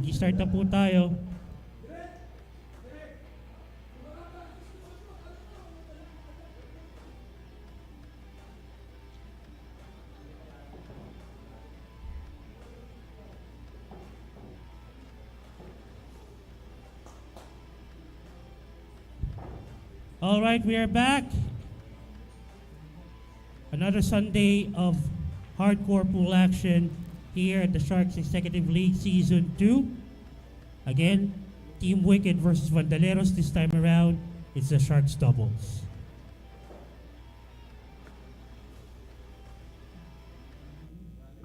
Mag-start na po tayo. All right, we are back. Another Sunday of hardcore pool action here at the Sharks Executive League Season 2. Again, Team Wicked versus Vandaleros. This time around, it's the Sharks doubles.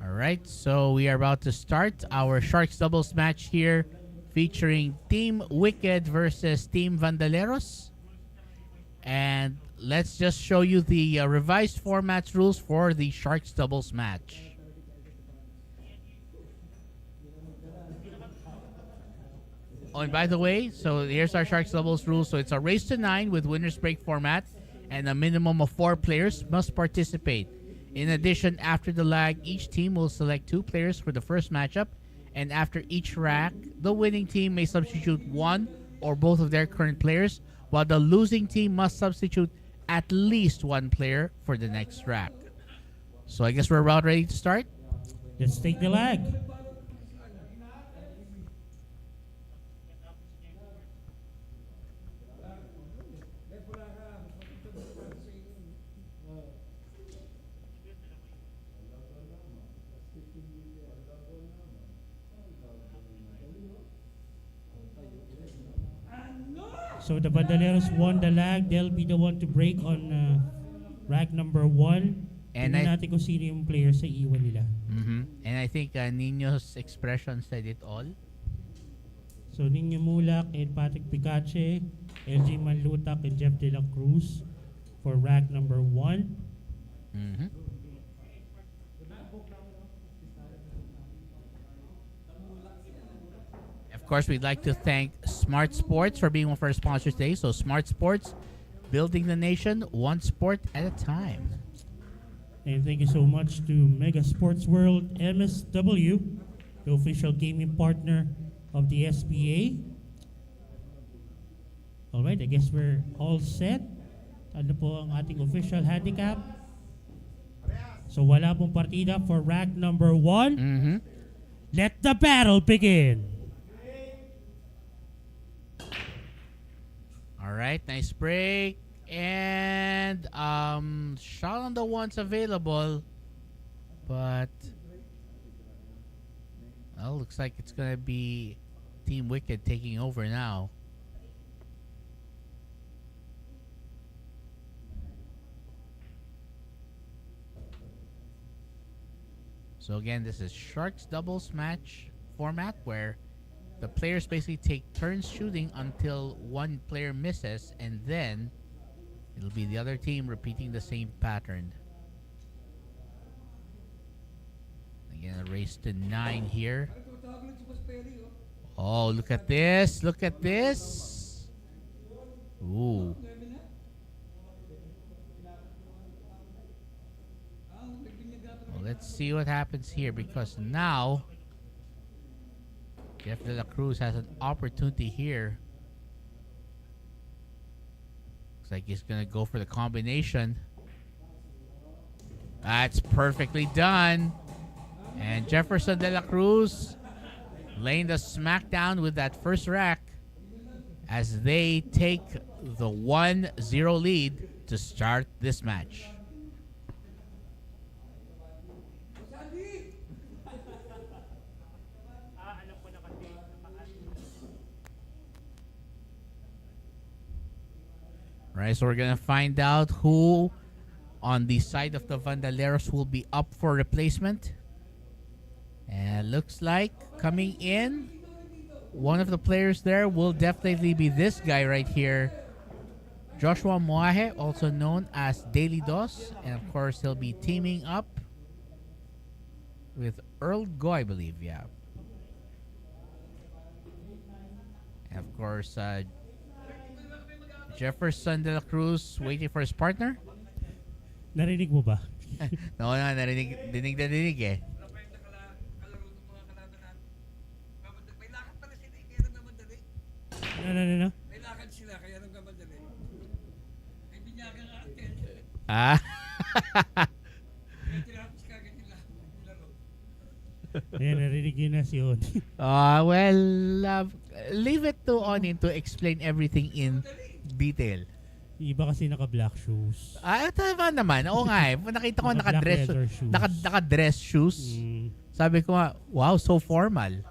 All right, so we are about to start our Sharks doubles match here featuring Team Wicked versus Team Vandaleros. And let's just show you the revised formats rules for the Sharks doubles match. Oh, and by the way, so here's our Sharks doubles rules. So it's a race to 9 with winners break format, and a minimum of 4 players must participate. In addition, after the lag, each team will select 2 players for the first matchup, and after each rack, the winning team may substitute 1 or both of their current players, while the losing team must substitute at least 1 player for the next rack. So I guess we're about ready to start. Let's take the lag. So the Vandaleros won the lag. They'll be the one to break on rack number 1. And tingnan natin kung sino yung player sa iwan nila. And I think Nino's expression said it all. So Nino Mulak and Patrick Picache, LG Manlutak and Jeff De La Cruz for rack number 1. Of course, we'd like to thank Smart Sports for being one of our sponsors today. So Smart Sports, building the nation one sport at a time. And thank you so much to Mega Sports World MSW, the official gaming partner of the SPA. Alright, I guess we're all set. Ano po ang ating official handicap? So wala pong partida for rack number 1. Let the battle begin! Alright, nice break. And shot on the ones available. But well, looks like it's gonna be Team Wicked taking over now. So again, this is Sharks doubles match format where the players basically take turns shooting until one player misses, and then it'll be the other team repeating the same pattern. Again, a race to 9 here. Oh, look at this. Look at this. Ooh. Well, let's see what happens here, because now Jeff De La Cruz has an opportunity here. Looks like he's going to go for the combination. That's perfectly done. And Jefferson De La Cruz laying the smackdown with that first rack as they take the 1-0 lead to start this match. Right, so we're gonna find out who on the side of the Vandaleros will be up for replacement. And looks like coming in, one of the players there will definitely be this guy right here, Joshua Moahe, also known as Daily Dos. And of course, he'll be teaming up with Earl Go, I believe, yeah. And of course, Jefferson De La Cruz waiting for his partner. Narinig mo ba? No, dinig eh. Ano? May lakad sila, kaya nagkamadali. May binyaga nga atin. Ah. Kaya tinapos ka agad yung laro. Ayan, narinig yun na si Oni. Well, leave it to Onin to explain everything in detail. Yung iba kasi naka-black shoes. Tama naman. Oo nga eh. Nakita ko Naka-black leather shoes. naka-dress shoes. Sabi ko nga, wow, so formal.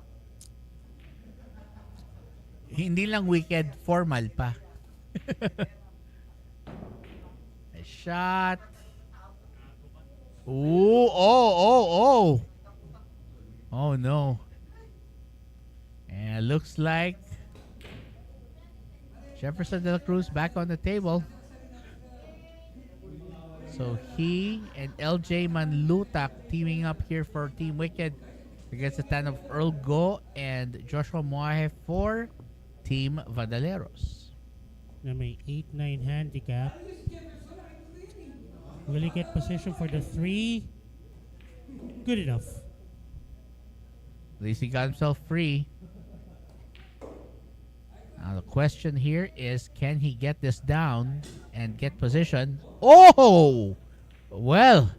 Hindi lang wicked, formal pa. A shot. Ooh, oh. Oh no. And it looks like Jefferson de la Cruz back on the table. So he and LJ Manlutak teaming up here for Team Wicked against the stand of Earl Go and Joshua Moahe for Team Vandaleros. Na may 8-9 handicap. Will he get position for the 3? Good enough. At least he got himself free. Now the question here is, can he get this down and get position? Oh! Well,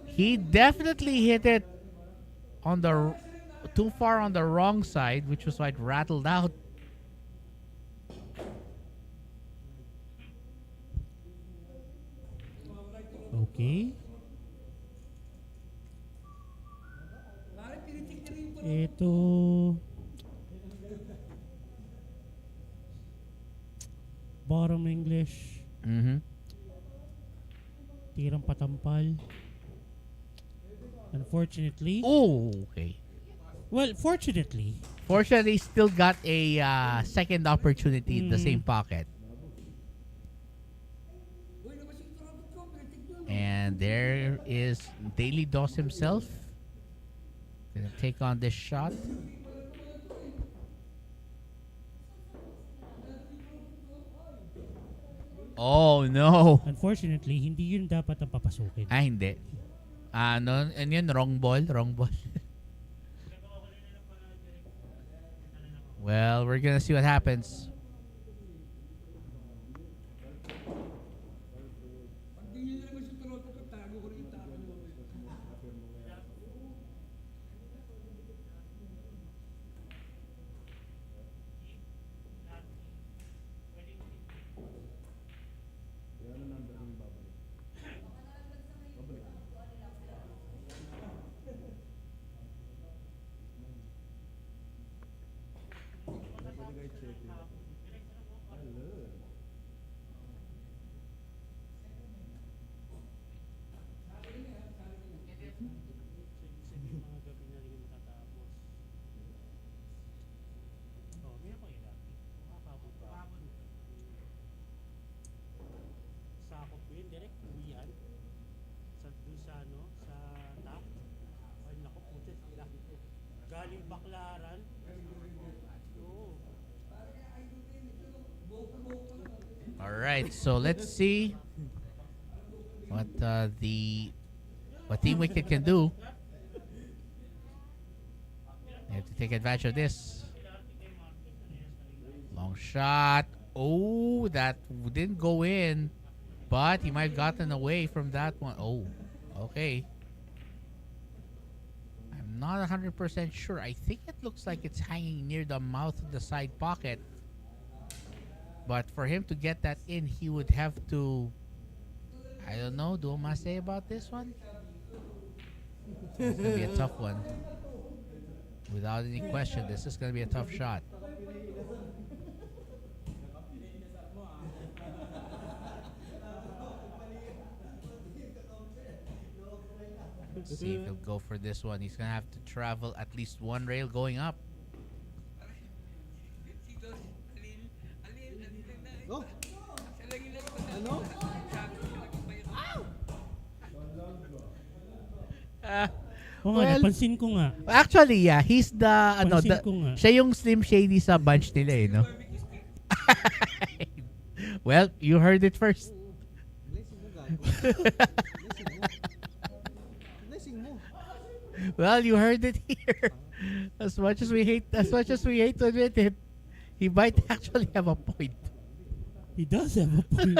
he definitely hit it on the too far on the wrong side, which was why it rattled out. Okay. Ito. Bottom English. Mm-hmm. Tirang patampal. Unfortunately. Oh, okay. Well, fortunately. Fortunately, still got a second opportunity in the same pocket. And there is Daily Dos himself. Gonna take on this shot. Oh, no. Unfortunately, hindi yun dapat ang papasukin. Hindi. Ano yun? Wrong ball. Well, we're gonna see what happens. Galing Baklaran. All right, so let's see what Team Wicked can do. They have to take advantage of this. Long shot. Oh, that didn't go in, but he might have gotten away from that one. Oh, okay. I'm not 100% sure. I think it looks like it's hanging near the mouth of the side pocket. But for him to get that in, he would have to, I don't know, do I say about this one? It's going to be a tough one. Without any question, this is going to be a tough shot. Let's see if he'll go for this one. He's going to have to travel at least one rail going up. Oh. Ano? Oo nga, napansin ko nga. Actually, yeah, he's the Pansin ko nga. siya yung Slim Shady sa bunch nila eh, no? Well, you heard it first. Blessing mo, gago. Blessing mo. Well, you heard it here. As much as we hate to admit it, He might actually have a point. He does have a point.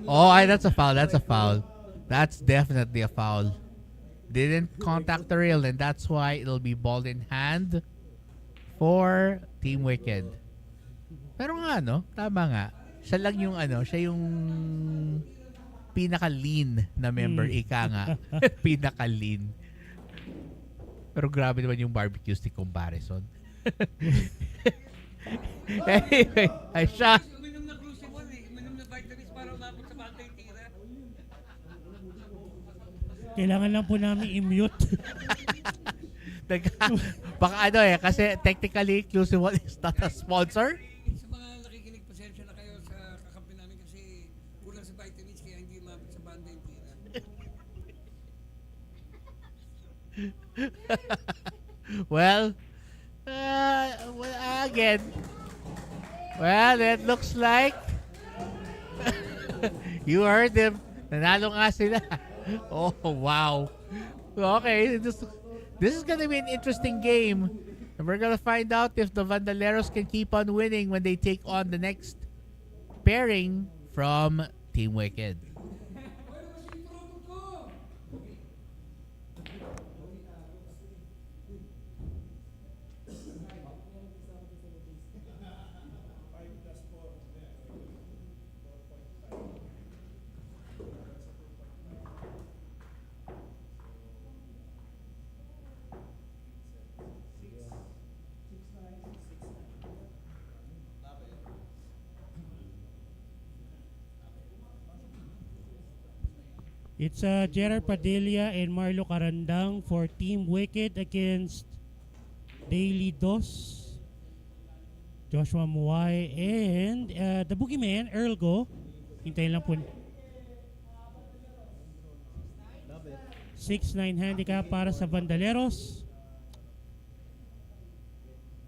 Oh, that's a foul. That's a foul. That's definitely a foul. Didn't contact the rail, and that's why it'll be ball in hand for Team Wicked. Pero nga, no? Tama nga. Siya lang yung siya yung pinaka-lean na member. Ika nga. Pinaka-lean. Pero grabe naman yung barbecue stick comparison. Anyway, ay siya. Uminom ng crucible uminom ng vitamins para umabot sa banda yung tira. Kailangan lang po namin i-mute. Baka kasi technically Crucible is not a sponsor. Sa mga nakikinig, pasensya na kayo sa kakampi namin kasi kulang sa vitamins kaya hindi umabot sa banda yung tira. Well, again, it looks like you heard them. Nanalo nga sila. Oh, wow. Okay, this is gonna be an interesting game. And we're gonna find out if the Vandaleros can keep on winning when they take on the next pairing from Team Wicked. It's Gerard Padilla and Marlo Carandang for Team Wicked against Daily Dos, Joshua Muay, and the Boogeyman, Earl Go. Hintayin lang po. 6-9 handicap para sa Vandaleros.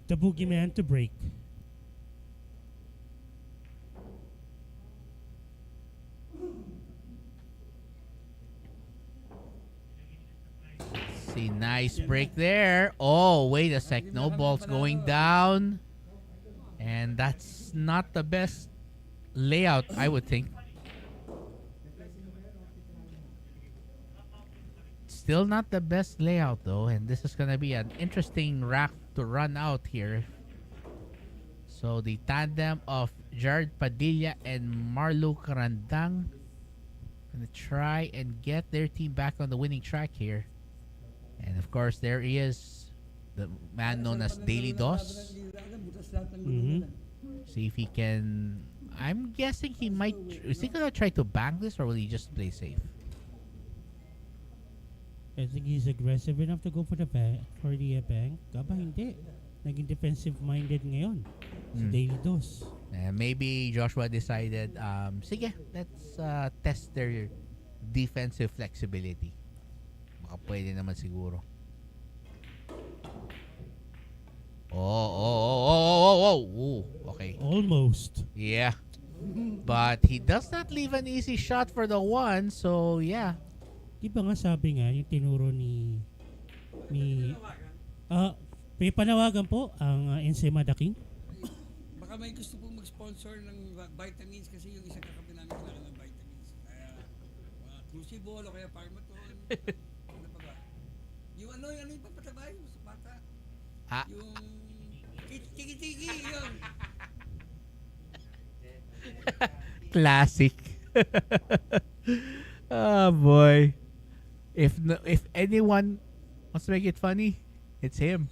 The Boogeyman to break. See, nice break there. Oh, wait a sec. No balls going down. And that's not the best layout, I would think. Still not the best layout, though. And this is going to be an interesting rack to run out here. So, the tandem of Jared Padilla and Marlo Carandang going to try and get their team back on the winning track here. And of course, there he is, the man known as Daily Dos. See if he can. I'm guessing he might. Is he gonna try to bank this, or will he just play safe? I think he's aggressive enough to go for the bank. Aba, hindi. Naging defensive-minded ngayon. Si Daily Dos. Maybe Joshua decided, sige, let's test their defensive flexibility. Pwede naman siguro. Oh. Okay. Almost. Yeah. But he does not leave an easy shot for the one, so yeah. Di ba nga sabi nga, yung tinuro ni may panawagan po ang Ensemada King. Baka may gusto pong mag-sponsor ng vitamins kasi yung isang kakampi namin kailangan ng vitamins. Kaya crucible o kaya Parmaton. Yung yung papatabay mo sa bata. Yung tiki-tiki, yun. Classic. Oh boy. If anyone wants to make it funny, it's him.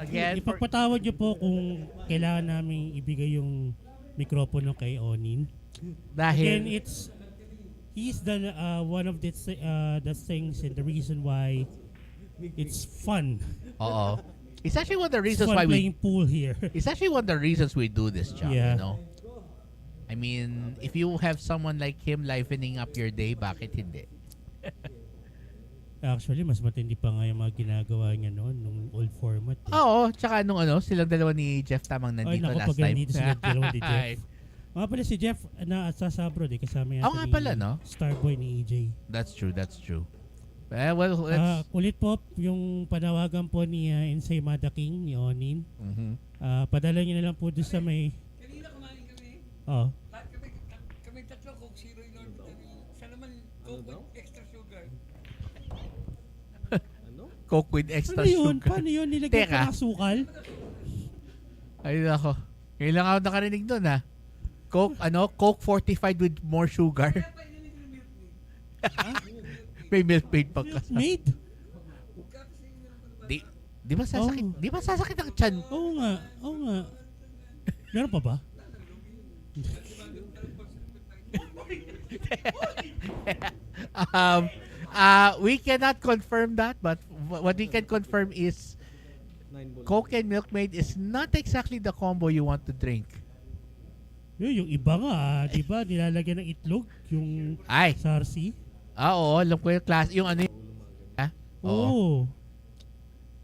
Again, ipagpatawad niyo po kung kailangan namin ibigay yung mikropono kay Onin. Dahil Again, he's the one of the things and the reason why it's fun. Oo. It's actually one of the reasons It's fun why playing pool here. It's actually one of the reasons we do this job, Yeah. you know. I mean, if you have someone like him livening up your day, bakit hindi? Actually, mas matindi pa nga yung mga ginagawa niya noon nung old format. Oo, tsaka silang dalawa ni Jeff tamang nandito naku, last pag time. nandito sila dalawa ni Jeff. Mga pala si Jeff na sa abroad kasama yata Oo nga pala, no? Starboy ni AJ. That's true. Well, let's... Ulit po yung panawagan po ni Ensaymada King, ni Onin. Mhm. Padala niyo na lang po doon sa may... Kanina kumain kami. Oh. Lahat kami tatlo, Coke Zero in order namin. Siya naman, Coke with extra sugar. Ano? Coke with extra Ano yun? sugar. Paano yun? Nilagyan Teka. ko ng asukal? Ay, nako. Ngayon lang ako nakarinig doon, ha? Coke fortified with more sugar. Kaya pa ininig yung milk tea. May milk maid pa ka. Milkmaid? Di ba sasakit? Di ba sasakit ang tiyan? Oo nga. Meron pa ba? We cannot confirm that, but what we can confirm is 9 bull. Coke and Milkmaid is not exactly the combo you want to drink. Yung iba nga, di ba? Nilalagyan ng itlog, yung Ay, sarsi. oo, alam ko yung class, yung ano yung, Oo. Oo.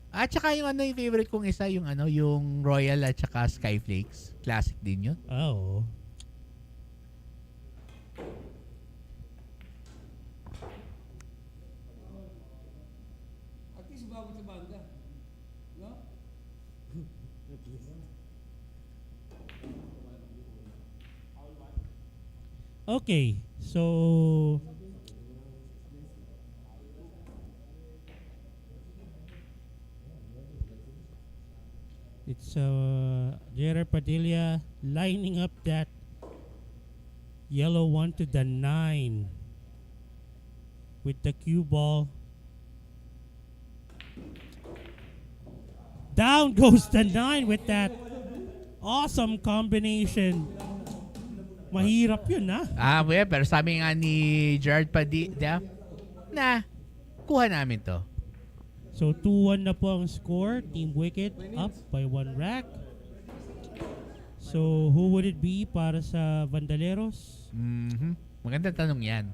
At saka yung yung favorite kong isa, yung Royal at saka Skyflakes. Classic din yun. Oo. At least bago sa banda. No? Okay, so... It's Gerard Padilla lining up that yellow one to the 9 with the cue ball. Down goes the 9 with that awesome combination. Mahirap yun, ha? Well, pero sabi nga ni Gerard Padilla, kuha namin to. So 2-1 na po ang score. Team Wicket up by 1 rack. So who would it be para sa Vandaleros? Magandang tanong yan.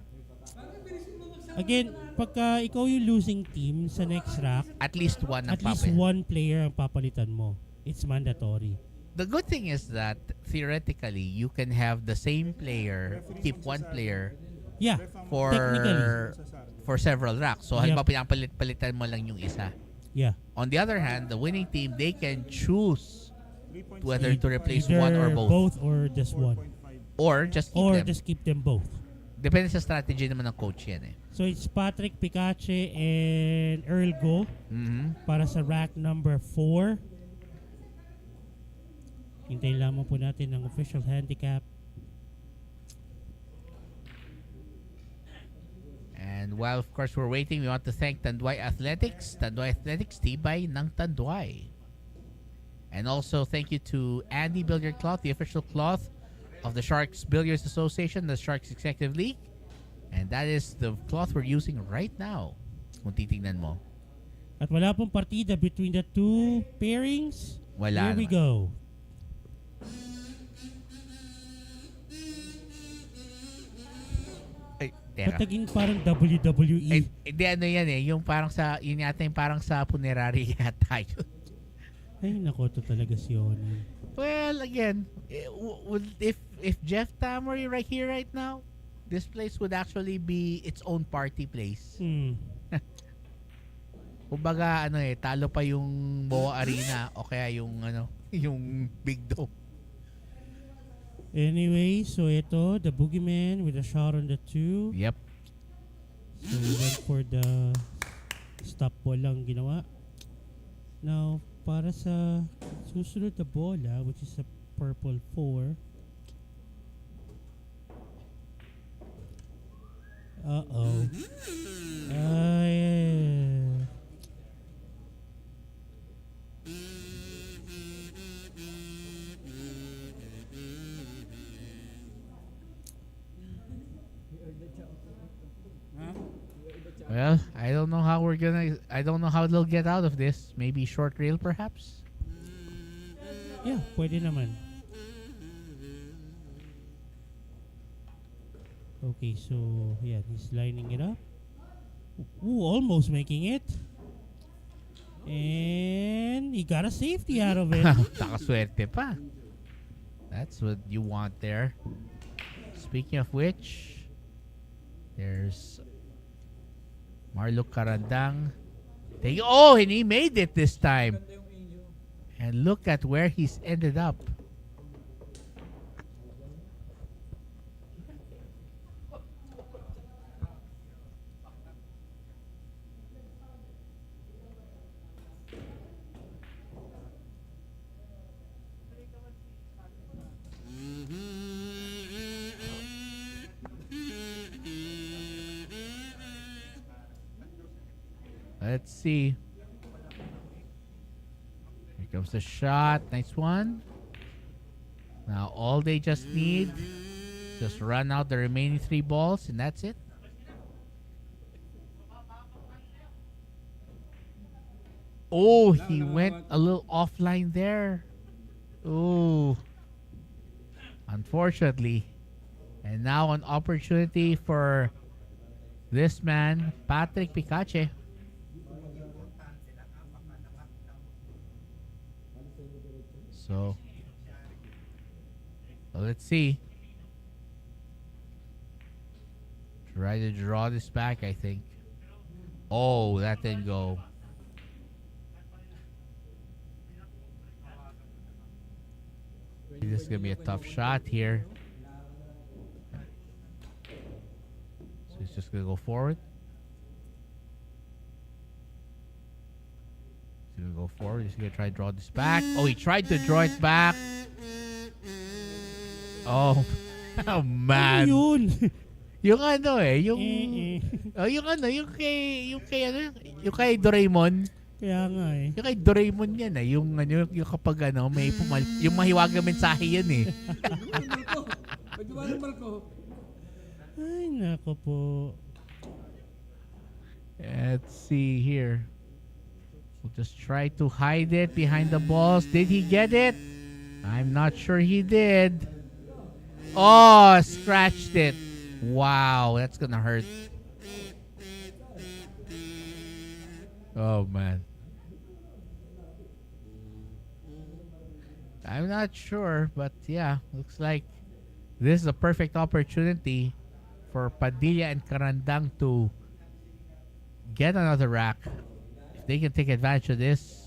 Again, pagka ikaw yung losing team sa next rack, At least one ang at least papel. one player ang papalitan mo. It's mandatory. The good thing is that theoretically, you can have the same player, keep one player Yeah, technically. for several racks. So, Yep. halimbawa, palitan mo lang yung isa. Yeah. On the other hand, the winning team, they can choose whether to replace Either one or both. or just one. Or just keep Or them. just keep them both. Depende sa strategy naman ng coach yan eh. So it's Patrick Picache and Earl Go para sa rack number 4. Hintayin lamang po natin ang official handicap. And while of course we're waiting, we want to thank Tanduay Athletics. Tanduay Athletics, tibay ng Tanduay. And also thank you to Andy Billiard Cloth, the official cloth of the Sharks Billiards Association, the Sharks Executive League. And that is the cloth we're using right now. Kung titingnan mo. At wala pong partida between the two pairings. Wala Here we naman. go. Ay, teka. Pataging parang WWE. Hindi ano yan eh, yung parang sa, yun yata yung parang sa punerary yata yun. Ay, nako, to talaga si Oni. Well, again, if Jeff Tam were right here right now, this place would actually be its own party place. Kumbaga, talo pa yung Boa Arena o kaya yung, yung Big Dome. Anyway, so ito, the Boogeyman with a shot on the 2. Yep. So we went for the stop ball lang ginawa. Now, para sa susunod na bola, which is a purple 4. Uh-oh. Well, I don't know how they'll get out of this. Maybe short rail perhaps? Yeah, pwede naman. Okay, so yeah, he's lining it up. Ooh, almost making it. And he got a safety out of it. Nakaswerte pa. That's what you want there. Speaking of which, there's Marlo Carandang. Oh, and he made it this time. And look at where he's ended up. Let's see. Here comes the shot. Nice one. Now all they just need is just run out the remaining 3 balls and that's it. Oh, he went a little offline there. Oh, unfortunately. And now an opportunity for this man, Patrick Picache. So let's see. Try to draw this back, I think. Oh, that didn't go. This is going to be a tough shot here. So he's just going to go forward. He's going to go forward. He's going to try to draw this back. Oh, he tried to draw it back. Oh, oh man. Ano yun? Yung ano yung kay Doraemon. Kaya nga eh. Yung kay Doraemon yan yung kapag may yung mahiwagang mensahe yan eh. Ay, nako po. Let's see here. We'll just try to hide it behind the balls. Did he get it? I'm not sure he did. Oh, scratched it. Wow, that's gonna hurt. Oh, man. I'm not sure, but yeah, looks like this is a perfect opportunity for Padilla and Carandang to get another rack. If they can take advantage of this.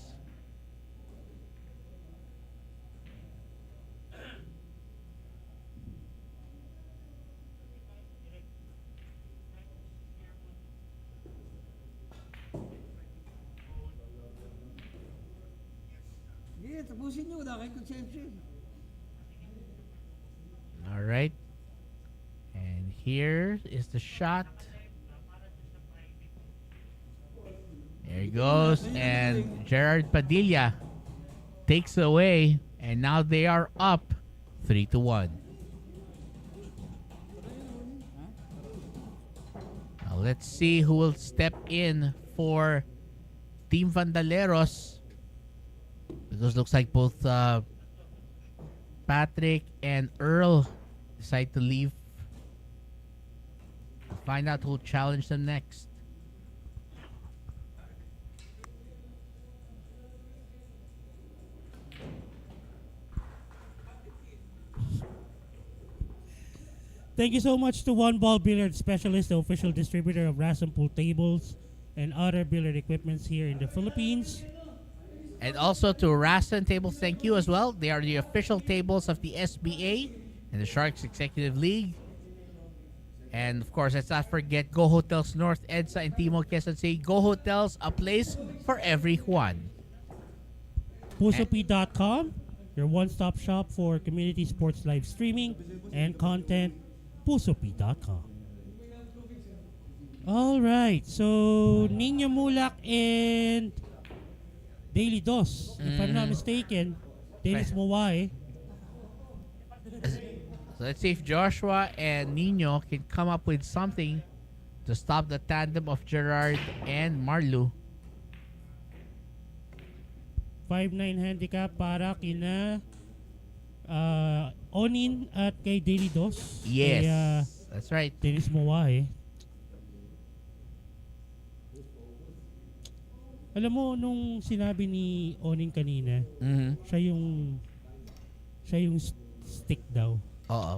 Tapusin nyo, wala kayong konsensya. All right. And here is the shot. There he goes. And Gerard Padilla takes away. And now they are up 3-1. Now let's see who will step in for Team Vandaleros. Because looks like both Patrick and Earl decide to leave. We'll find out who'll challenge them next. Thank you so much to One Ball Billiard Specialist, the official distributor of Ras and Pool tables and other billiard equipments here in the Philippines. And also to Rastan Tables, thank you as well. They are the official tables of the SBA and the Sharks Executive League. And of course, let's not forget Go Hotels North, EDSA, and Timog Quezon City. Go Hotels, a place for everyone. Pusopi.com, your one-stop shop for community sports live streaming and content. Pusopi.com. All right, so Nino Mulak and Daily Dos, if I'm not mistaken. Dennis Mawai. So let's see if Joshua and Nino can come up with something to stop the tandem of Gerard and Marlu. 5'9" handicap para kina Onin at kay Daily Dos. Yes, Kay, that's right. Dennis Mawai. Alam mo, nung sinabi ni Onin kanina, siya yung stick daw. Oo.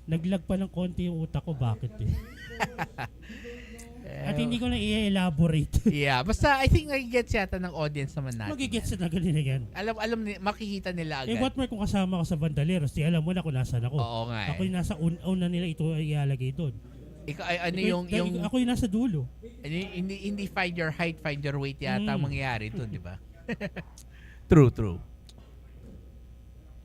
Naglag pa ng konti yung utak ko, bakit eh? At hindi ko na i-elaborate. Yeah, basta I think nagigets yata ng audience naman natin. Magigets na ganun yan. Alam makikita nila agad. Eh, what more kung kasama ko sa Vandaleros, di alam mo na kung nasaan ako. Oo nga Ako yung nasa una nila, ito ay ialagay doon. Ako yung nasa dulo. Hindi find your height, find your weight yata ang mangyayari doon, di ba? True.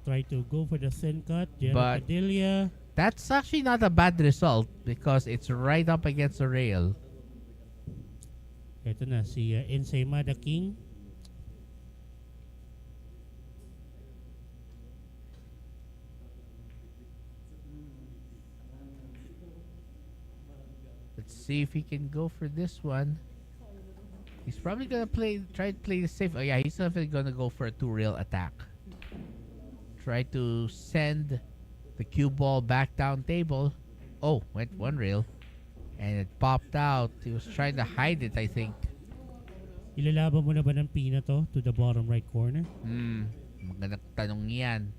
Try to go for the thin cut, But- Padilla. That's actually not a bad result because it's right up against the rail. Ito na, si Ensaymada King. Let's see if he can go for this one. He's probably gonna try to play the safe. Oh yeah, he's definitely gonna go for a 2-rail attack. Try to send the cue ball back down table. Oh, went 1 rail. And it popped out. He was trying to hide it, I think. Ilalaban mo na ba ng pina to the bottom right corner? Magandang tanong yan.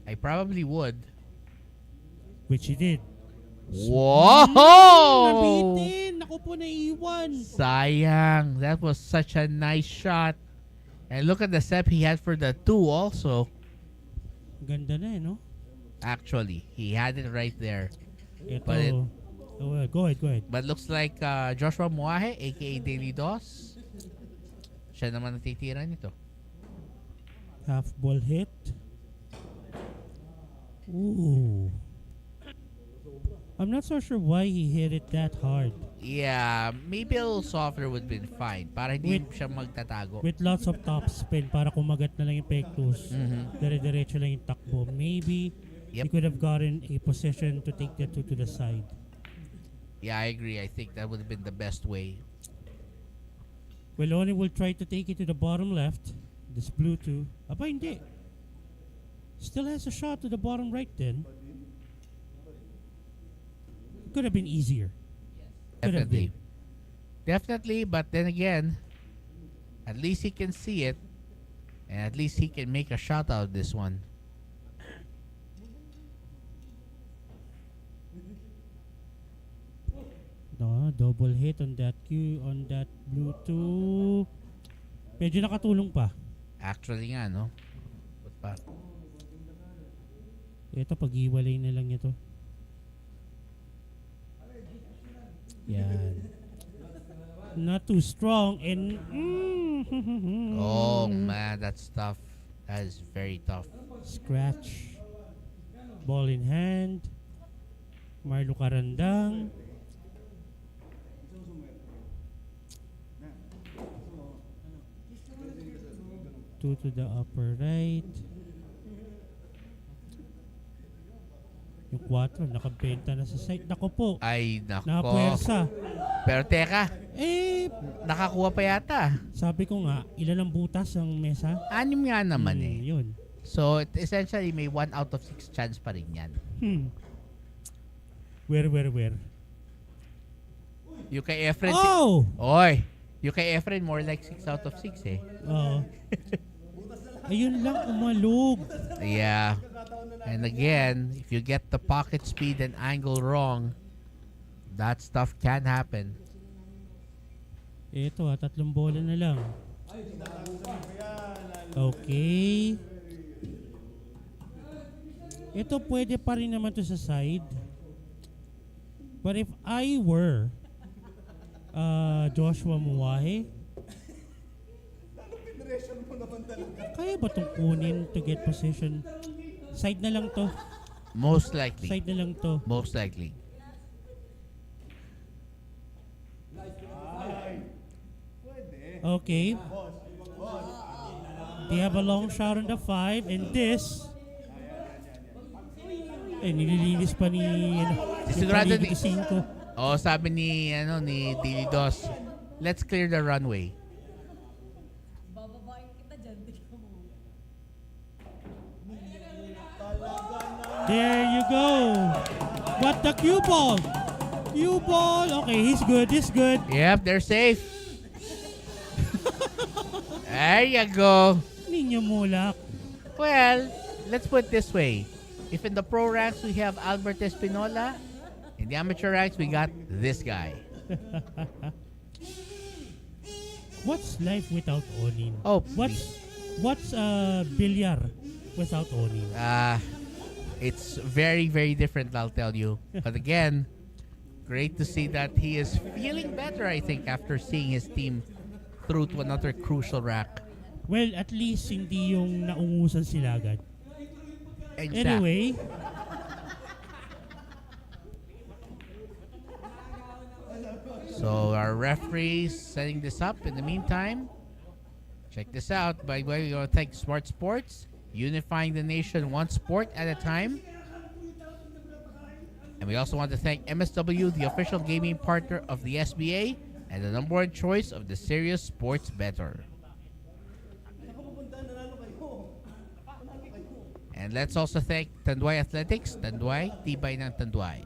I probably would. Which he did. Whoa! Nabitin! Naku po, naiiwan. Sayang. That was such a nice shot. And look at the step he had for the 2 also. Ganda na no? Actually, he had it right there. Ito. But it- Go ahead. But looks like Joshua Muahe, aka Daily Dos, siya naman ang titira nito. Half ball hit. Ooh. I'm not so sure why he hit it that hard. Yeah, maybe a little softer would have been fine para hindi siya magtatago. With lots of top spin para kumagat na lang yung pektus. Dire-diretso lang yung takbo. Maybe he Yep. could have gotten a position to take that to the side. Yeah, I agree. I think that would have been the best way. Weloni will try to take it to the bottom left. This blue 2. Aba, hindi. Still has a shot to the bottom right then. Could have been easier. Could have Definitely. been. Definitely, but then again, at least he can see it. And at least he can make a shot out of this one. No, double hit on that blue 2. Medyo nakatulong pa. Actually nga, no? But pa. Ito, pag-iwalay na lang ito. Yan. Not too strong and... Oh, man, that's tough. That is very tough. Scratch. Ball in hand. Marlo Karandang. Two to the upper right. Yung 4, nakabenta na sa side. Nako po. Ay, nako. Napuwersa. Pero teka, Eh, nakakuha pa yata. sabi ko nga, ilan ang butas ang mesa? 6 nga naman eh. Yun. So, essentially, may 1 out of 6 chance pa rin yan. Where? Yung kay Efren, Oh! Oy! Yung kay Efren, more like 6 out of 6 eh. Oo. Ayun lang, umalog. Yeah. And again, if you get the pocket speed and angle wrong, that stuff can happen. Ito 3 bola na lang. Okay. Ito pwede pa rin naman to sa side. But if I were Joshua Muahe, kaya ba itong kunin to get position? Side na lang to. Most likely. Side na lang to. Most likely. Okay. They have a long shot on the 5 and this. Eh, nililinis pa ni Sigurado ni- 5. Oh, sabi ni Dilly Dos, let's clear the runway. Bababain kita dyan, tignan mo. There you go. What the cue ball? Cue ball. Okay, he's good. Yep, they're safe. There you go. Ninyo mulak. Well, let's put it this way. If in the pro ranks we have Albert Espinola, in the amateur ranks we got this guy. What's life without Onin? Oh, What's billiard without Onin? It's very, very different, I'll tell you. But again, great to see that he is feeling better, I think, after seeing his team through to another crucial rack. Well, at least hindi yung naungusan sila agad. Exactly. Anyway, So our referees setting this up. In the meantime, check this out. By the way, we want to thank Smart Sports, unifying the nation one sport at a time. And we also want to thank MSW, the official gaming partner of the SBA and the number one choice of the serious sports bettor. And let's also thank Tanduay Athletics. Tanduay, tibay ng Tanduay.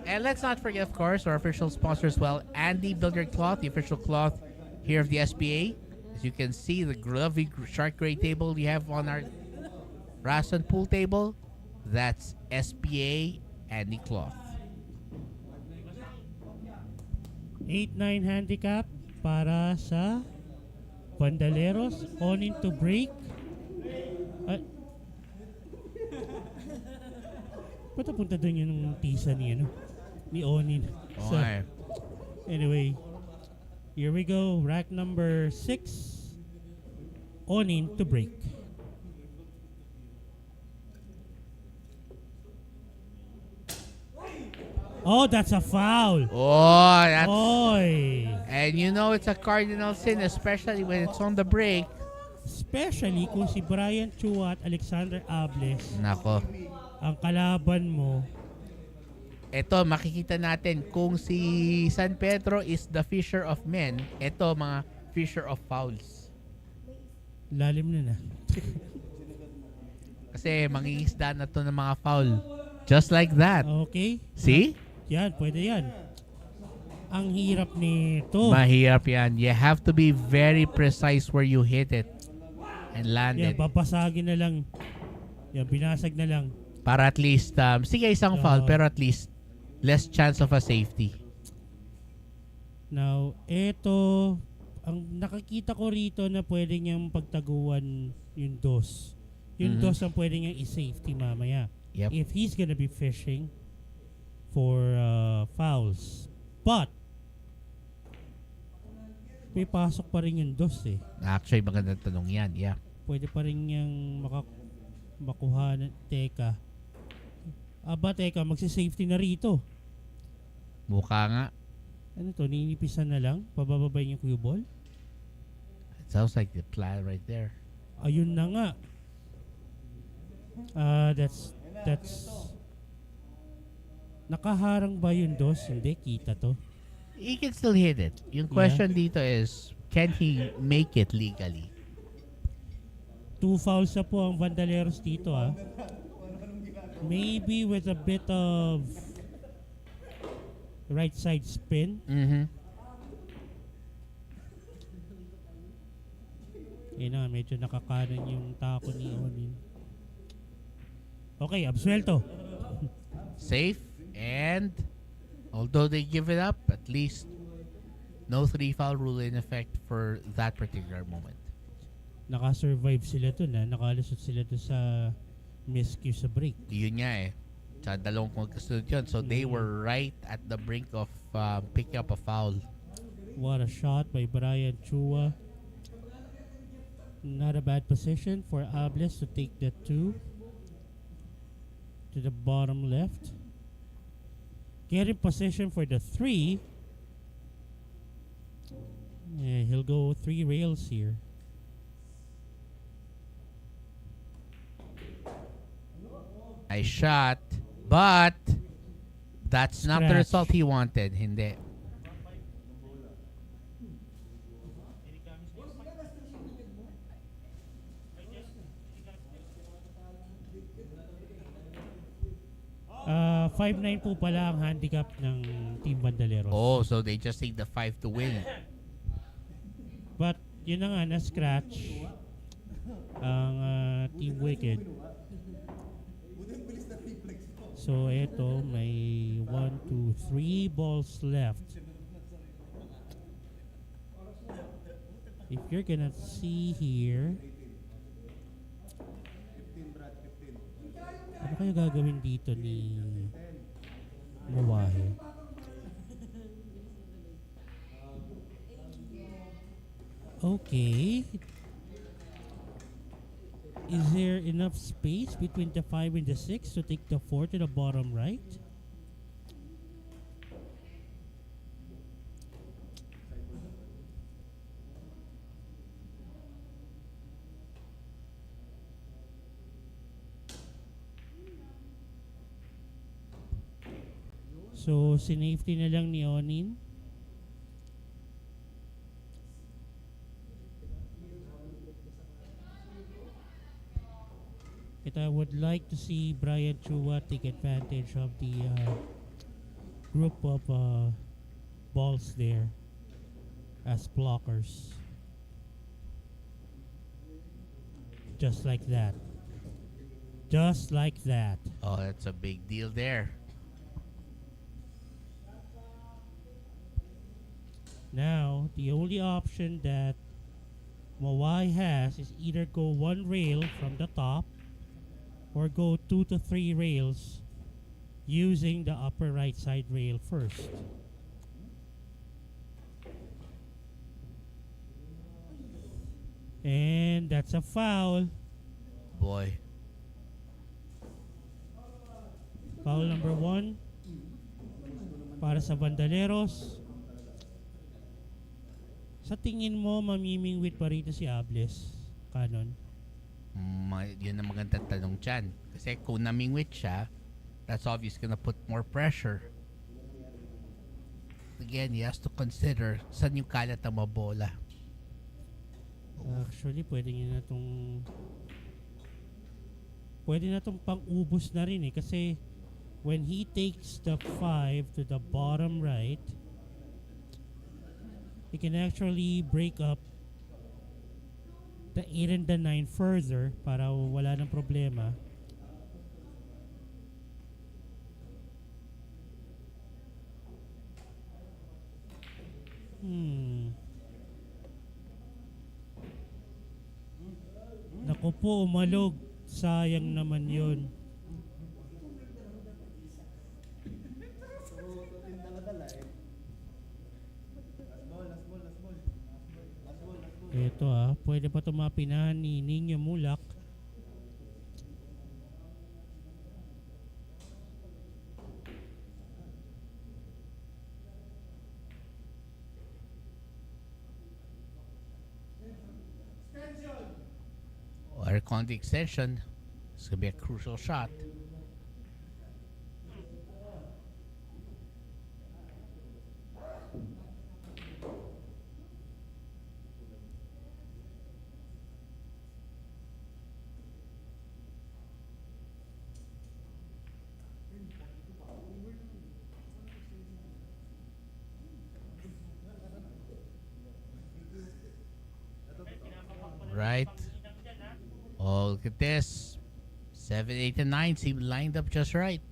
And let's not forget, of course, our official sponsor as well, Andy Billiard Cloth, the official cloth here of the SBA. As you can see, the lovely shark gray table we have on our Rason pool table, that's SBA Andy Cloth. 8-9 handicap para sa Vandaleros. On into break. Ba't napunta doon yung tisa ni, ni Onin? So, Okay. anyway, here we go. Rack number 6. Onin to break. Oh, that's a foul. Oh, that's... Oy. And you know it's a cardinal sin, especially when it's on the break. Especially kung si Brian Chua at Alexander Ables Nako. ang kalaban mo. Ito, makikita natin kung si San Pedro is the fisher of men. Ito, mga fisher of fouls. Lalim na. Kasi mangingisda na to ng mga foul. Just like that. Okay? See? Yan, pwede yan. Ang hirap nito. Mahirap yan. You have to be very precise where you hit it and land Yan, it. babasagin na lang. Yan, binasag na lang. Para at least, sige isang foul, pero at least less chance of a safety. Now, ito, ang nakakita ko rito na pwede niyang pagtaguan yung dos. Yung dos ang pwede niyang i-safety mamaya. Yep. If he's gonna be fishing for fouls. But, may pasok pa rin yung dos eh. Actually, magandang tanong yan. Yeah. Pwede pa rin niyang makuha na. Teka. Teka, magsisafety na rito. Mukha nga. Ano to, ninipisan na lang? Pabababay yung cue ball? It sounds like the plan right there. Ayun na nga. That's nakaharang ba yung dos? Hindi, kita to. He can still hit it. Yung question dito is, can he make it legally? 2 fouls na po ang Vandaleros dito Maybe with a bit of right side spin. Medyo nakakanan yung tako ni Onin. Okay, absuelto. Safe, and although they give it up, at least no 3-foul rule in effect for that particular moment. Naka-survive sila dun nakalusot sila dun sa miscue sa break. Yun nga sa dalawang magkasunod yun. So they were right at the brink of picking up a foul. What a shot by Brian Chua. Not a bad position for Ables to take the 2 to the bottom left. Get in position for the 3. Yeah, he'll go 3 rails here. Nice shot, but that's not the Scratch. result he wanted. Hindi. Uh, 5-9 po pala ang handicap ng Team Vandaleros. Oh, so they just take the 5 to win. But Yun na nga, na-scratch ang Team Wicked. So, eto, may 1, 2, 3 balls left. If you're gonna see here, ano kaya gagawin dito ni Mawahe? Okay. Is there enough space between the 5 and the 6 to take the 4 to the bottom right? So, sinafety na lang ni Onin. But I would like to see Brian Chua take advantage of the group of balls there as blockers. Just like that. Just like that. Oh, that's a big deal there. Now, the only option that Mawai has is either go 1 rail from the top or go 2 to 3 rails using the upper right side rail first. And that's a foul. Boy. Foul number 1 para sa Vandaleros. Sa tingin mo, mamimingwit pa rito si Ables, Canon? Yun ang magandang tanong dyan. Kasi kung namingwit siya, that's obvious gonna put more pressure. Again, he has to consider saan yung kalat ang mabola. Actually, pwede na tong pang-ubos na rin eh. Kasi when he takes the 5 to the bottom right, he can actually break up the 8 and the 9 further para wala ng problema. Naku po, umalog. Sayang naman yun. Ito pwede pa tumapinahan ni Ninyo Mulak. Or on the extension, it's gonna be a crucial shot. Right. Oh, look at this. 7, 8, and 9 seem lined up just right.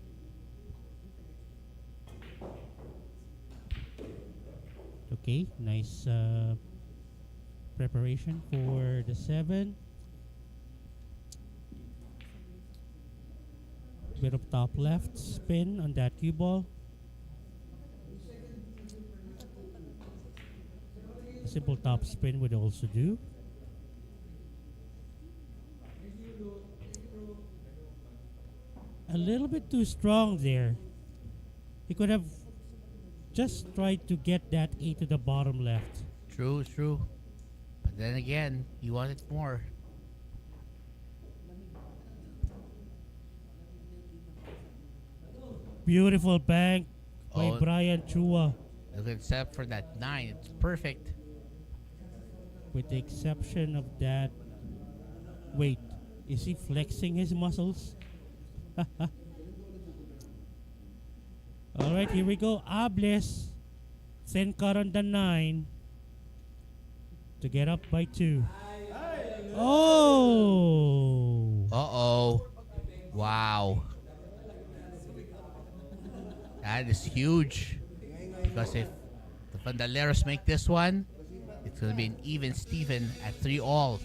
Okay, nice preparation for the 7. Bit of top left spin on that cue ball. A simple top spin would also do. A little bit too strong there. He could have just tried to get that 8 to the bottom left. True, true. But then again, you wanted more. Beautiful bank by Brian Chua. Except for that 9, it's perfect. With the exception of that. Wait, is he flexing his muscles? Alright, here we go. Ables. Send cut on the 9. to get up by 2. Oh! Uh-oh. Wow. That is huge. Because if the Vandaleros make this one, it's going to be an even Steven at 3-all.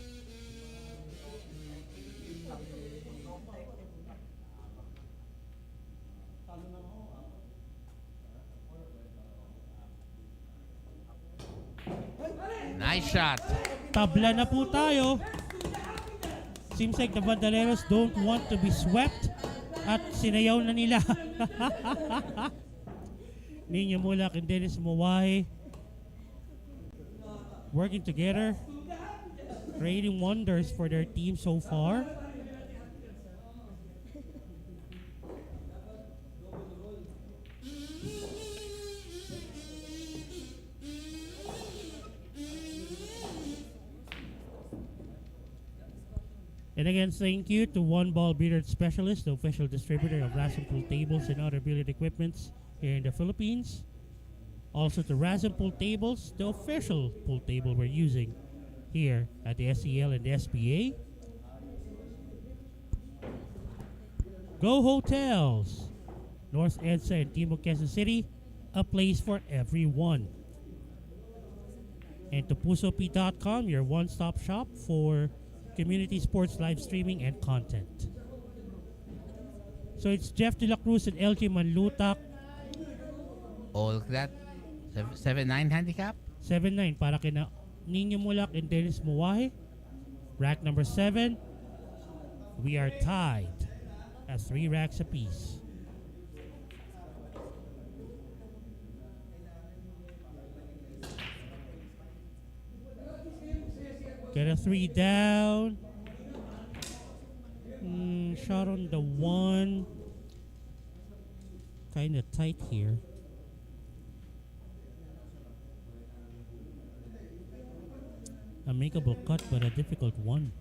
Nice shot. Tabla na po tayo. Seems like the Vandaleros don't want to be swept at sinayaw na nila. Nino Mulak and Dennis Mawai working together, creating wonders for their team so far. And again, thank you to One Ball Billiards Specialist, the official distributor of Rasen Pool tables and other billiard equipments here in the Philippines. Also to Rasen Pool tables, the official pool table we're using here at the SEL and the SPA. Go Hotels, North EDSA and Timog Quezon City, a place for everyone. And to pusop.com, your one-stop shop for community sports live streaming and content. So it's Jeff De La Cruz and LG Manlutak. Oh, look at that. 7-9 handicap. 7-9 para kina Nino Mulak and Dennis Muwahe. Rack number 7. We are tied at 3 racks apiece. Get a 3 down. Shot on the 1. Kind of tight here. A makeable cut, but a difficult one.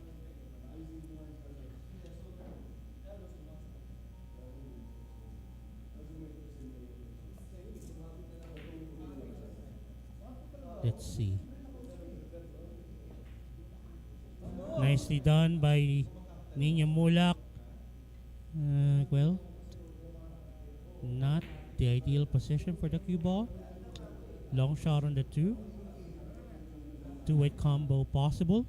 Let's see. Nicely done by Nino Mulak. Well, not the ideal position for the cue ball. Long shot on the 2. Two-way combo possible.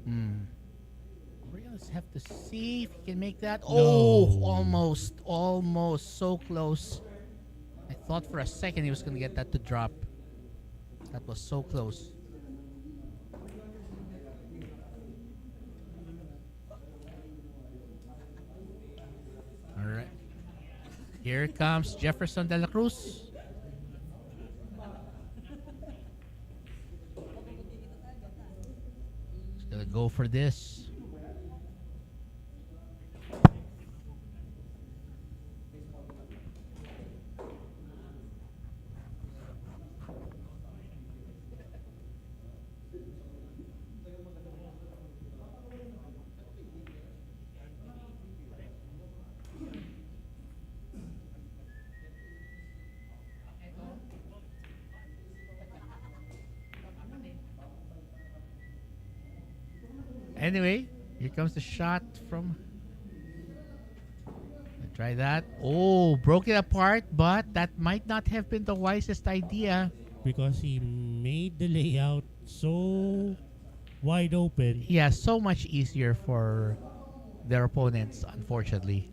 We're going to have to see if he can make that. No. Oh, almost. So close. I thought for a second he was going to get that to drop. That was so close. All right. Here comes Jefferson De La Cruz. He's gonna go for this. Anyway, here comes the shot from... Try that. Oh, broke it apart, but that might not have been the wisest idea. Because he made the layout so wide open. Yeah, so much easier for their opponents, unfortunately.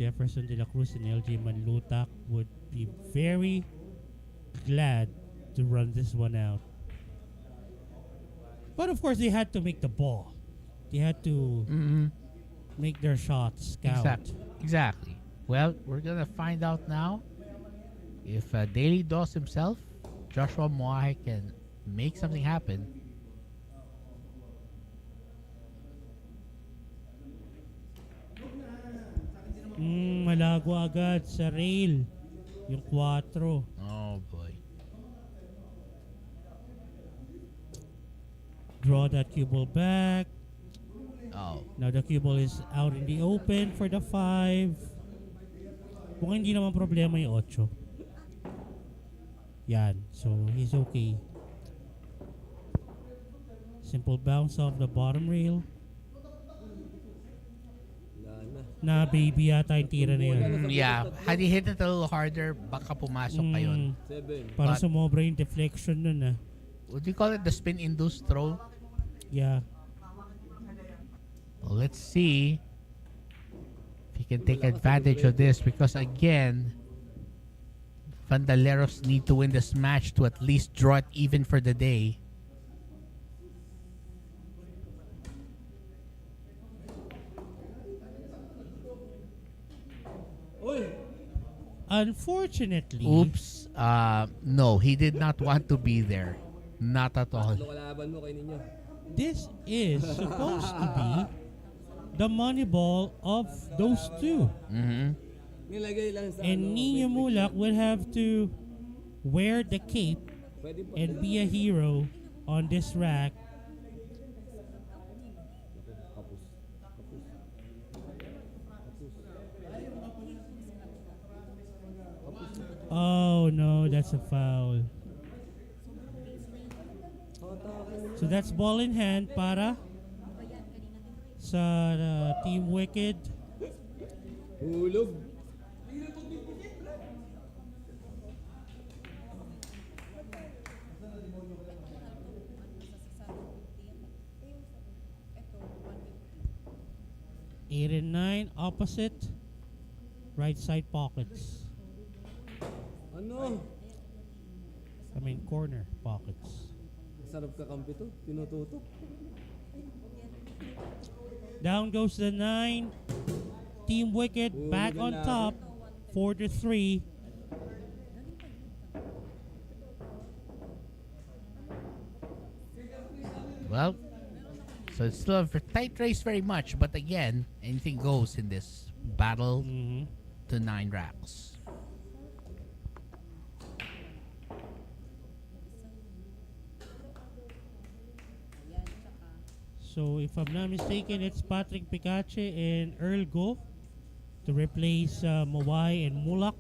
Jefferson De La Cruz and LG Manlutak would be very glad to run this one out. But of course, they had to make the ball. They had to make their shots count. Exactly. Well, we're going to find out now if Daly Doss himself, Joshua Moahe, can make something happen. Malago agad sa rail. Yung 4. Oh, boy. Draw that cue ball back. Oh. Now the cue ball is out in the open for the 5. Mukhang hindi naman problema yung 8. Yan. So, he's okay. Simple bounce off the bottom rail. Wala na. Na baby yata yung tira na yun. Yeah, had he hit it a little harder, baka pumasok pa yun. 7. Para But- sumobra yung deflection nun ah. Would you call it the spin-induced throw? Yeah. Well, let's see if he can take advantage of this because again, Vandaleros need to win this match to at least draw it even for the day. Uy! Unfortunately, Oops. No, he did not want to be there. Not at all. Ano kalaban mo kay ninyo? this is supposed to be the money ball of those two. Mm-hmm. Nilagay lang sa And Nino Mulak will have to wear the cape Pwede pa. and be a hero on this rack. Kapus. Oh no, that's a foul. So that's ball in hand para sa Team Wicked. Hulog. Eight and 9 opposite right side pockets. Ano? I mean corner pockets. Sarap kakampi to. Tinututok. Down goes the 9. Team Wicked back on top. 4-3. Well, so it's still a tight race very much, but again, anything goes in this battle Mhm. to 9 racks. So if I'm not mistaken, it's Patrick Picache and Earl Go to replace Mawai and Mulak.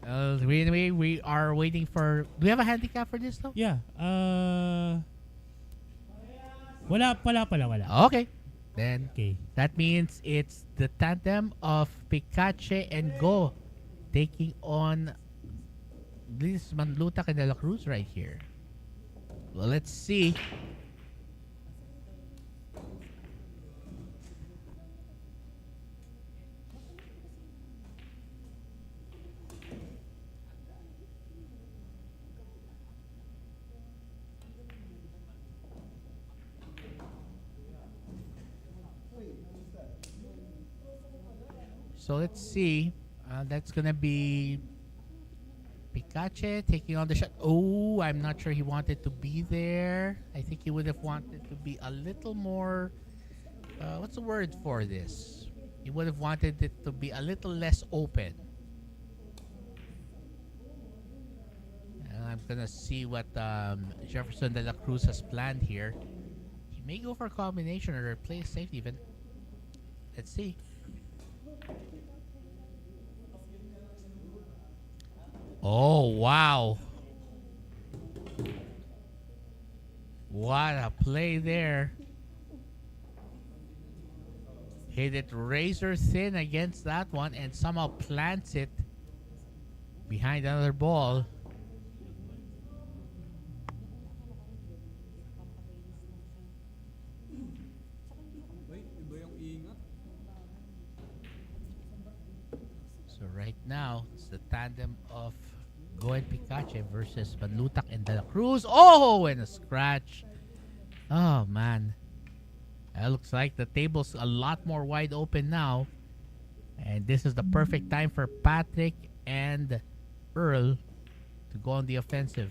We are waiting for. Do we have a handicap for this though? Yeah. Wala. Okay. Then Okay. that means it's the tandem of Picache and Go taking on this Manlutak and De La Cruz right here. Well, let's see. So let's see. That's gonna be Picache taking on the shot. Oh, I'm not sure he wanted to be there. I think he would have wanted to be a little more. What's the word for this? He would have wanted it to be a little less open. I'm gonna see what Jefferson De La Cruz has planned here. He may go for a combination or play it safe even. Let's see. Oh, wow. What a play there. Hit it razor thin against that one and somehow plants it behind another ball. Wait, iba yung ingat. So right now, it's the tandem of Go and Picache versus Manlutak and De La Cruz. Oh, and a scratch. Oh, man. It looks like the table's a lot more wide open now. And this is the perfect time for Patrick and Earl to go on the offensive.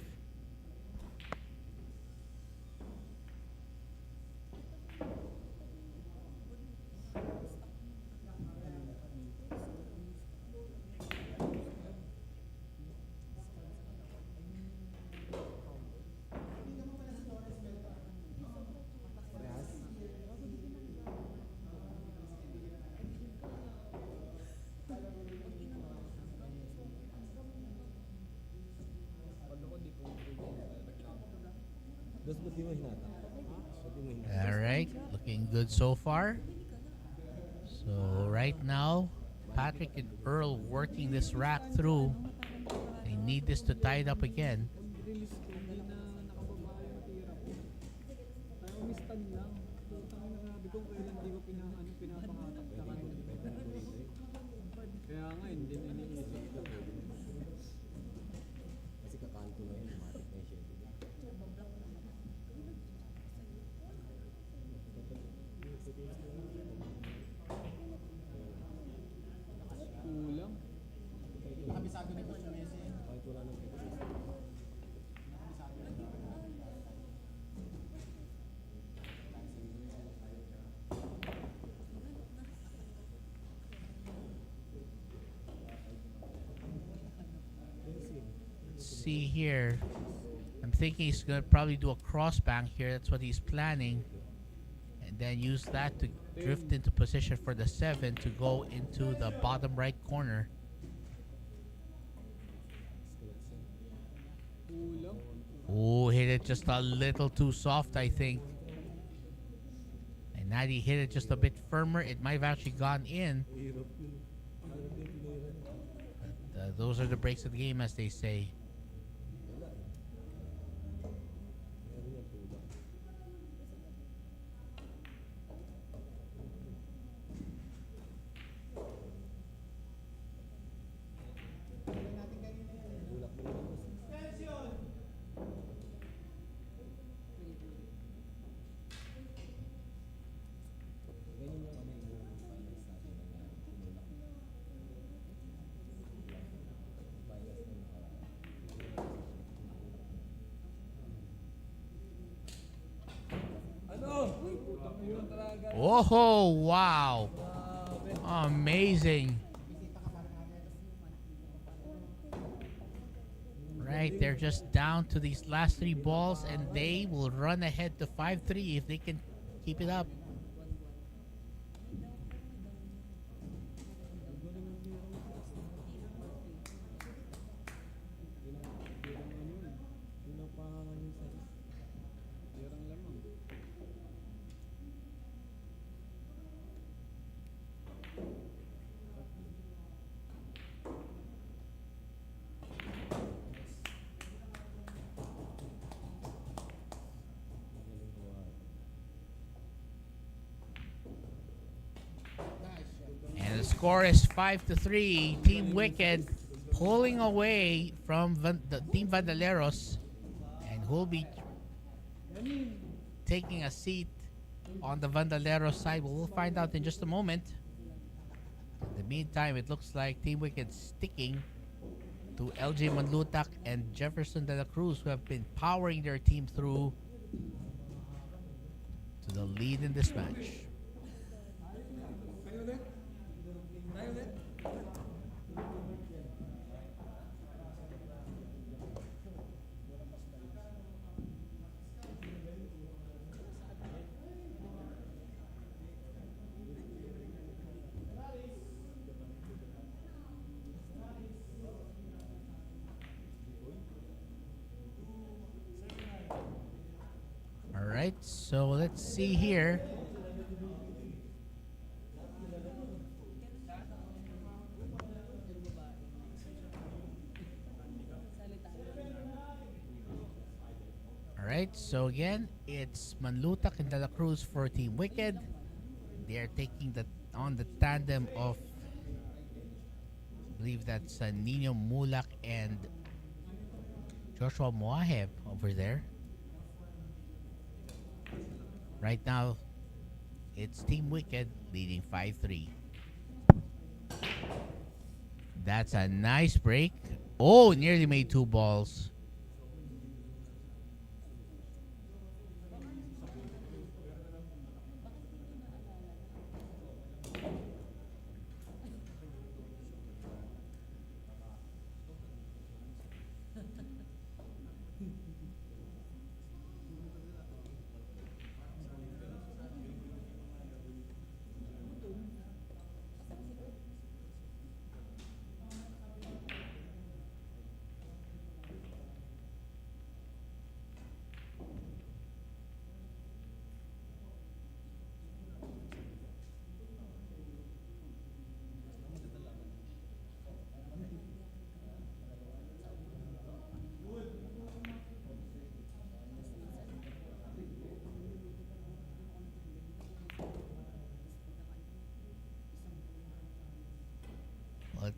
Tapos ba't di mo hinata? Ba't di mo hinata? All right, looking good so far. So right now, Patrick and Earl working this rack through. They need this to tie it up again. Release ko, hindi na nakababa yung tira ko. Tayo umistan lang. Putang na grabe kung kailan di ko pinapangatap sa kanila. Kaya nga, hindi na iniisip ko. Kasi kakanto na yun, matik na yung shit. Kulang. Nakabisado na ko sa mesa. Kahit wala nang pipis. See here, I'm thinking he's gonna probably do a cross bank here. That's what he's planning, and then use that to drift into position for the 7 to go into the bottom right corner. Kulang. Oh, hit it just a little too soft, I think. And now he hit it just a bit firmer. It might have actually gone in. Hirap yun. Hirap yung tinira. But, those are the breaks of the game, as they say. Meron yung kulang. Bulak mo naman. Ganyan yung kami yung finals natin nangyari. Kumulak. Finals na nakaraan. Ano? Putang yun talaga. Oh, wow. Grabe. Amazing. Right, they're just down to these last 3 balls, and they will run ahead to 5-3 if they can keep it up. Pinapangan yung size. Tirang lamang. And the score is 5-3. Team Wicked pulling away from the Team Vandaleros, and who'll be taking a seat on the Vandaleros side. We'll find out in just a moment. In the meantime, it looks like Team Wicked sticking to LJ Manlutak and Jefferson de la Cruz, who have been powering their team through to the lead in this match. Tayo ulit. Tayo ulit. All right, so let's see here. All right, so again, it's Manlutak and De La Cruz for Team Wicked. They are taking on the tandem of, I believe that's Nino Mulak and Joshua Moaheb over there. Right now, it's Team Wicked leading 5-3. That's a nice break. Oh, nearly made 2 balls.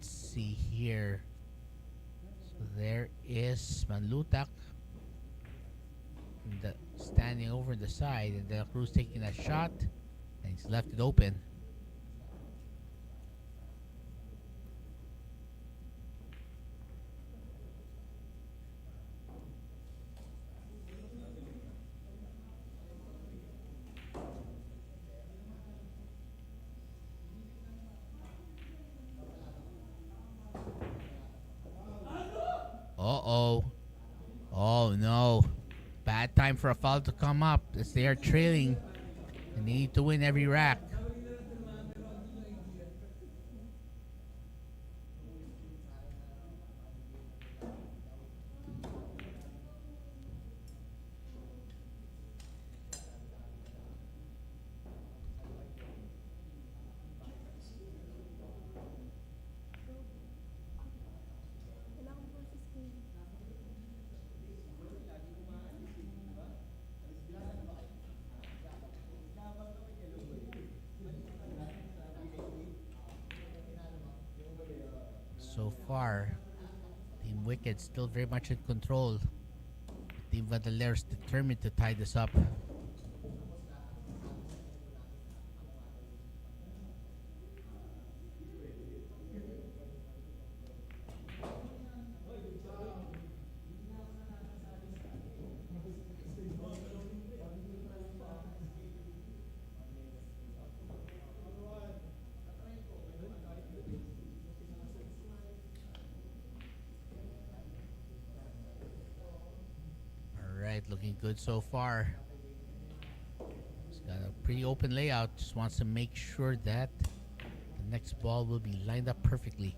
let's see here. So there is Manlutak standing over the side, and De La Cruz taking a shot, and he's left it open. Uh-oh. Oh, no. Bad time for a foul to come up as they are trailing. And they need to win every rack. So far, Team Wicked still very much in control. Team Vandaleros determined to tie this up. Looking good so far. He's got a pretty open layout. Just wants to make sure that the next ball will be lined up perfectly.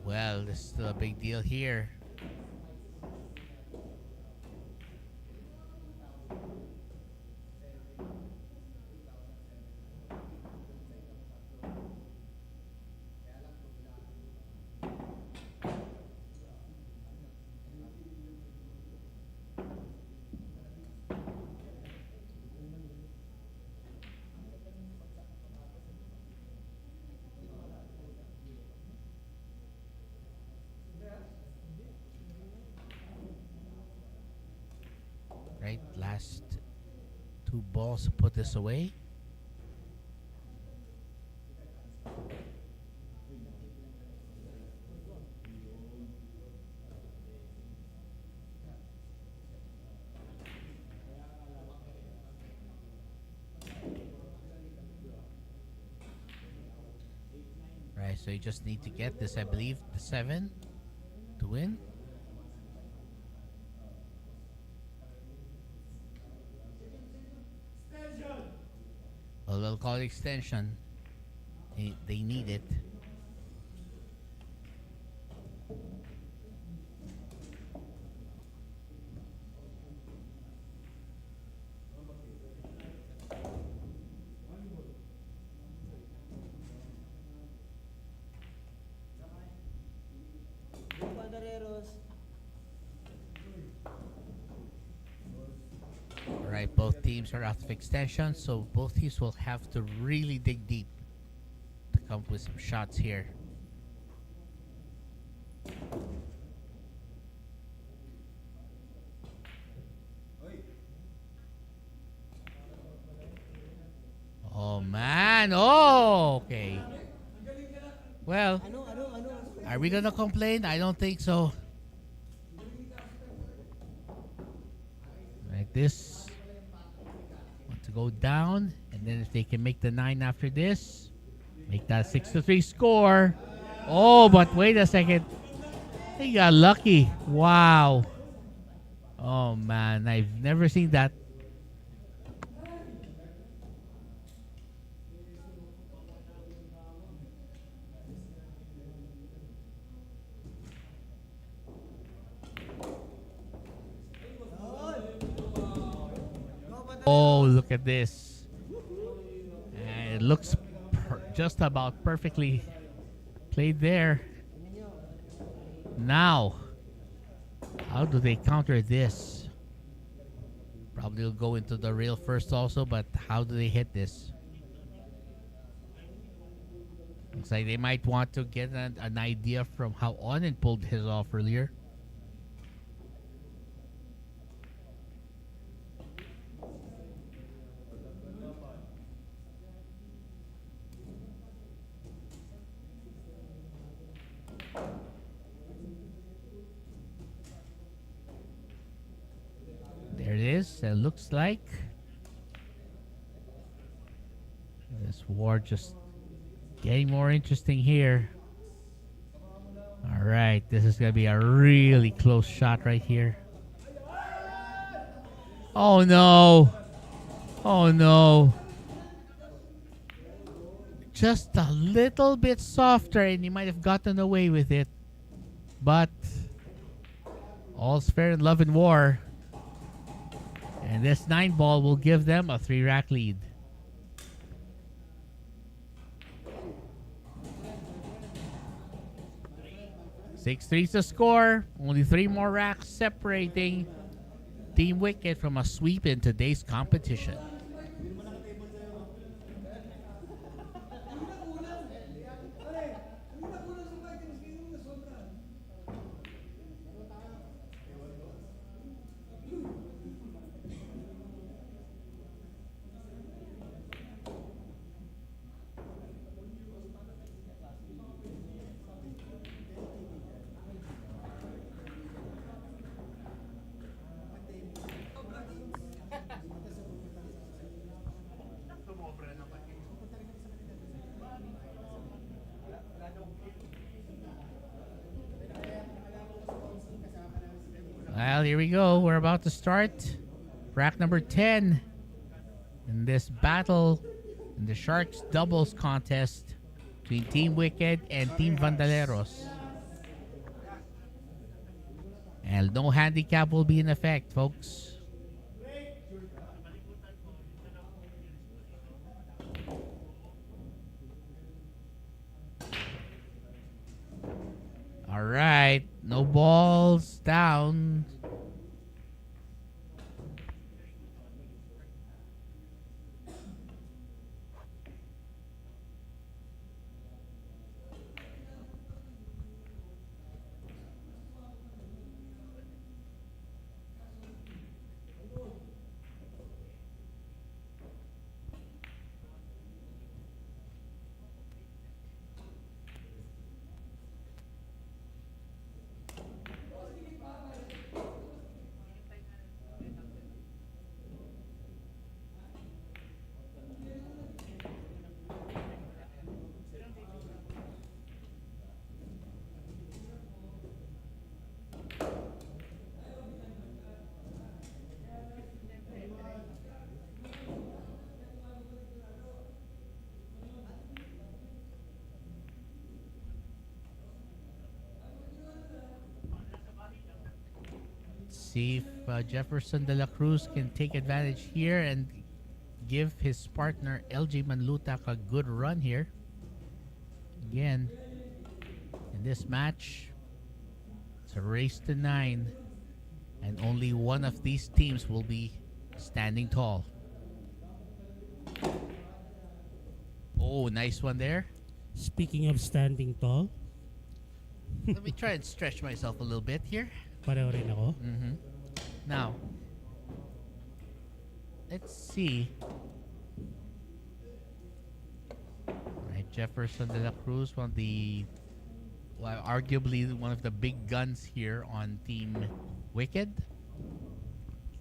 Well, this is still a big deal here. Right, last two balls to put this away. Right, so you just need to get this, I believe, the 7 to win. Well, we'll call it extension. They need it. Vandaleros. Alright, both teams are out of extension, so both teams will have to really dig deep to come up with some shots here. Oh man, oh okay. Well, are we gonna complain? I don't think so. Like this. Want to go down, and then if they can make the 9 after this, make that 6-3 score. Oh, but wait a second. They got lucky. Wow. Oh man, I've never seen that. Oh, look at this. And It looks just about perfectly played there. Now, how do they counter this? Probably will go into the rail first also, but how do they hit this? Looks like they might want to get an idea from how Onin pulled his off earlier. There it is. It looks like this war just getting more interesting here. All right, this is gonna be a really close shot right here. Oh no! Oh no! Just a little bit softer, and he might have gotten away with it. But all's fair in love and war. And this 9-ball will give them a 3-rack lead. 6-3's the score. Only 3 more racks separating Team Wicked from a sweep in today's competition. Well, here we go. We're about to start rack number 10 in this battle in the Sharks doubles contest between Team Wicked and Team Vandaleros. And no handicap will be in effect, folks. All right, no balls down. See if Jefferson de la Cruz can take advantage here and give his partner LG Manlutak a good run here. Again, in this match, it's a race to 9, and only one of these teams will be standing tall. Oh, nice one there. Speaking of standing tall, Let me try and stretch myself a little bit here. pareho rin ako. Now, let's see. Right, Jefferson de la Cruz, one of the, well, arguably one of the big guns here on Team Wicked.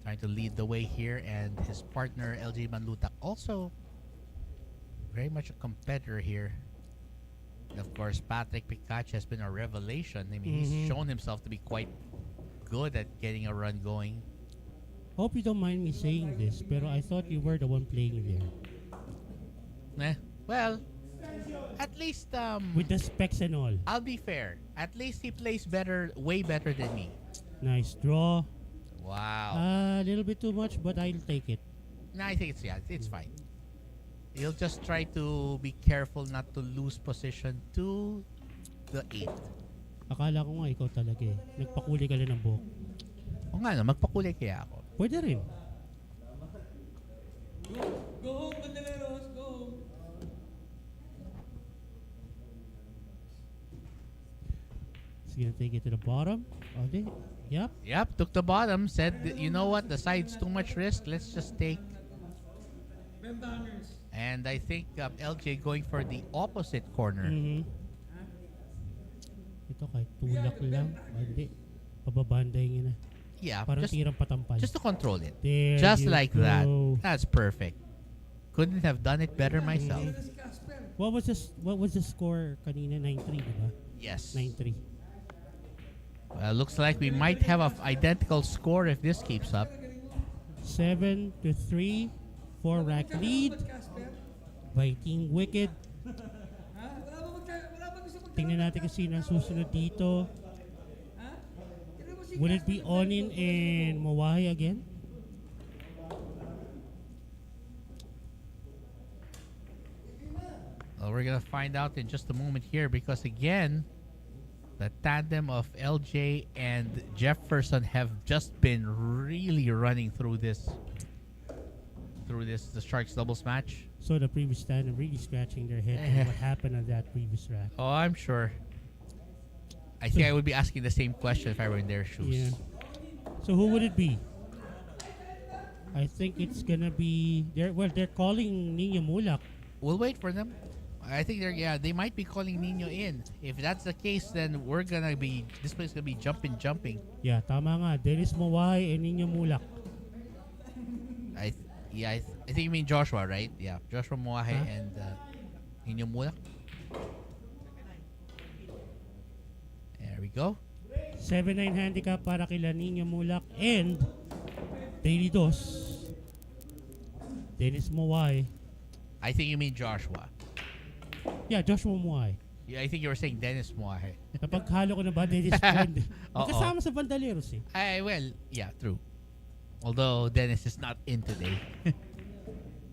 Trying to lead the way here, and his partner LG Manlutak also very much a competitor here. And of course, Patrick Pikachu has been a revelation. I mean, he's shown himself to be quite good at getting a run going. Hope you don't mind me saying this, pero I thought you were the one playing there. Well, at least With the specs and all. I'll be fair. At least he plays better, way better than me. Nice draw. Wow. A little bit too much, but I'll take it. No, I think it's fine. You'll just try to be careful not to lose position to the 8. Akala ko nga ikaw talaga eh. Nagpakuli ka lang ng buhok. O nga no, magpakulay kaya ako. Pwede rin. Go home, Vandaleros, go home. He's gonna take it to the bottom. Oh, they, yep. Yep, took the bottom, said, you know what, the side's too much risk, let's just take. Banners. And I think LJ going for the opposite corner. Mhm. Ito kahit tulak lang. Oh, hindi. Pababanday niya na. Yeah, Parang just, tirang patampal. just to control it. There Just you like go. that. That's perfect. Couldn't have done it better myself. What was the score kanina? 9-3, di ba? Yes. 9-3. Looks like we might have an identical score if this keeps up. 7-3. 4-rack lead by Team Wicked. Tingnan natin kung sino ang susunod dito. Will it be Onin and Mawahi again? Well, we're gonna find out in just a moment here because again, the tandem of LJ and Jefferson have just been really running through the Sharks doubles match. So the previous tandem really scratching their head on what happened on that previous rack. Oh, I'm sure. I think I would be asking the same question if I were in their shoes. Yeah. So who would it be? I think it's gonna be they're calling Nino Mulak. We'll wait for them. I think they might be calling Nino in. If that's the case, then this place gonna be jumping. Yeah, tama nga. Dennis Mawai and Nino Mulak. I think you mean Joshua, right? Yeah, Joshua Moahe and Nino Mulak. There we go. 7-9 handicap para kila Nino Mulak and Daily Dos. Dennis Mawai. I think you mean Joshua. Yeah, Joshua Mawai. Yeah, I think you were saying Dennis Moahe. Napaghalo ko na ba Dennis Friend? Kasama sa Vandaleros eh. Well, yeah, true. Although Dennis is not in today.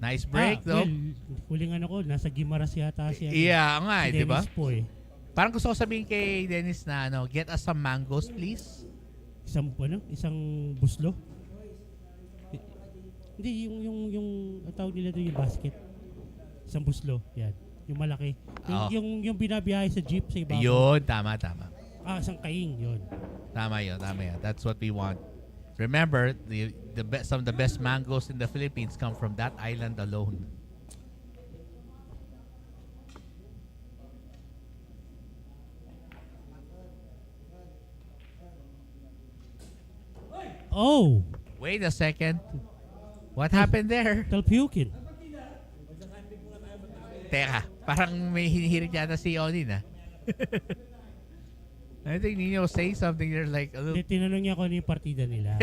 Nice break though. Well, huling ano ko, nasa Gimaras yata siya. Yeah, nga, si di ba? Dennis po eh. Parang gusto ko sabihin kay Dennis na get us some mangoes please. Isang buslo. Hindi, yung ang tawag nila doon yung basket. Isang buslo, yan. Yung malaki. Yung binabiyahe sa jeep sa ibabaw. Yun, tama. Isang kaing, yun. Tama yun. That's what we want. Remember, some of the best mangoes in the Philippines come from that island alone. Oh! Wait a second. What happened there? Talpukin. Teka, parang may hinihirit yata si Onin I think Nino was saying something there like a little... Tinanong niya kung ano yung partida nila.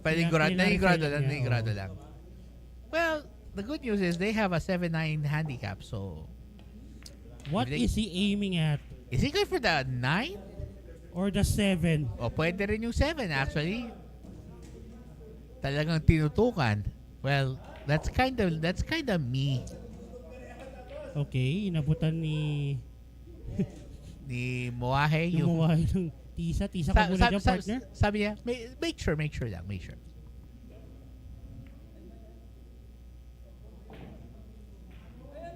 Nanigurado lang. Well, the good news is they have a 7-9 handicap, so... What is he aiming at? Is he going for the 9? Or the 7? O pwede rin yung 7 actually. Talagang tinutukan. Well, that's kind of me. Okay, inabutan ni Moahe yung Moahe ng Tisa. Tisa ka muna dyan, partner. Sabi niya, make sure lang.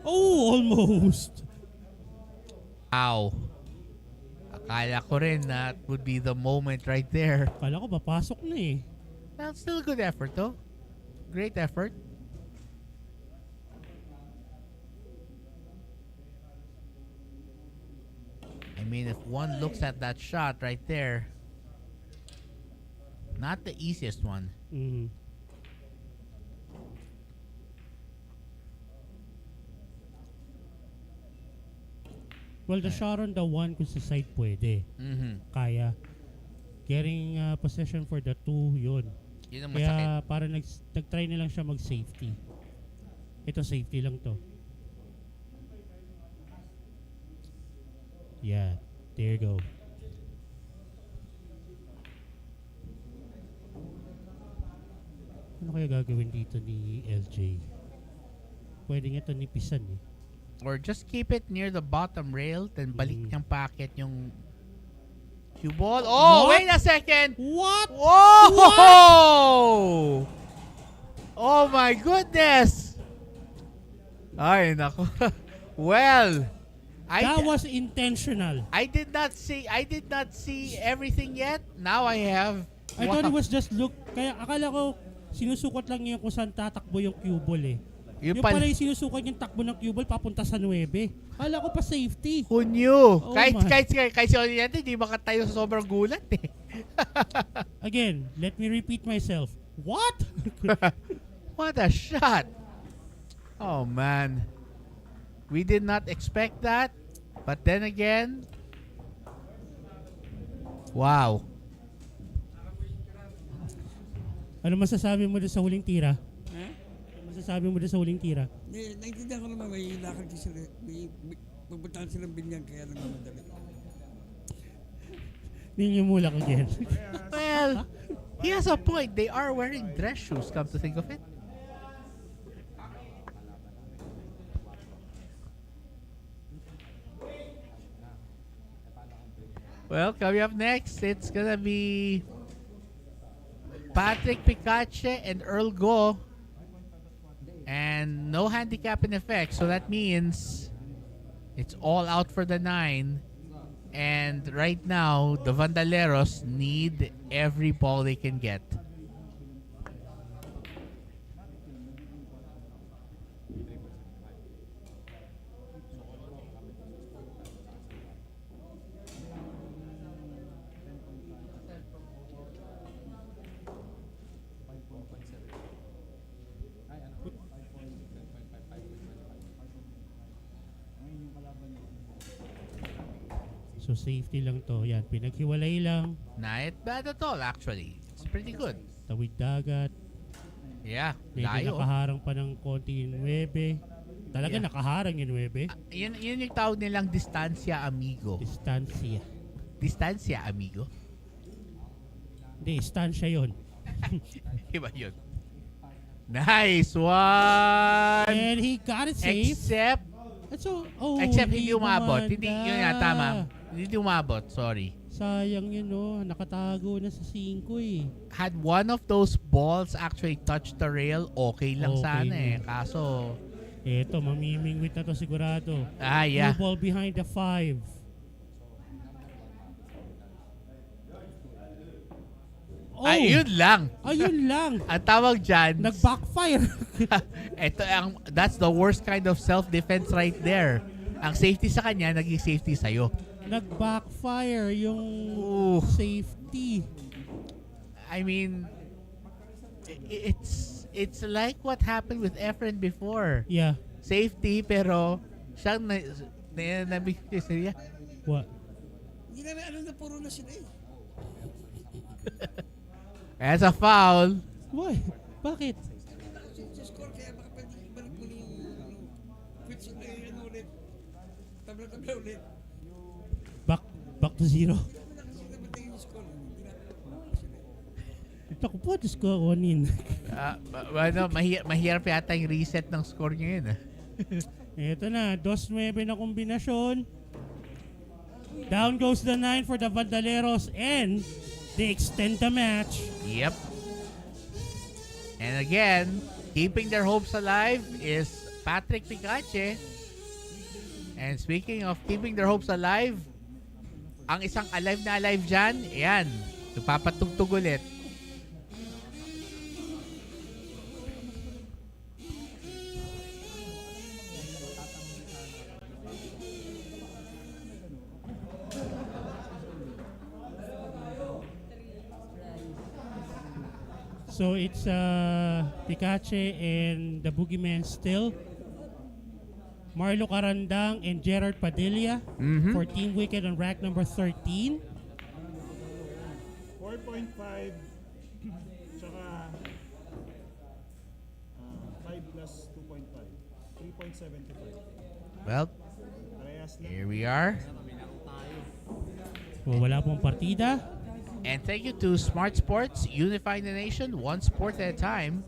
Oh, almost. Ow. Akala ko rin that would be the moment right there. Akala ko papasok na eh. Well, still a good effort though. Great effort. I mean, if one looks at that shot right there, not the easiest one. Mm-hmm. Well, the shot on the 1 kung sa side pwede. Mm-hmm. Kaya. Getting possession for the 2, yun. Yun ang masakit. Kaya parang nag-try na lang siya mag-safety. Ito, safety lang to. Yeah, there you go. Ano kaya gagawin dito ni LJ? pwedeng ito nipisan eh. Or just keep it near the bottom rail, then balik niyang packet yung cue ball. Oh, What? wait a second! What? Whoa! Oh my goodness! Ay, nako. Well, That was intentional. I did not see everything yet. Now I have. I thought it was just look. Kaya akala ko sinusukot lang niya kung saan tatakbo yung cue ball eh. Yung pala yung sinusukot yung takbo ng cue ball papunta sa 9. Akala ko pa safety. Who knew? Oh kahit si Oriente, hindi makatayo sa sobrang gulat eh. Again, let me repeat myself. What? What a shot! Oh man. We did not expect that. But then again, wow. Ano masasabi mo doon sa huling tira? Ha? Ano masasabi mo doon sa huling tira? Hindi, naintindihan ko naman, may lakad kasi sila, may pupuntahan silang binyang kaya lang madali. Ninyumulak again. Well, he has a point. They are wearing dress shoes, come to think of it. Well, coming up next, it's gonna be Patrick Picache and Earl Go. And no handicap in effect, so that means it's all out for the 9. And right now, the Vandaleros need every ball they can get. So safety lang to. Yan, pinaghiwalay lang. Not bad at all, actually. It's pretty good. Tawid dagat. Yeah, Medyo layo. nakaharang pa ng konti yung 9. Talaga Yeah. nakaharang yung 9. Yun yung tawag nilang distancia amigo. Distansya. Distancia amigo? Hindi, stansya yun. Iba yun. Nice one! And he got it safe. Except hindi umabot. Hindi, yun nga, tama. Hindi umabot, sorry. Sayang yun, no? Nakatago na sa 5 eh. Had one of those balls actually touched the rail, okay lang Okay sana na. Kaso, Eto, mamimingwit na to sigurado. yeah. Blue ball behind the 5. Oh! Ayun lang. Ayun lang. Ang tawag dyan, Nag-backfire. that's the worst kind of self-defense right there. Ang safety sa kanya, naging safety sa'yo. Nag-backfire yung Ooh. safety. I mean, it's like what happened with Efren before. Yeah. Safety, pero siyang nabigay siya. What? Hindi namin alam na puro na sila eh. As a foul. Why? Bakit? Sa score, kaya baka pwede ibalik mo na yung quits na yun ulit. Tabla-tabla ulit. Back to 0. Hindi naman na kasi nabatay yung score. Hindi natin sila. Naku po, Diyos ko, onin. Mahirap yata yung reset ng score niya yun. Ito na, 2-9 na kombinasyon. Down goes the 9 for the Vandaleros and they extend the match. Yep. And again, keeping their hopes alive is Patrick Picache. And speaking of keeping their hopes alive, ang isang alive na alive dyan, ayan, nagpapatugtog ulit. So it's Picache and the Boogeyman still. Marlo Carandang and Gerard Padilla for team wicket on rack number 13. 4.5 tsaka 5 plus 2.5. 3.75. Well, Parehas lang. here we are. So wala pong partida. And thank you to Smart Sports, unifying the nation, one sport at a time.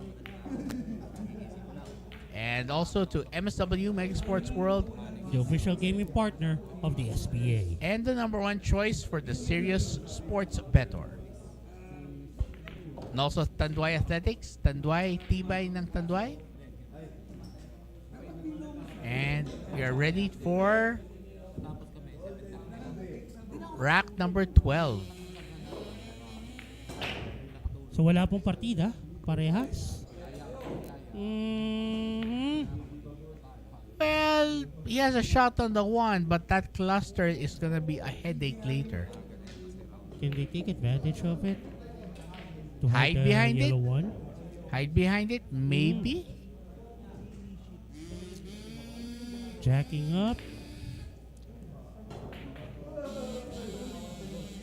And also to MSW Mega Sports World, the official gaming partner of the SBA. and the #1 choice for the serious sports bettor. And also Tanduay Athletics, Tanduay, tibay ng Tanduay. And we are ready for rack number 12. So wala pong partida, parehas. Well, he has a shot on the one, but that cluster is gonna be a headache later. Can they take advantage of it? To Hide the behind it? yellow one? Hide behind it, maybe. Jacking up.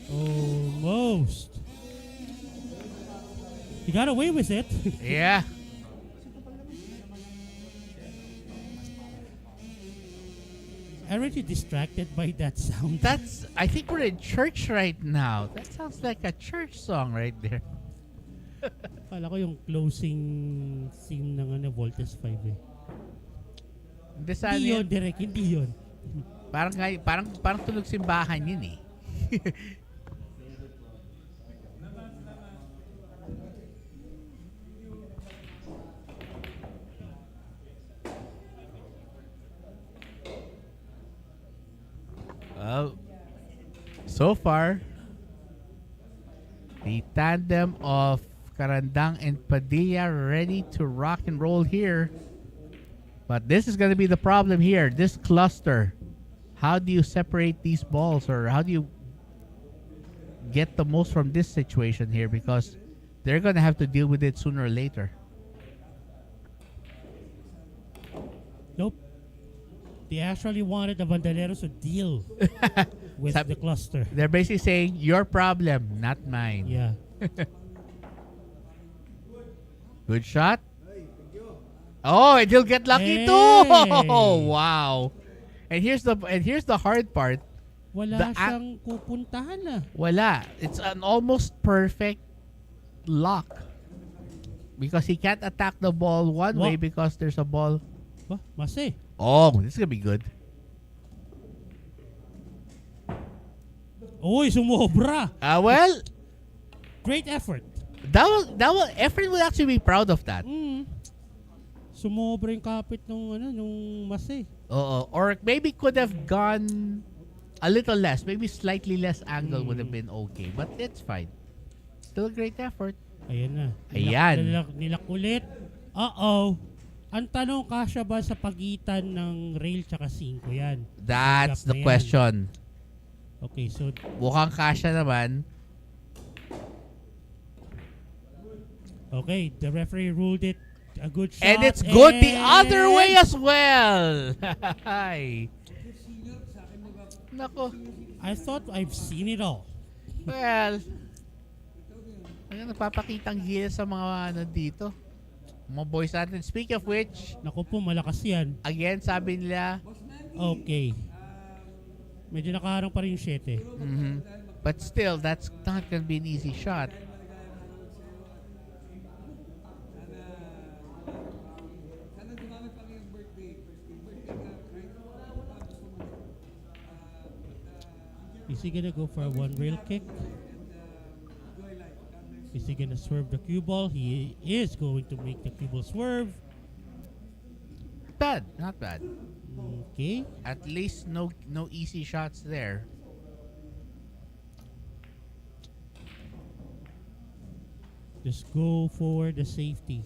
Almost. He got away with it. Yeah. Aren't you distracted by that sound? I think we're in church right now. That sounds like a church song right there. Kala ko yung closing scene ng Voltes 5 eh. Hindi sana Hindi yun, yun. Direk, hindi yun. Parang tunog simbahan yun eh. Well, so far, the tandem of Carandang and Padilla ready to rock and roll here. But this is going to be the problem here. This cluster. How do you separate these balls, or how do you get the most from this situation here? Because they're going to have to deal with it sooner or later. Nope. They actually wanted the Vandaleros to deal with the cluster. They're basically saying, your problem, not mine. Yeah. Good shot. Oh, and he'll get lucky too. Hey. Wow. And here's the hard part. Wala siyang pupuntahan na. Wala. It's an almost perfect lock. Because he can't attack the ball one way because there's a ball. Ba, mase. Oh, this is gonna be good. Oy, sumobra. Well, Great effort. Efren will actually be proud of that. Sumobra yung kapit nung mase. Or maybe could have gone a little less. Maybe slightly less angle would have been okay. But it's fine. Still a great effort. Ayan na. Ayan. Nilak ulit. Uh-oh. Ang tanong, kasya ba sa pagitan ng rail tsaka 5 yan? That's Gap the na yan. question. Okay, so Mukhang kasya naman. okay, the referee ruled it a good shot. And it's good the other way as well. Hi. Nako. I thought I've seen it all. Well, ano napapakitang gila sa mga dito. Mga boys natin. Speak of which, Naku po, malakas yan. again, sabi nila, Okay. Medyo nakaharang pa rin yung 7. but still, that's not gonna be an easy shot. Sana dumami pa ngayong birthday. Birthday ka, kahit Is he gonna go for a one rail kick? Is he gonna swerve the cue ball? He is going to make the cue ball swerve. Bad, not bad. Okay. At least no easy shots there. Just go for the safety.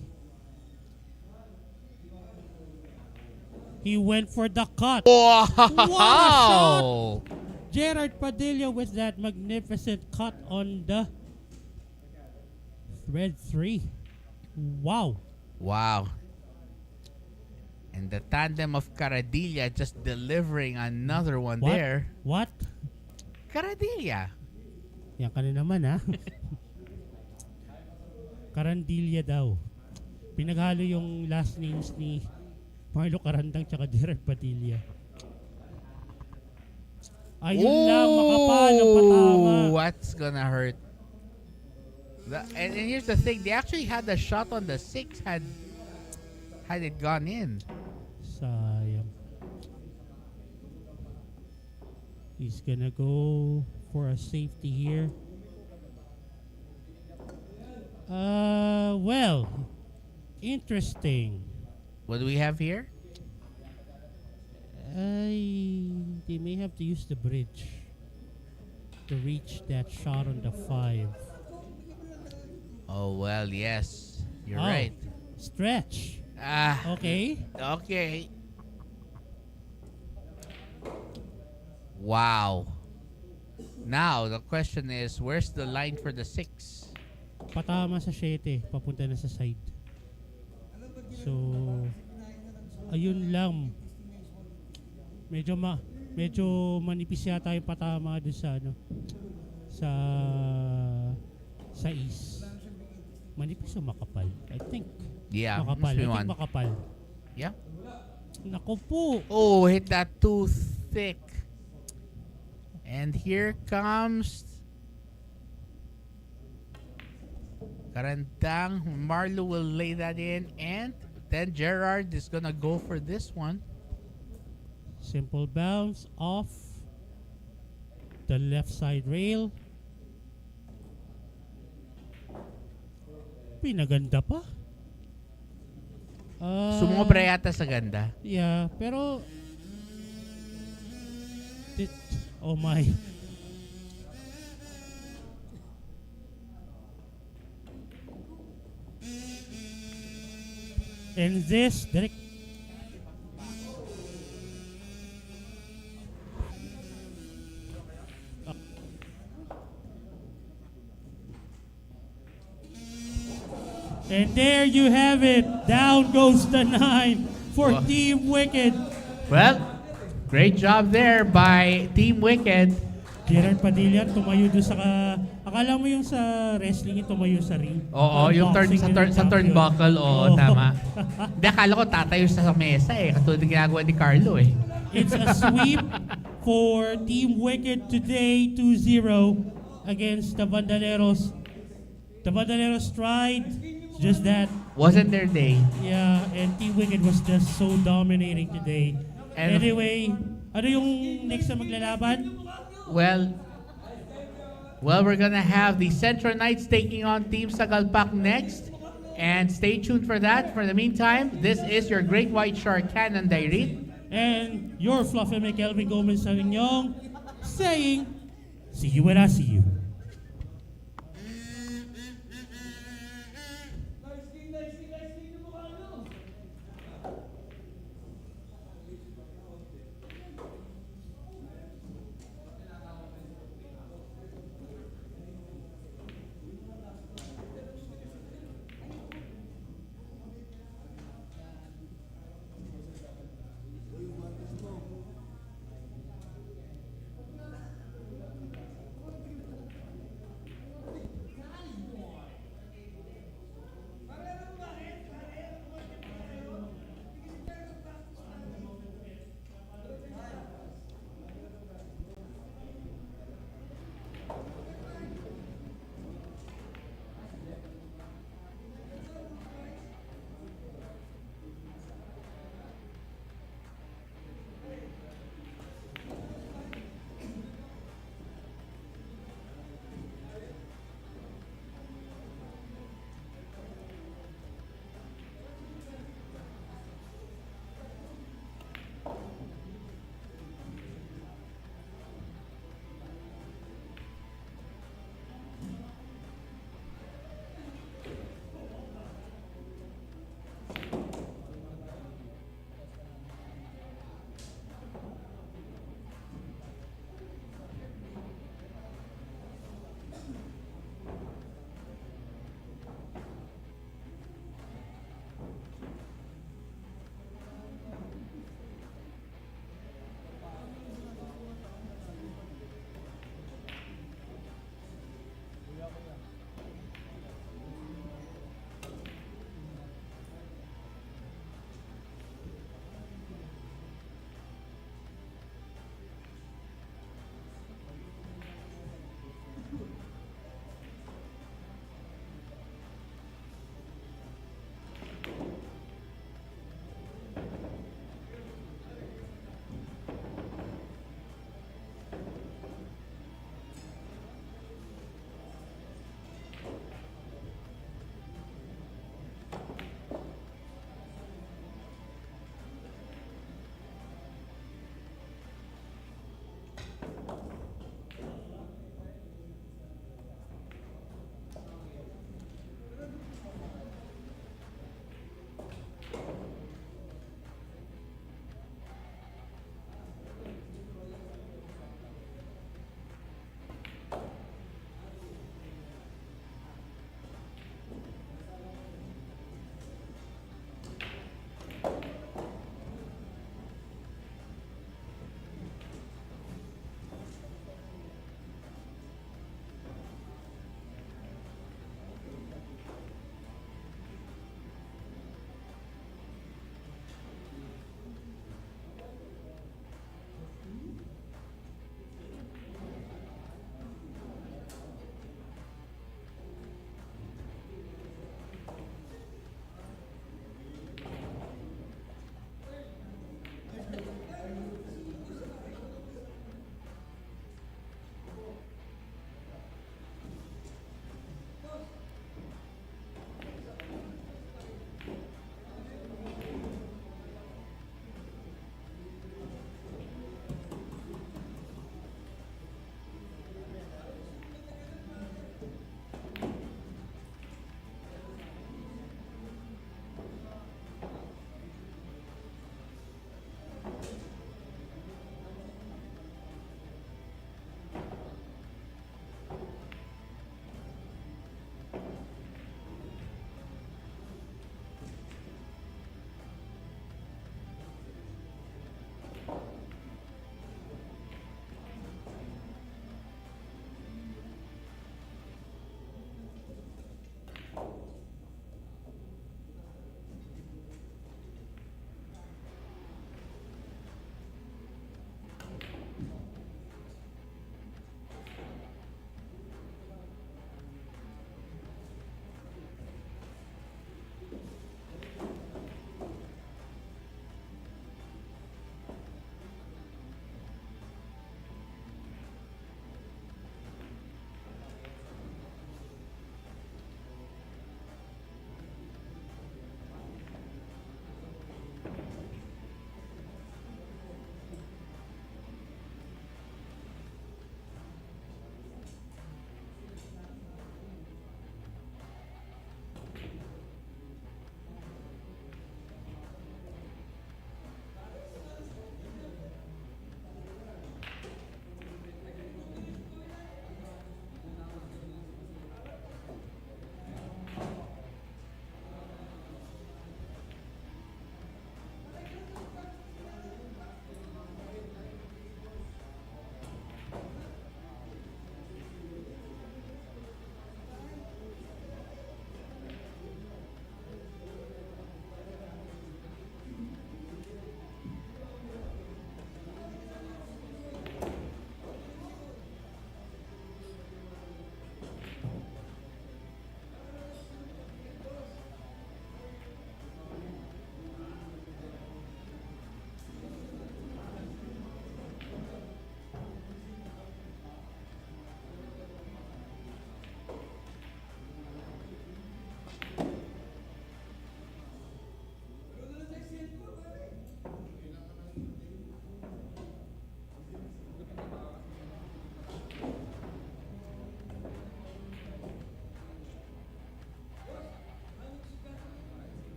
He went for the cut. Wow! What a shot! Gerard Padilla with that magnificent cut on the thread 3. Wow. Wow. And the tandem of Caradilla just delivering another one What? there. What? Caradilla. Yan ka na naman, ha? Carandilla daw. Pinaghalo yung last names ni Marlo Carandang tsaka Gerard Padilla. Ayun lang, makapal ang patama. What's gonna hurt? And here's the thing, they actually had a shot on the 6 had had it gone in. Sayang. He's gonna go for a safety here. Well, interesting. What do we have here? They may have to use the bridge to reach that shot on the 5. Oh, well, yes. You're Oh, right. Stretch. Ah, Okay. okay. Wow. Now, the question is, where's the line for the 6? Patama sa 7, papunta na sa side. So, ayun lang. Medyo manipis yata yung patama doon sa ano sa east. Manipis o makapal? I think. Yeah, Makapal. must be I think one. makapal. Yeah. Naku po. Oh, hit that too thick. And here comes Karantang. Marlo will lay that in, and then Gerard is gonna go for this one. Simple bounce off the left side rail. Pinaganda pa. Sumobra yata sa ganda. Yeah, pero oh my. And this direct And there you have it. Down goes the 9 for Wow. Team Wicked. Well, great job there by Team Wicked. Gerard Padilla tumayo doon akala mo yung sa wrestling yung tumayo sa ring. Oo, yung turn Unboxing sa ng turn sa champion. turnbuckle, oo, Oo. tama. Hindi, akala ko tatayo sa mesa eh, katulad ng ginagawa ni Carlo eh. It's a sweep for Team Wicked today, 2-0 against the Vandaleros. The Vandaleros tried, just that, Wasn't their day. yeah, and Team Wicked was just so dominating today. And- Anyway, ano yung next na maglalaban? Well, we're gonna have the Centro Knights taking on Team Sagalpak next. And stay tuned for that. For the meantime, this is your Great White Shark Cannon Diary. And your Fluffy McKelvin Gomez Savignong saying, see you when I see you.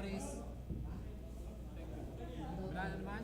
Aris. Wala na naman.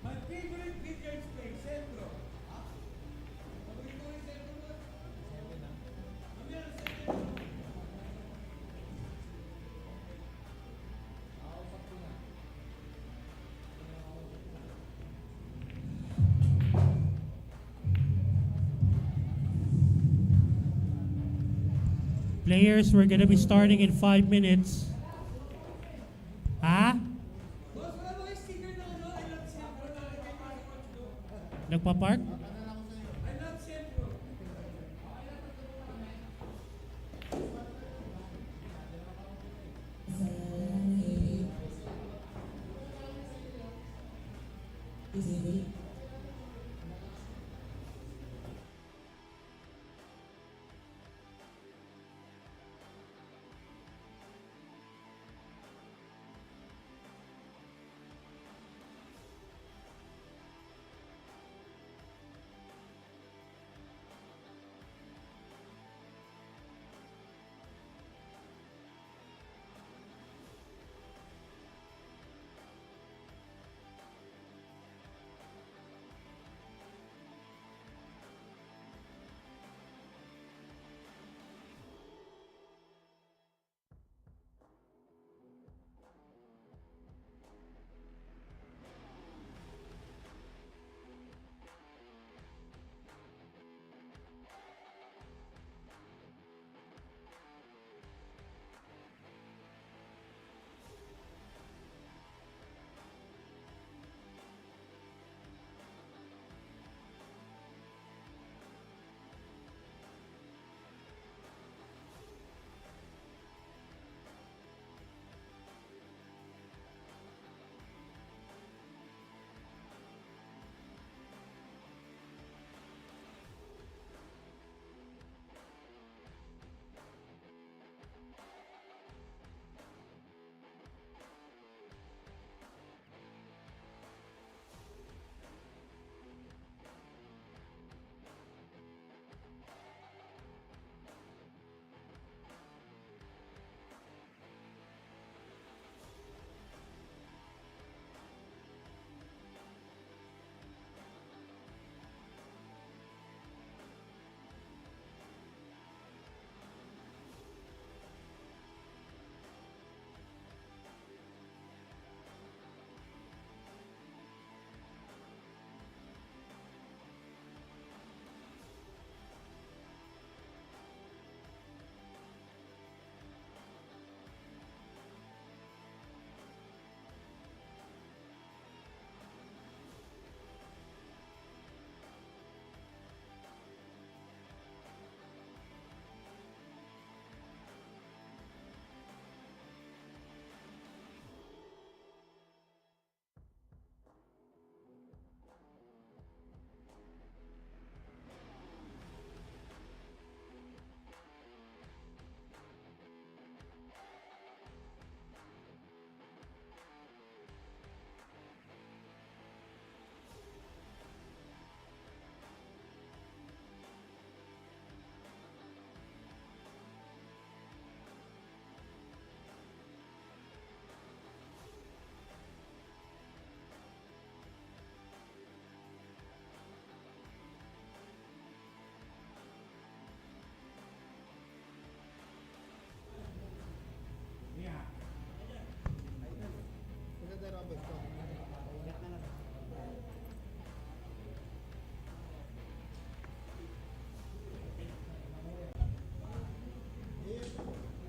My favorite billiards place, Centro. Paborito ko yung Centro mo. Mamaya na Centro. Players, we're gonna be starting in 5 minutes. Ha? Boss, wala ba kayo sticker na ano? I love Centro na kay Coach Do. Nagpa-park? I love Centro.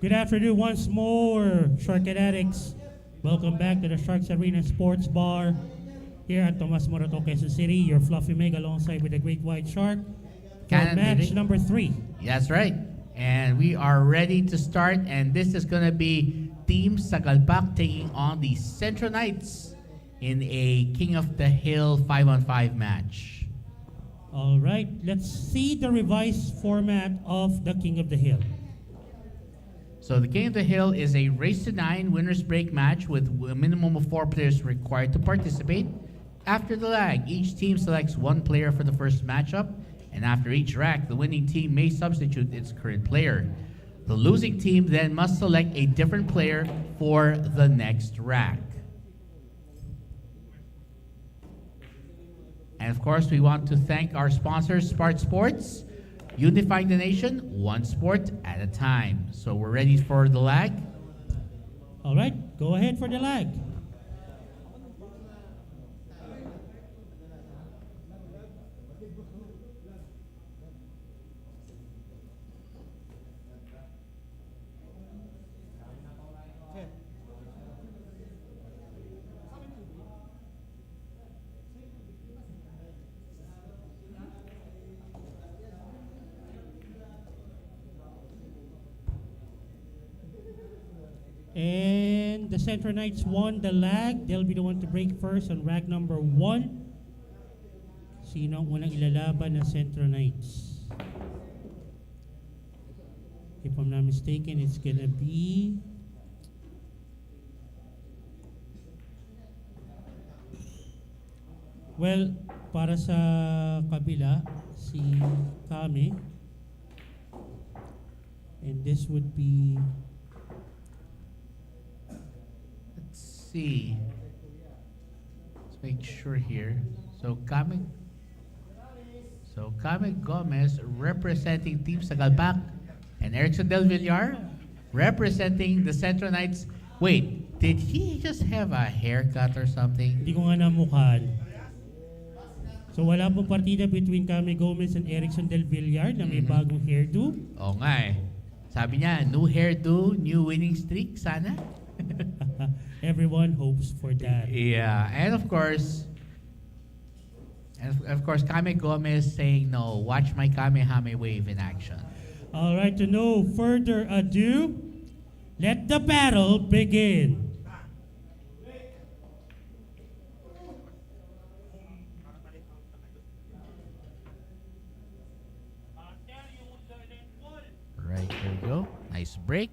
Good afternoon once more, Shark Addicts. Welcome back to the Sharks Arena Sports Bar here at Tomas Morato, Quezon City. Your Fluffy Meg alongside with the Great White Shark for Cannon match meeting. number 3. That's right. And we are ready to start. And this is going to be Team Sagalpak taking on the Centro Knights in a King of the Hill 5-on-5 match. All right, let's see the revised format of the King of the Hill. So the King of the Hill is a race to 9 winners break match with a minimum of 4 players required to participate. After the lag, each team selects 1 player for the first matchup, and after each rack, the winning team may substitute its current player. The losing team then must select a different player for the next rack. And of course, we want to thank our sponsors, Smart Sports, unifying the nation, one sport at a time. So we're ready for the lag. All right, go ahead for the lag. And the Centro Knights won the lag. They'll be the one to break first on rack number 1. Sino ang unang ilalaban ng Centro Knights? If I'm not mistaken, it's gonna be... Well, para sa kabila, si Kame. And this would be... See. Let's make sure here. So Kame Gomez representing Team Sagalpak, and Erickson Del Villar representing the Centro Knights. Wait, did he just have a haircut or something? Hindi ko nga namukhaan. So wala pong partida between Kame Gomez and Erickson Del Villar na may bagong hairdo. Oo nga eh. Sabi niya, new hairdo, new winning streak, sana? Everyone hopes for that. Yeah, and of course, Kame Gomez saying no. Watch my Kamehame wave in action. All right, to no further ado, let the battle begin. Right, here we go. Nice break.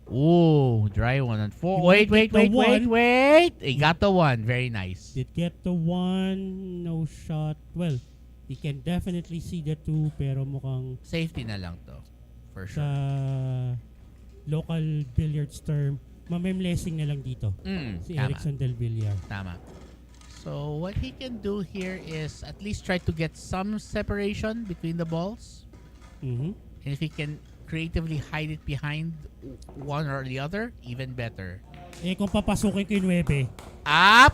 Ooh, dry one on 4. Wait. He got the 1. Very nice. Did get the 1, no shot. Well, you can definitely see the 2, pero mukhang Safety na lang to. For sa sure. local billiards term, mamemlessing na lang dito. Si Tama. Erickson Del Villar. Tama. So what he can do here is at least try to get some separation between the balls. Mhm. And if he can creatively hide it behind one or the other, even better. Eh kung papasukin ko yung 9.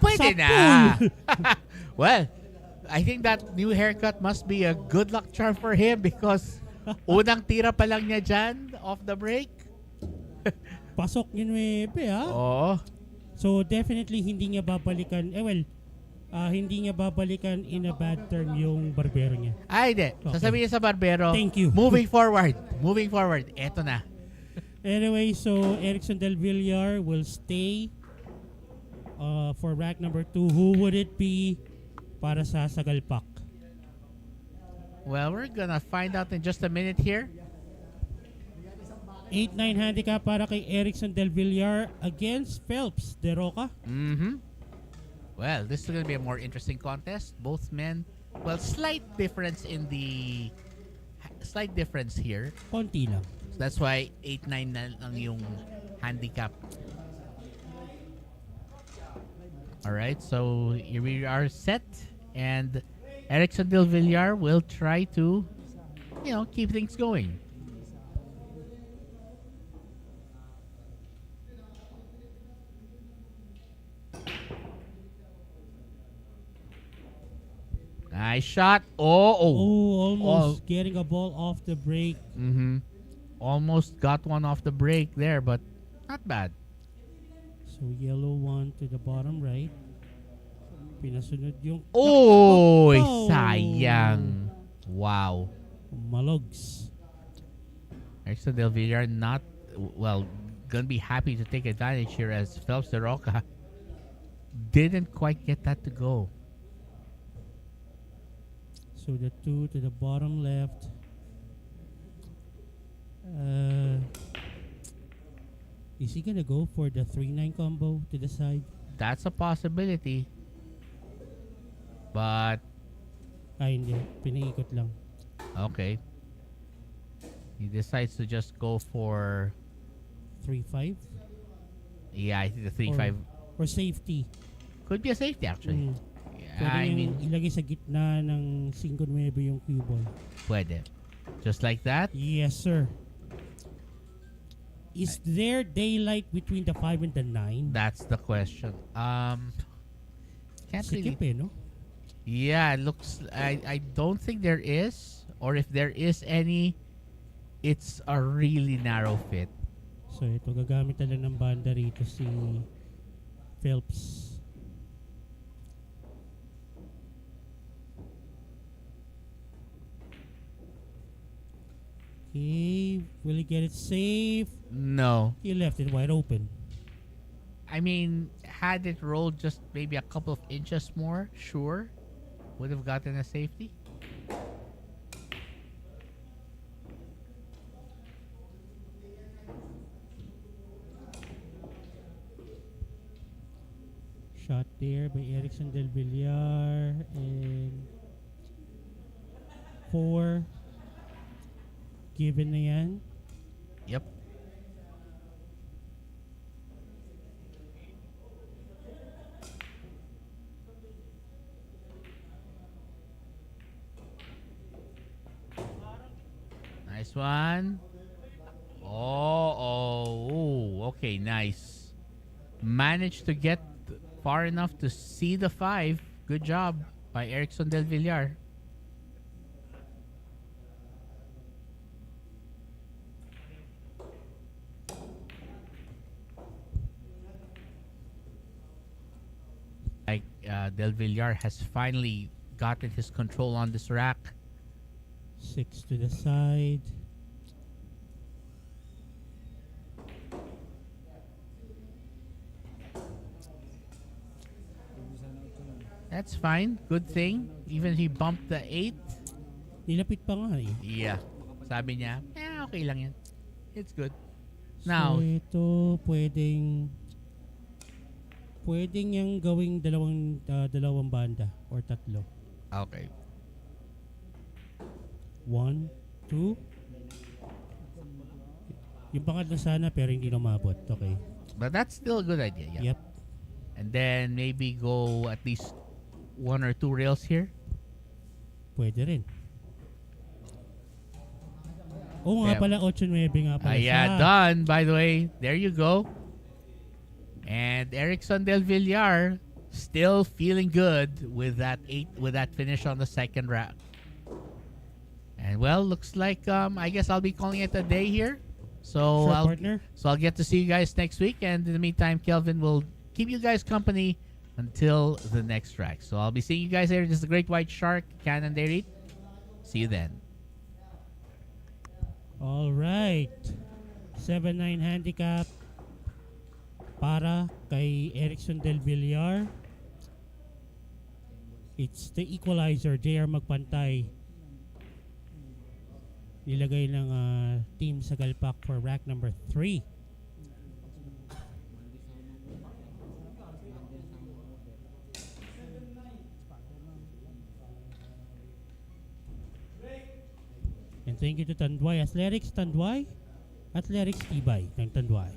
Pwede Sa na. pool. Well, I think that new haircut must be a good luck charm for him because unang tira pa lang niya dyan off the break. Pasok yung 9, ha? Oo. So definitely hindi niya babalikan, hindi niya babalikan in a bad term yung barbero niya. Hindi. Okay. Sasabihin sa barbero, Thank you. Moving forward. Eto na. Anyway, so Erickson Del Villar will stay for rack number 2. Who would it be para sa Sagalpak? Well, we're gonna find out in just a minute here. 8-9 handicap para kay Erickson Del Villar against Phelps de Roca. Well, this is gonna be a more interesting contest. Both men, well, slight difference here. Konti lang. So that's why 8-9 na lang yung handicap. Alright, so here we are set. And Erickson Del Villar will try to, keep things going. Nice shot. Almost getting a ball off the break. almost got one off the break there, but not bad. So yellow one to the bottom right. Pinasunod yung... Oh, Oh! sayang. Wow. Malogs. Erickson Del Villar not, well, gonna be happy to take advantage here as Phelps de Roca didn't quite get that to go. So the two to the bottom left. Is he gonna go for the 3-9 combo to the side? That's a possibility. But, Ay, hindi. Pinaikot lang. okay. He decides to just go for, 3-5? yeah, I think the 3-5 Or safety. could be a safety actually. Mm. Yeah, Pwede I niyang mean, ilagay sa gitna ng 5-9 yung cue ball. pwede. Just like that. Yes, sir. Is there daylight between the 5 and the 9? That's the question. Can't really. Sikip eh, no? Yeah, it looks. I don't think there is, or if there is any, it's a really narrow fit. So ito, gagamit na lang ng banda rito si Phelps. Okay, will he get it safe? No, He left it wide open. I mean, had it rolled just maybe a couple of inches more, sure, would have gotten a safety. Shot there by Erickson Del Villar and 4. Given na yan. Yep. Nice one. Okay, nice. Managed to get far enough to see the 5. Good job by Erickson Del Villar. Like Del Villar has finally gotten his control on this rack. 6 to the side. That's fine. Good thing. Even he bumped the 8. Nilapit pa nga eh. Yeah. Sabi niya, okay lang yan. It's good. Now, So ito, pwedeng yung gawing dalawang banda or tatlo. okay. 1, 2. Yung pangatlo sana pero hindi lumabot. Okay. But that's still a good idea. Yeah. Yep. And then maybe go at least 1 or 2 rails here. Pwede rin. Oo nga Yeah. pala, 8-9 nga pala Yeah, siya. done. By the way, there you go. And Erickson Del Villar still feeling good with that 8, with that finish on the second rack. And well, looks like I guess I'll be calling it a day here. So Sure, I'll partner. I'll get to see you guys next week. And in the meantime, Kelvin will keep you guys company until the next track. So I'll be seeing you guys later. This is the Great White Shark Cannon Dairy. See you then. All right. 7-9 handicap para kay Erickson Del Villar. It's the equalizer. JR Magpantay. Nilagay ng Team Sagalpak for rack number 3. And thank you to Tanduay Athletics. Tanduay Athletics Tibay ng Tanduay.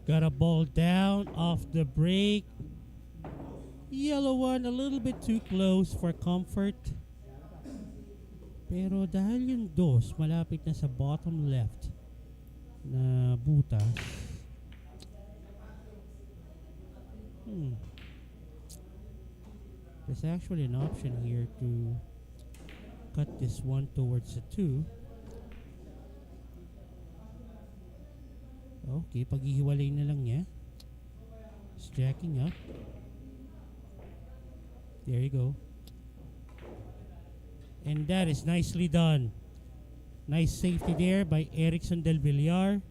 Got a ball down off the break. Yellow one a little bit too close for comfort. Pero dahil yung dos malapit na sa bottom left na butas, there's actually an option here to cut this one towards the 2. Okay, paghihiwalay na lang niya. It's jacking up. There you go. And that is nicely done. Nice safety there by Erickson Del Villar.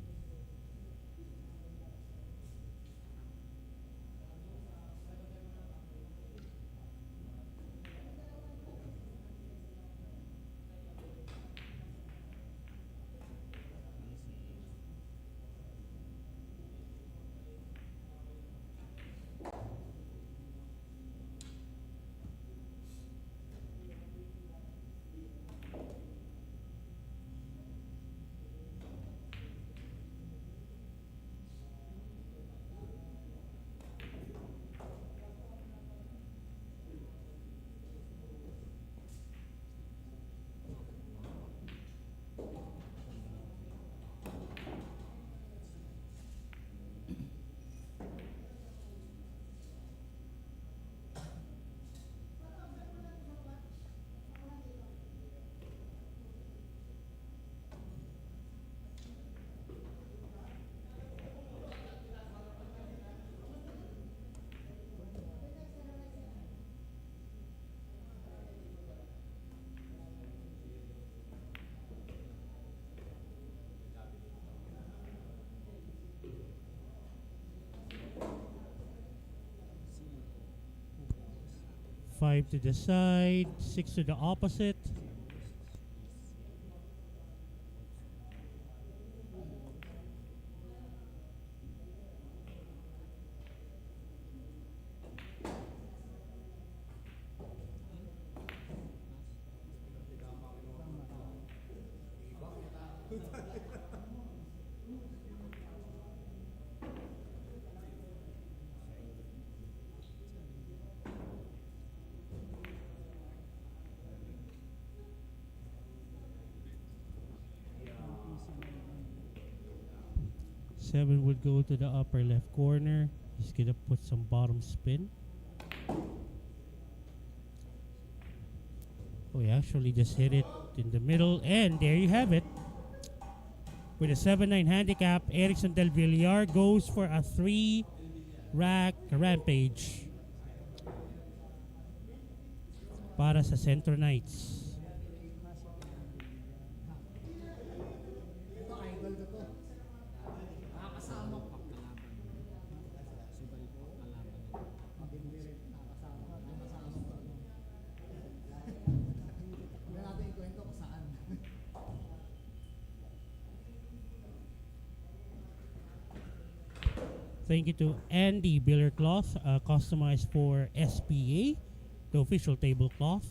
Five to the side, 6 to the opposite. Seven would go to the upper left corner. He's gonna put some bottom spin. Oh, he actually just hit it in the middle, and there you have it. With a 7-9 handicap, Erickson Del Villar goes for a 3-rack rampage para sa Centro Knights. Thank you to Andy Billiard Cloth, customized for SPA, the official tablecloth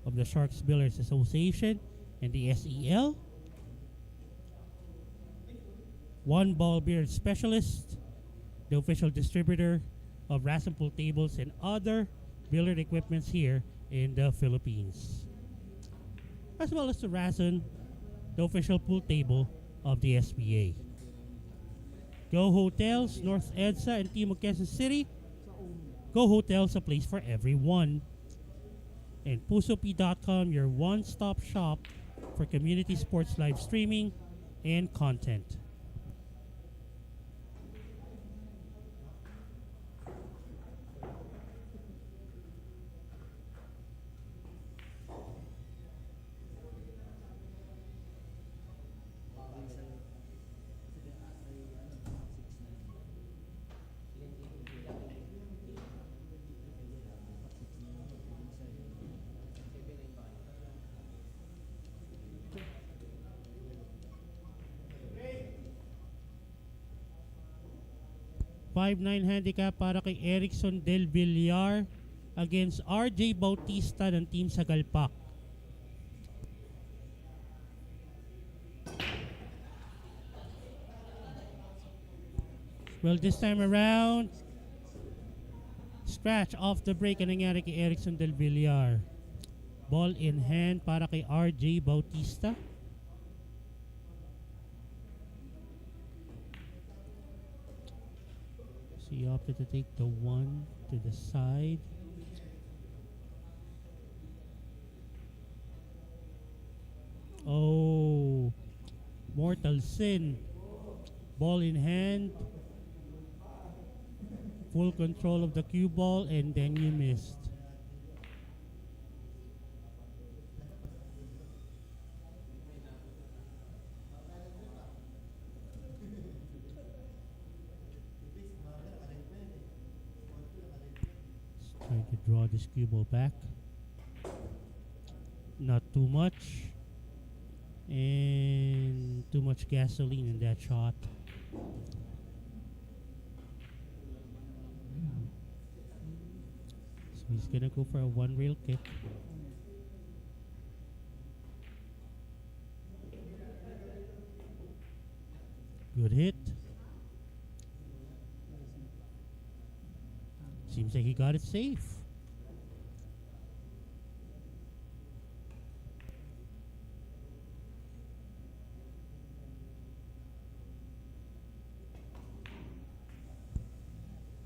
of the Sharks Billiards Association and the SEL. One Ball Billiard Specialist, the official distributor of Rasen pool tables and other billiard equipments here in the Philippines. As well as to Rasen, the official pool table of the SPA. Go Hotels, North EDSA and Team of Quezon City. Go Hotels, a place for everyone. And PusoP.com, your one-stop shop for community sports live streaming and content. .59 handicap para kay Erickson Del Villar against RJ Bautista ng Team Sagalpak. Well, this time around, scratch off the break ang nangyari kay Erickson Del Villar. Ball in hand para kay RJ Bautista. So he opted to take the one to the side. Oh, mortal sin. Ball in hand. Full control of the cue ball, and then you missed. Just trying to draw this cue ball back. Not too much. And too much gasoline in that shot. So he's gonna go for a one rail kick. Good hit. Seems like he got it safe.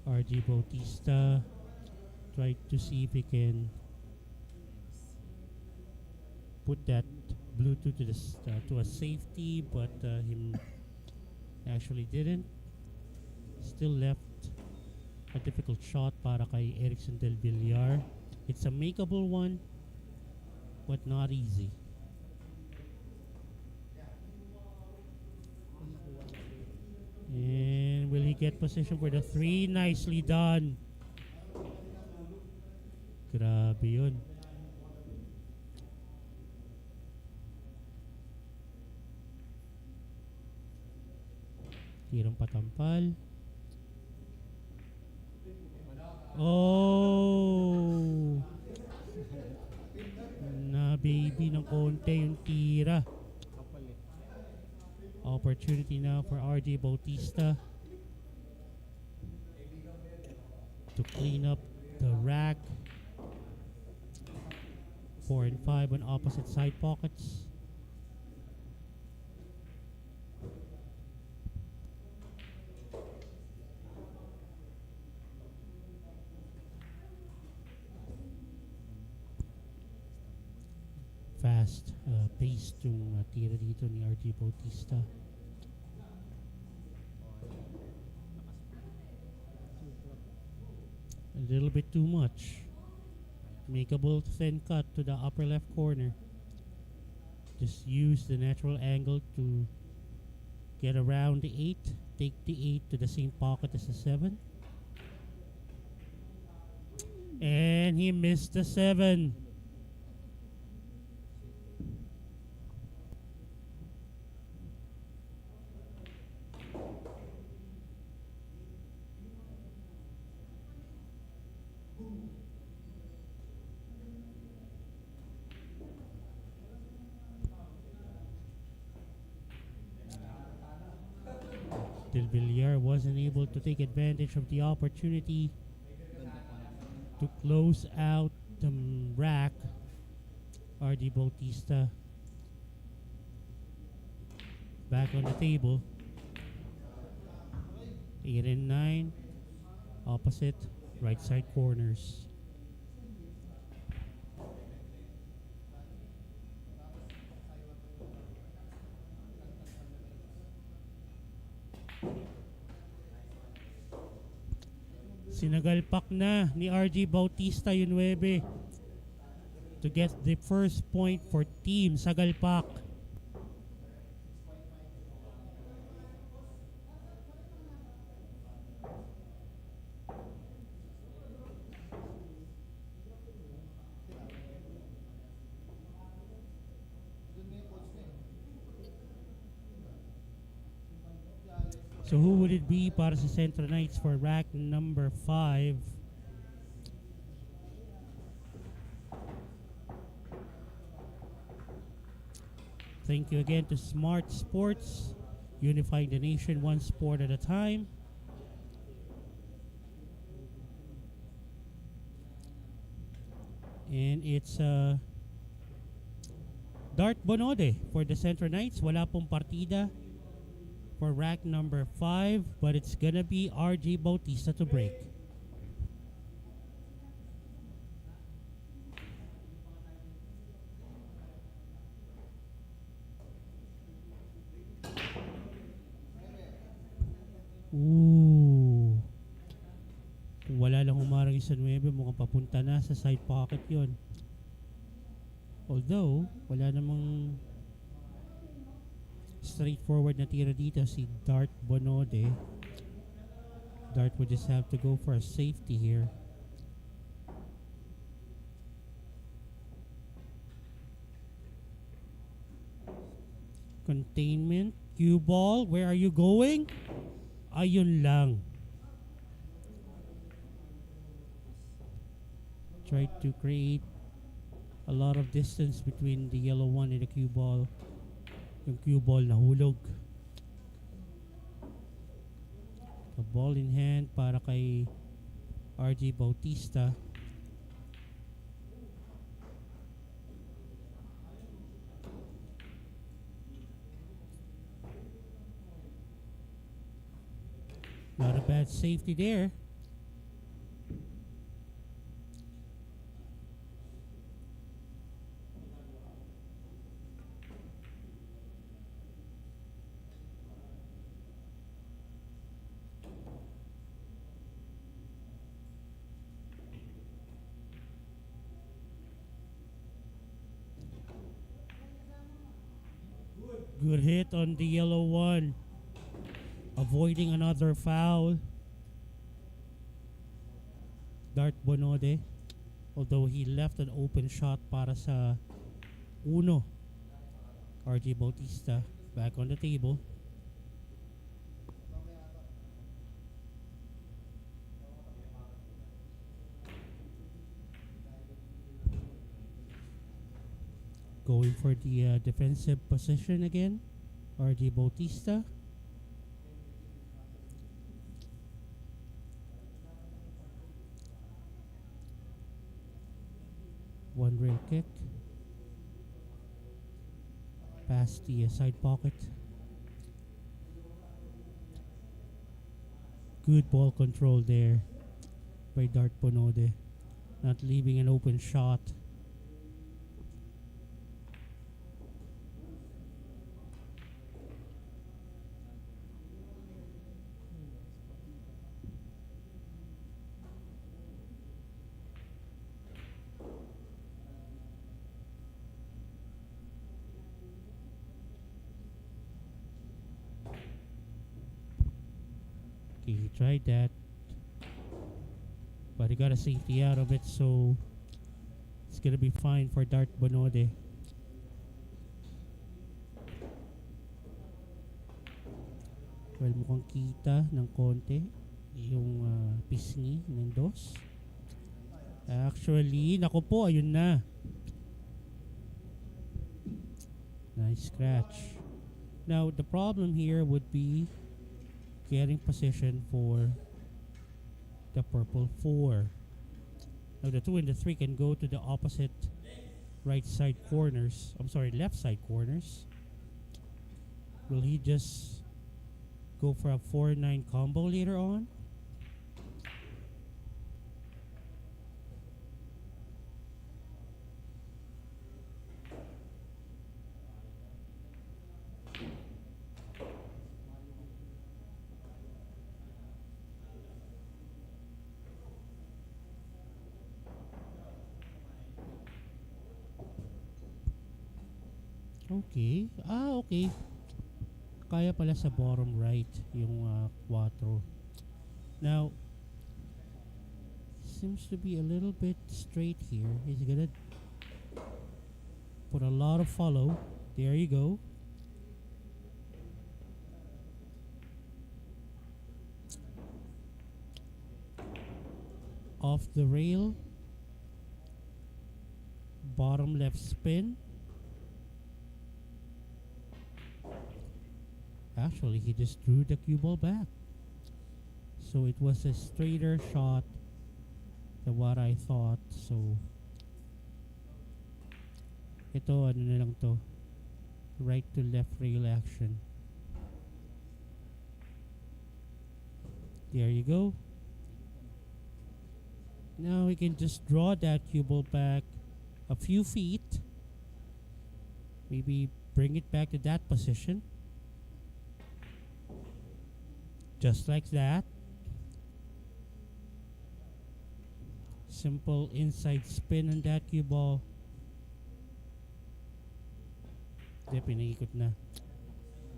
RJ Bautista tried to see if he can put that Bluetooth to a safety, but him actually didn't. Still left a difficult shot para kay Erickson Del Villar. It's a makeable one, but not easy. And will he get position for the three? Nicely done. Grabe yun. Tirang patampal. Oh! Na baby ng konti yung tira. Opportunity now for RJ Bautista to clean up the rack. 4 and 5 on opposite side pockets. Fast pace yung tira dito ni RJ Bautista. A little bit too much. Makeable thin cut to the upper left corner. Just use the natural angle to get around the 8. Take the 8 to the same pocket as the 7. And he missed the 7. Del Villar wasn't able to take advantage of the opportunity to close out the rack. RJ Bautista back on the table. 8 and 9, opposite right side corners. Sinagalpak na ni RJ Bautista yung 9 to get the first point for Team Sagalpak. So who would it be para sa Centro Knights for rack number 5? Thank you again to Smart Sports, unifying the nation one sport at a time. And it's Dart Bonode for the Centro Knights. Wala pong partida for rack number 5, but it's gonna be RJ Bautista to break. Ooh. Kung wala lang humarang isa 9, mukhang papunta na sa side pocket yon. Although, wala namang straightforward na tira dito si Dart Bonode. Dart would just have to go for a safety here. Containment. Cue ball. Where are you going? Ayun lang. Tried to create a lot of distance between the yellow one and the cue ball. Yung cue ball nahulog. The ball in hand para kay RJ Bautista. Not a bad safety there. Good hit on the yellow one. Avoiding another foul. Dart Bonode. Although he left an open shot para sa uno. RJ Bautista back on the table. Going for the defensive position again. RJ Bautista. One rail kick. Past the side pocket. Good ball control there by Dart Bonode. Not leaving an open shot. He tried that, but he got a safety out of it, so it's gonna be fine for Dart Bonode. Well, mukhang kita ng konti yung pisngi ng dos. Actually, nako po, ayun na. Nice scratch. Now, the problem here would be getting position for the purple 4. Now the 2 and the 3 can go to the opposite right side corners. I'm sorry, left side corners. Will he just go for a 4-9 combo later on? Okay. Okay. Kaya pala sa bottom right yung 4. Now, seems to be a little bit straight here. He's gonna put a lot of follow. There you go. Off the rail. Bottom left spin. Actually, he just drew the cue ball back. So it was a straighter shot than what I thought. So Ito, ano na lang to. Right to left rail action. There you go. Now we can just draw that cue ball back a few feet. Maybe bring it back to that position. Just like that. Simple inside spin on that cue ball. Hindi, pinahikot na.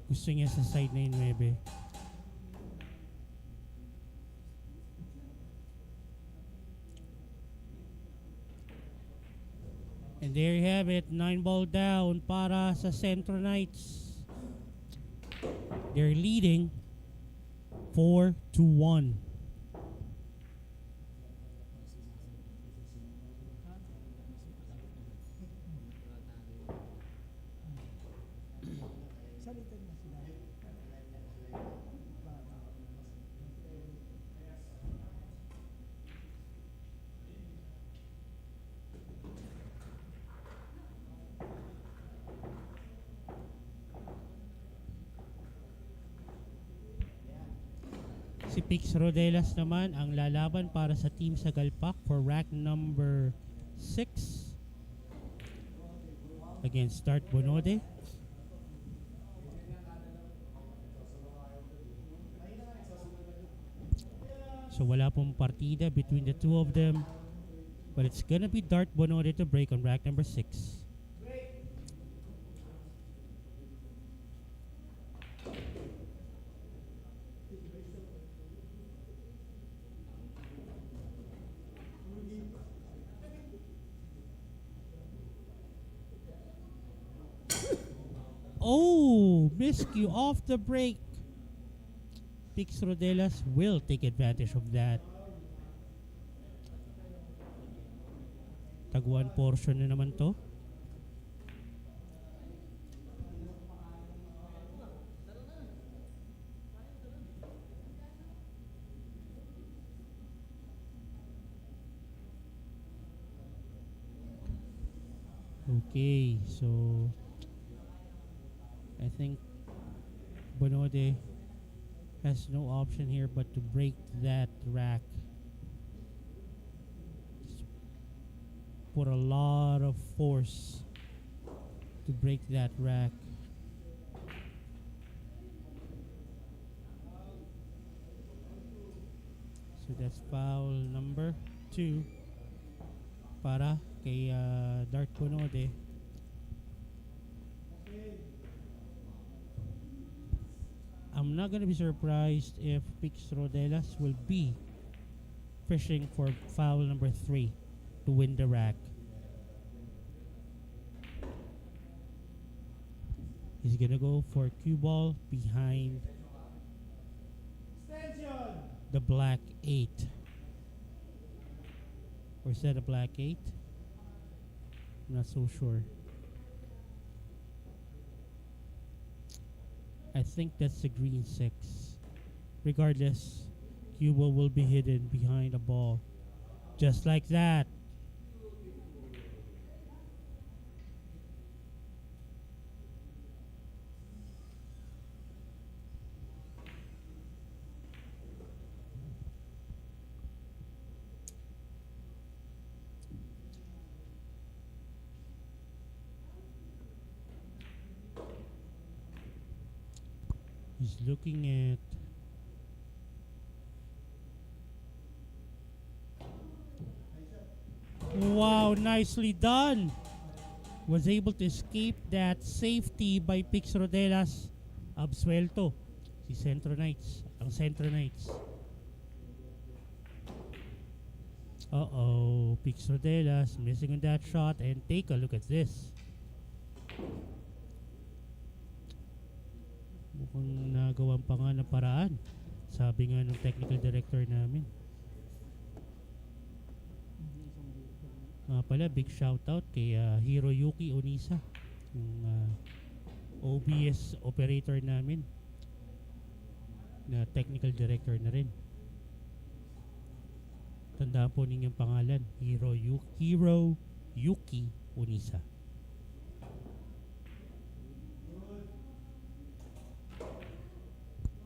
Gusto niya sa side na yung 9. And there you have it, 9 ball down para sa Centro Knights. They're leading 4-1. Si Pix Rodelas naman ang lalaban para sa Team Sagalpak for rack number 6 against Dart Bonode. So wala pong partida between the two of them, but it's gonna be Dart Bonode to break on rack number 6. Oh, miscue off the break. Pix Rodelas will take advantage of that. Tag 1 portion na naman to. Okay, so I think Bonode has no option here but to break that rack. Just put a lot of force to break that rack. So that's foul number 2 para kay Dart Bonode. I'm not gonna be surprised if Pix Rodelas will be fishing for foul number 3 to win the rack. He's gonna go for cue ball behind the black 8. Or is that a black 8? I'm not so sure. I think that's the green 6. Regardless, Cuba will be hidden behind a ball. Just like that. He's looking at wow, nicely done. Was able to escape that safety by Pix Rodelas. Absuelto si Centro Knights, ang Centro Knights. Uh-oh, Pix Rodelas missing on that shot, and take a look at this. Mukhang nagawan pa nga ng paraan. Sabi nga ng technical director namin. Pala, big shoutout kay Hiroyuki Onisa, yung OBS operator namin, na technical director na rin. Tandaan po ninyong pangalan, Hiroyuki Onisa.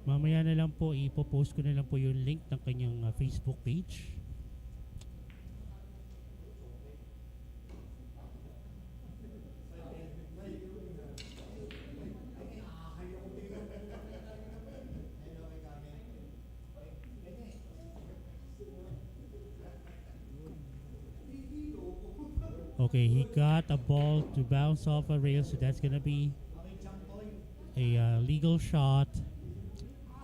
Mamaya na lang po, ipopost ko na lang po yung link ng kanyang Facebook page. Okay, he got a ball to bounce off a rail, so that's gonna be a legal shot.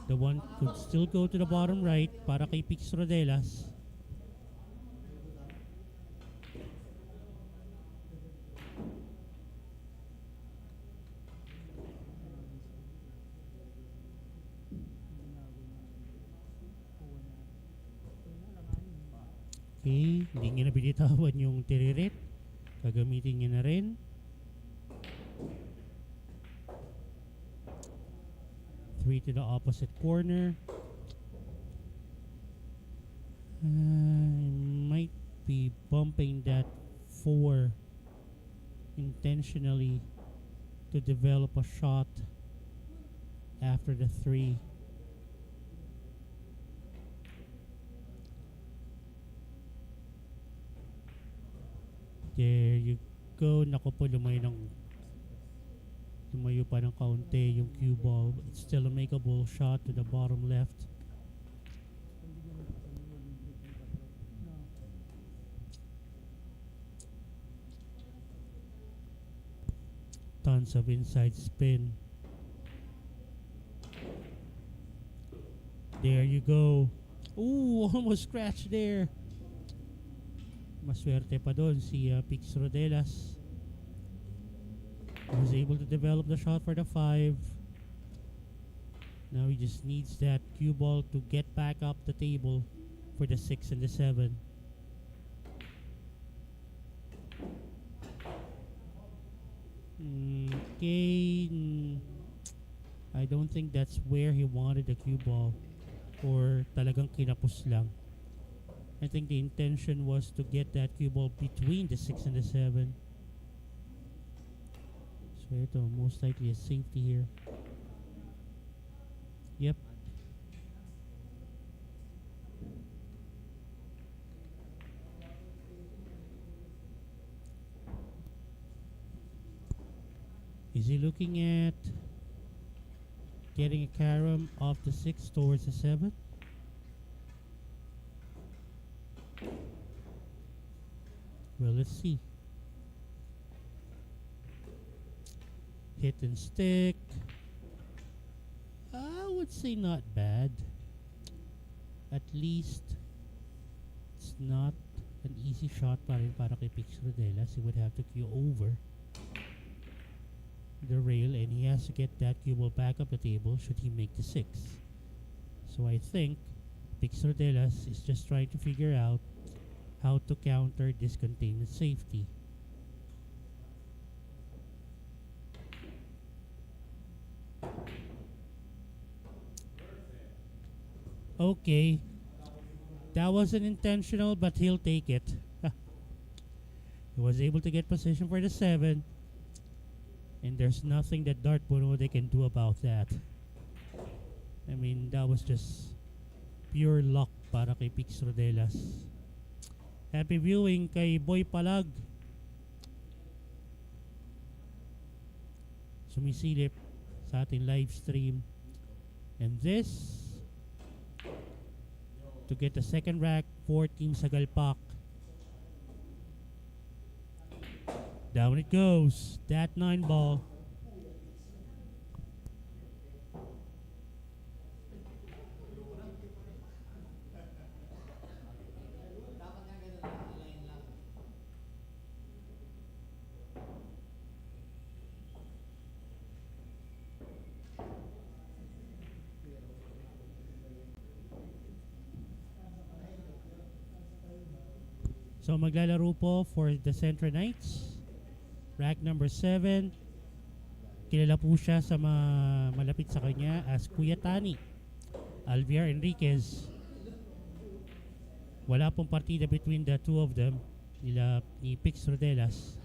The one could still go to the bottom right para kay Pix Rodelas. Okay, hindi niya na binitawan yung tiririt. Gagamitin niya na rin. Three to the opposite corner. I might be bumping that 4 intentionally to develop a shot after the 3. There you go. Naku po, lumayo pa ng kaunti yung cue ball. It's still a makeable shot to the bottom left. Tons of inside spin. There you go. Ooh, almost scratched there. Maswerte pa doon si Pix Rodelas. He was able to develop the shot for the 5. Now he just needs that cue ball to get back up the table for the 6 and the 7. Okay. I don't think that's where he wanted the cue ball, or talagang kinapos lang. I think the intention was to get that cue ball between the 6 and the 7. So ito, most likely a safety here. Yep. Is he looking at getting a carom off the 6 towards the 7? Well, let's see. Hit and stick. I would say not bad. At least it's not an easy shot para kay Pix Rodelas. He would have to cue over the rail, and he has to get that cue ball back up the table should he make the 6. So I think Pix Rodelas is just trying to figure out how to counter this containment safety. Okay, that wasn't intentional, but he'll take it. He was able to get position for the 7, and there's nothing that Dart Bonode can do about that. I mean, that was just pure luck para kay Pix Rodelas. Happy viewing kay Boy Palag. Sumisilip sa ating live stream. And this to get the second rack for Team Sagalpak. Down it goes. That 9 ball. So maglalaro po for the Centro Knights. Rack number 7. Kilala po siya sa malapit sa kanya as Kuya Tani, Alviar Enriquez. Wala pong partida between the two of them, ni Pix Rodelas.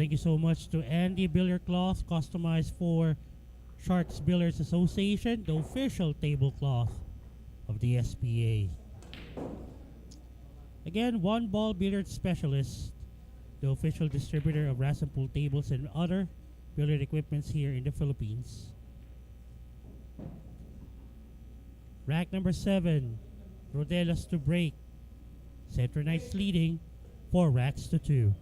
Thank you so much to Andy Billiard Cloth, customized for Sharks Billiards Association, the official tablecloth of the SPA. Again, One Ball Billiard Specialist, the official distributor of Ras and Pool tables and other billiard equipments here in the Philippines. Rack number 7, Rodelas to break. Centro Knights leading 4 racks to 2.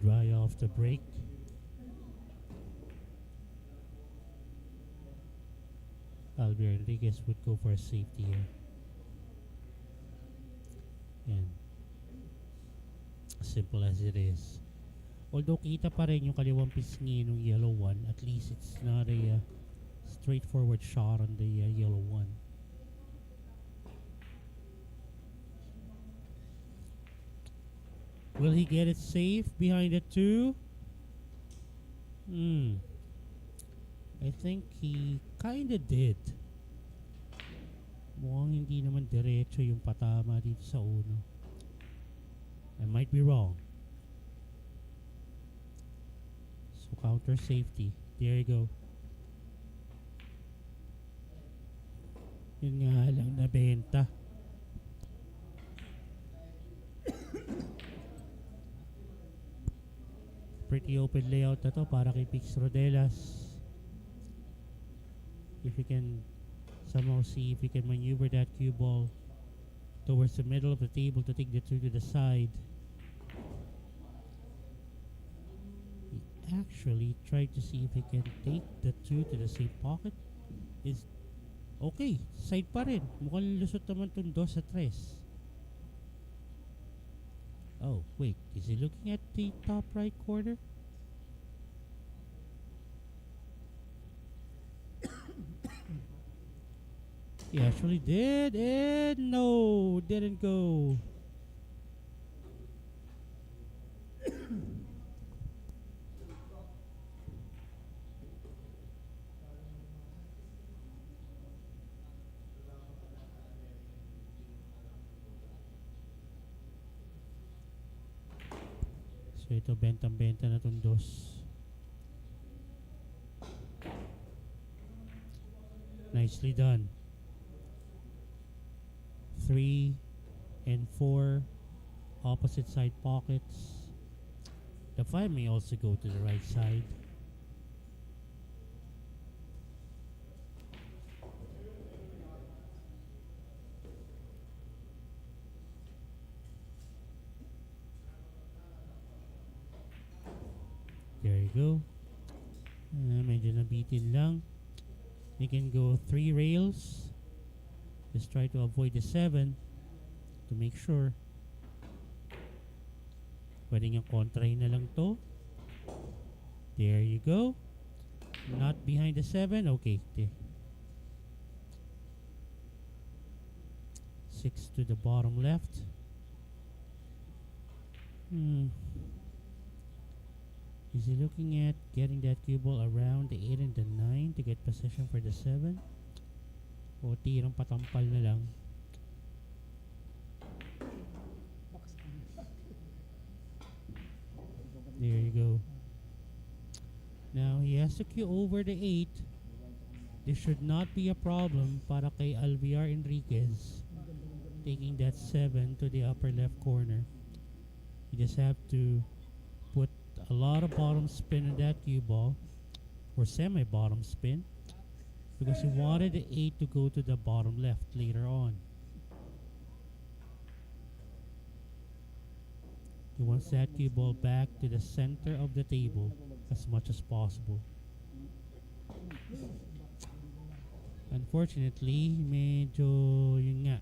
Dry off the break. Alvin Enriquez would go for a safety here. Yan. Simple as it is. Although kita pa rin yung kaliwang pisngi ng yellow one, at least it's not a straightforward shot on the yellow one. Will he get it safe behind the 2? I think he kinda did. Mukhang hindi naman diretso yung patama dito sa uno. I might be wrong. So counter safety. There you go. Yun nga lang nabenta. Pretty open layout na to para kay Pix Rodelas. If you can somehow see if you can maneuver that cue ball towards the middle of the table to take the 2 to the side. He actually tried to see if he can take the 2 to the same pocket. Is okay, side pa rin. Mukhang lusot naman itong 2 sa 3. Oh, wait. Is he looking at the top right corner? He actually did, and no, didn't go. So ito, bentang-benta na itong 2. Nicely done. 3 and 4 opposite side pockets. The 5 may also go to the right side. There you go. Medyo nabitin lang. You can go 3 rails. Just try to avoid the 7 to make sure. Pwede nyo kontrahin na lang to. There you go. Not behind the 7. Okay. 6 to the bottom left. Is he looking at getting that cue ball around the 8 and the 9 to get possession for the 7? O tirang patampal na lang? There you go. Now he has to cue over the 8. This should not be a problem para kay Alviar Enriquez taking that 7 to the upper left corner. You just have to put a lot of bottom spin on that cue ball, or semi-bottom spin, because he wanted the 8 to go to the bottom left later on. He wants that cue ball back to the center of the table as much as possible. Unfortunately, medyo yun nga,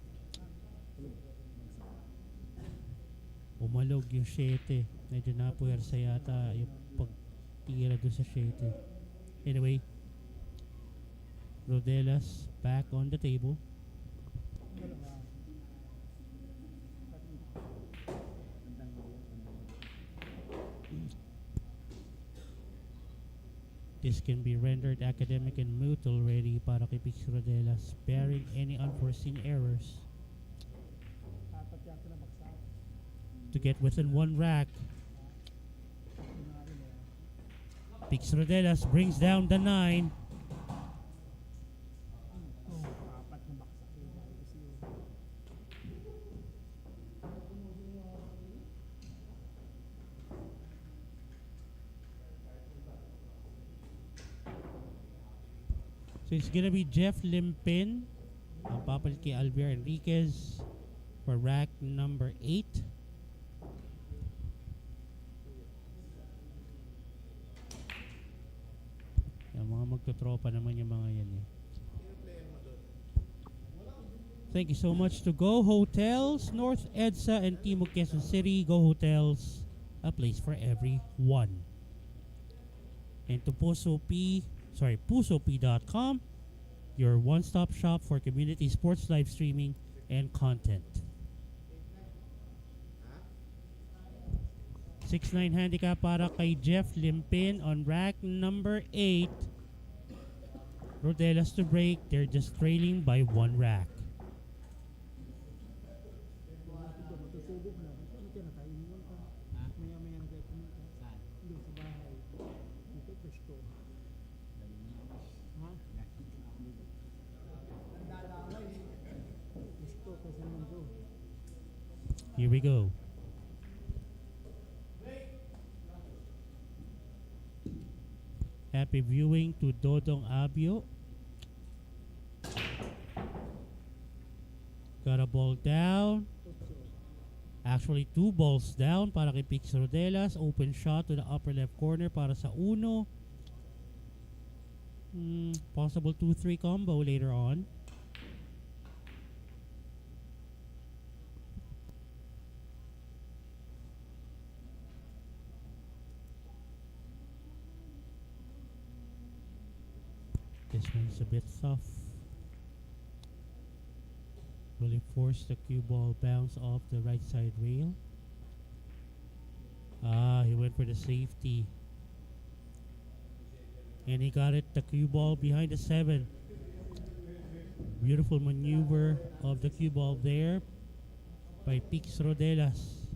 umalog yung 7. Medyo napuwersa yata yung pagtira doon sa 7. Anyway, Rodelas back on the table. This can be rendered academic and moot already para kay Pix Rodelas, bearing any unforeseen errors. Apat yata na baksak. To get within one rack, Pix Rodelas brings down the 9. Apat na baksak yung kasi yun. So it's gonna be Jeff Limpin ang papalit kay Alvier Enriquez for rack number 8. Yung mga magtotropa naman yung mga yan eh. Thank you so much to Go Hotels, North EDSA and Timog Quezon City. Go Hotels, a place for everyone. And to pusop.com, your one-stop shop for community sports live streaming and content. 6-9 handicap para kay Jeff Limpin on rack number 8. Rodelas to break. They're just trailing by 1 rack. Matutulog na. Ano kaya na tayo? Maya-maya na tayo pumunta. Saan? Doon sa bahay. Dito, presko. Ha? Presko, kasi naman doon. Here we go. Happy viewing to Dodong Abio. Got a ball down. Actually, 2 balls down para kay Pix Rodelas. Open shot to the upper left corner para sa uno. Possible 2-3 combo later on. This one's a bit tough. Will he force the cue ball bounce off the right side rail? He went for the safety. And he got it, the cue ball behind the 7. Beautiful maneuver of the cue ball there by Pix Rodelas.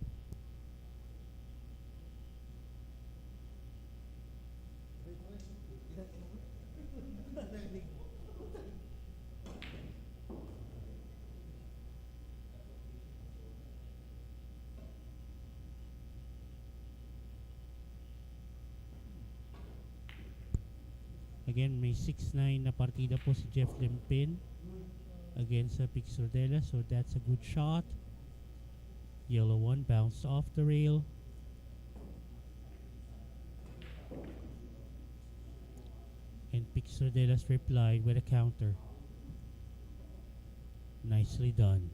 Again, may 6-9 na partida po si Jeff Limpin against Pix Rodelas, so that's a good shot. Yellow one bounced off the rail. And Pix Rodelas replied with a counter. Nicely done.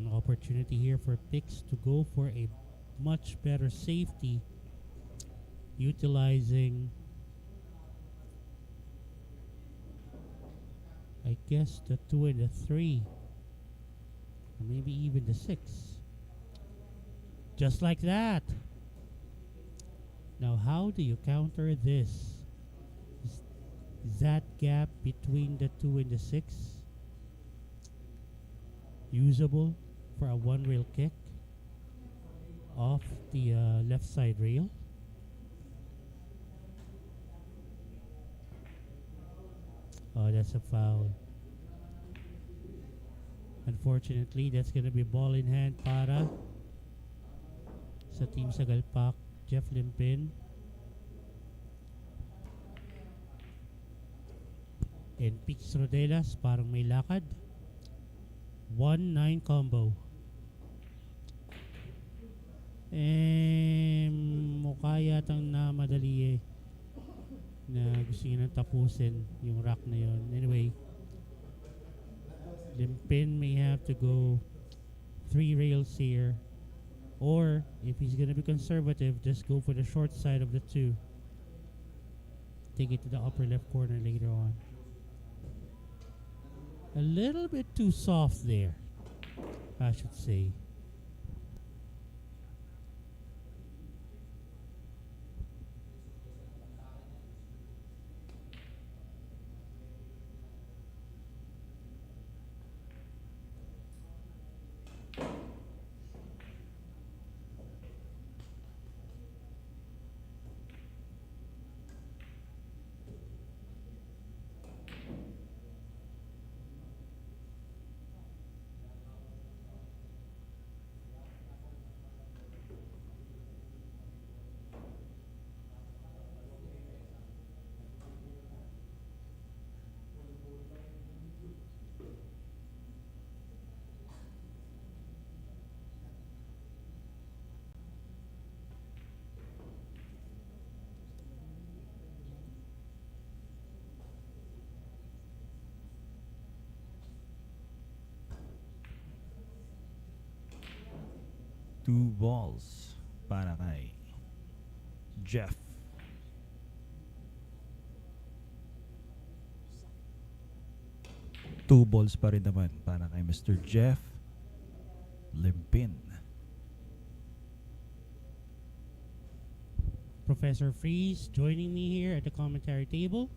Opportunity here for Pix to go for a much better safety, utilizing, I guess, the 2 and the 3, or maybe even the 6. Just like that. Now, how do you counter this? Is that gap between the 2 and the 6 usable for a 1 rail kick off the left side rail? Oh, that's a foul. Unfortunately, that's gonna be ball in hand para sa team Sagalpak. Jeff Limpin. And Pix Rodelas, parang may lakad. 1-9 combo. Mukha yatang na madali eh, na gusto nyo nang tapusin yung rack na yon. Anyway, Limpin may have to go 3 rails here Or if he's gonna be conservative, just go for the short side of the 2. Take it to the upper left corner later on. A little bit too soft there, I should say. Two balls para kay Jeff. Two balls pa rin naman para kay Mr. Jeff Limpin. Professor Freeze joining me here at the commentary table.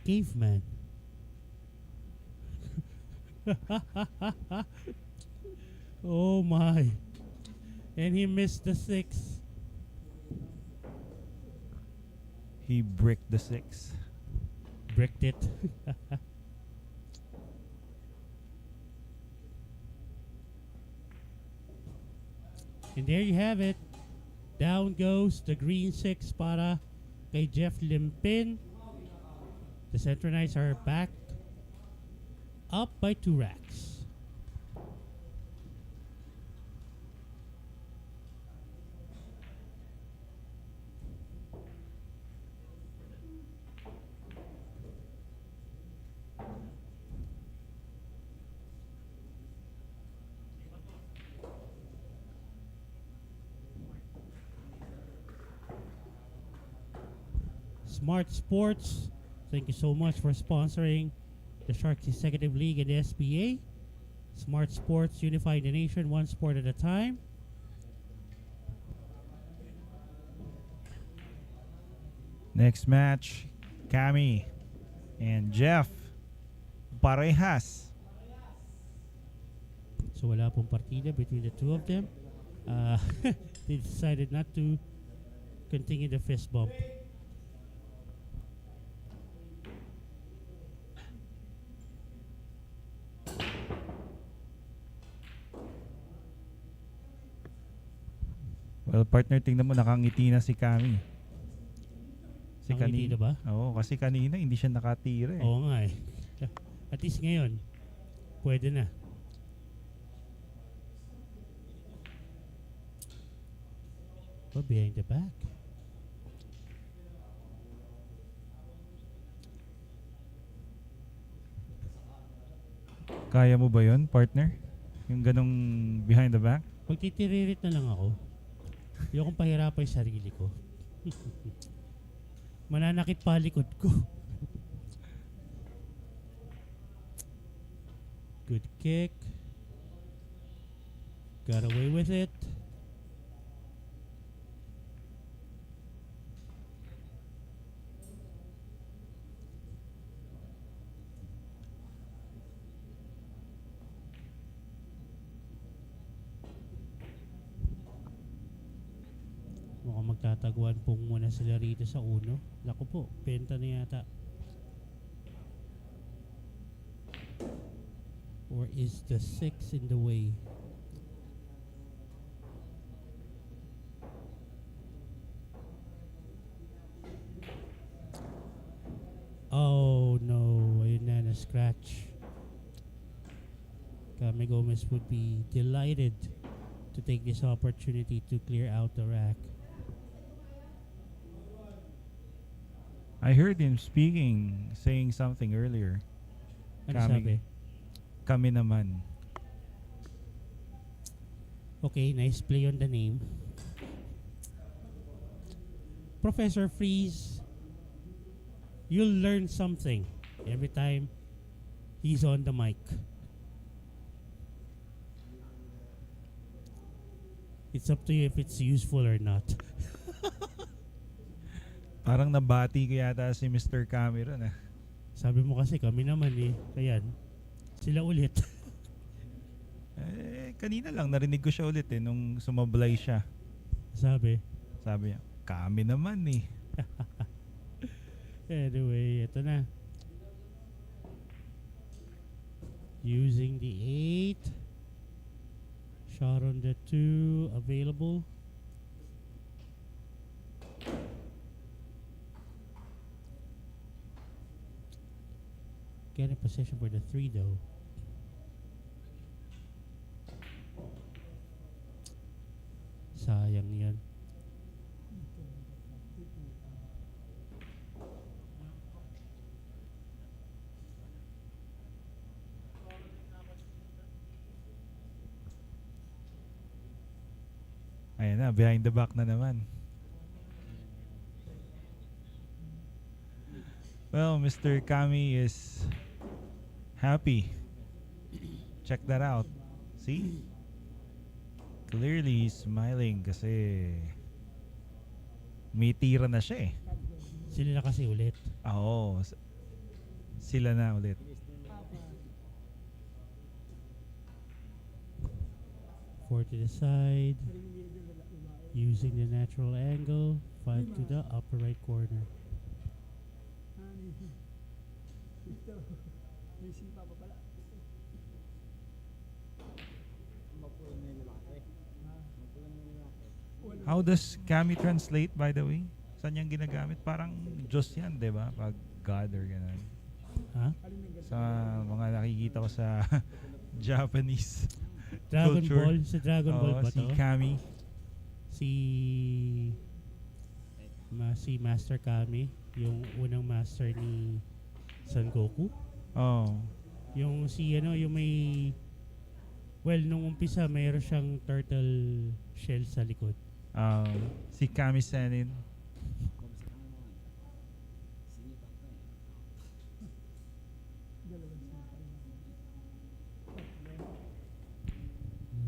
Caveman. Oh my. And he missed the 6. He bricked the 6. Bricked it. And there you have it. Down goes the green 6 para kay Jeff Limpin. The Centro Knights are back up by 2 racks. Smart Sports, thank you so much for sponsoring the Sharks Executive League and the SBA. Smart Sports, unifying the nation, one sport at a time. Next match, Cami and Jeff parehas. So wala pong partida between the two of them. They decided not to continue the fist bump. Well, partner, tingnan mo, nakangiti na si Cami. Nakangiti na ba? Oo, kasi kanina hindi siya nakatira eh. Oo nga eh. At least ngayon, pwede na. Oh, behind the back. Kaya mo ba yon, partner? Yung ganong behind the back? Magtitiririt na lang ako. Ayokong pahirapan yung sarili ko. Mananakit pa likod ko. Good kick. Got away with it. Mukhang magtataguan pong muna sila rito sa uno. Naku po, benta na yata. Or is the 6 in the way? Kami Gomez would be delighted to take this opportunity to clear out the rack. I heard him saying something earlier. Ano sabi? Kami naman. Okay, nice play on the name. Professor Freeze, you'll learn something every time he's on the mic. It's up to you if it's useful or not. Parang nabati ko yata si Mr. Cameron ah. Sabi mo kasi kami naman eh. Kaya sila ulit. Kanina lang narinig ko siya ulit nung sumablay siya. Sabi niya, kami naman eh. Anyway, ito na. Using the 8. Shot on the 2 available. Get a position for the 3 though. Sayang yan. Ayan na, behind the back na naman. Well, Mr. Kami is happy. Check that out. See? Clearly he's smiling kasi may tira na siya eh. Sila na kasi ulit. Oo. Sila na ulit. Four to the side. Using the natural angle. 5 to the upper right corner. May sipa pa pala. How does Kami translate, by the way? Saan niyang ginagamit? Parang Diyos yan, di ba? Pag God or gano'n. Ha? Sa mga nakikita ko sa Japanese Dragon culture. Ball? Sa Dragon Ball ba si to? Kami. Si Master Kami, yung unang master ni Son Goku. Oh. Yung yung may nung umpisa mayroon siyang turtle shell sa likod. Si Kami Senin.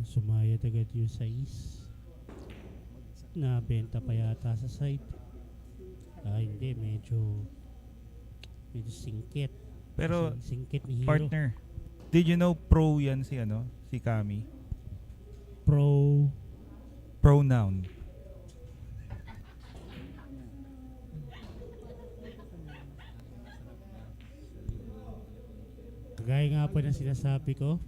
Sumayad agad yung sais. Nabenta pa yata sa site. Hindi, medyo singkit. Pero Singkit ni Hero. partner, did you know pro yan si Kami? Pronoun. Kagaya nga po na sinasabi ko,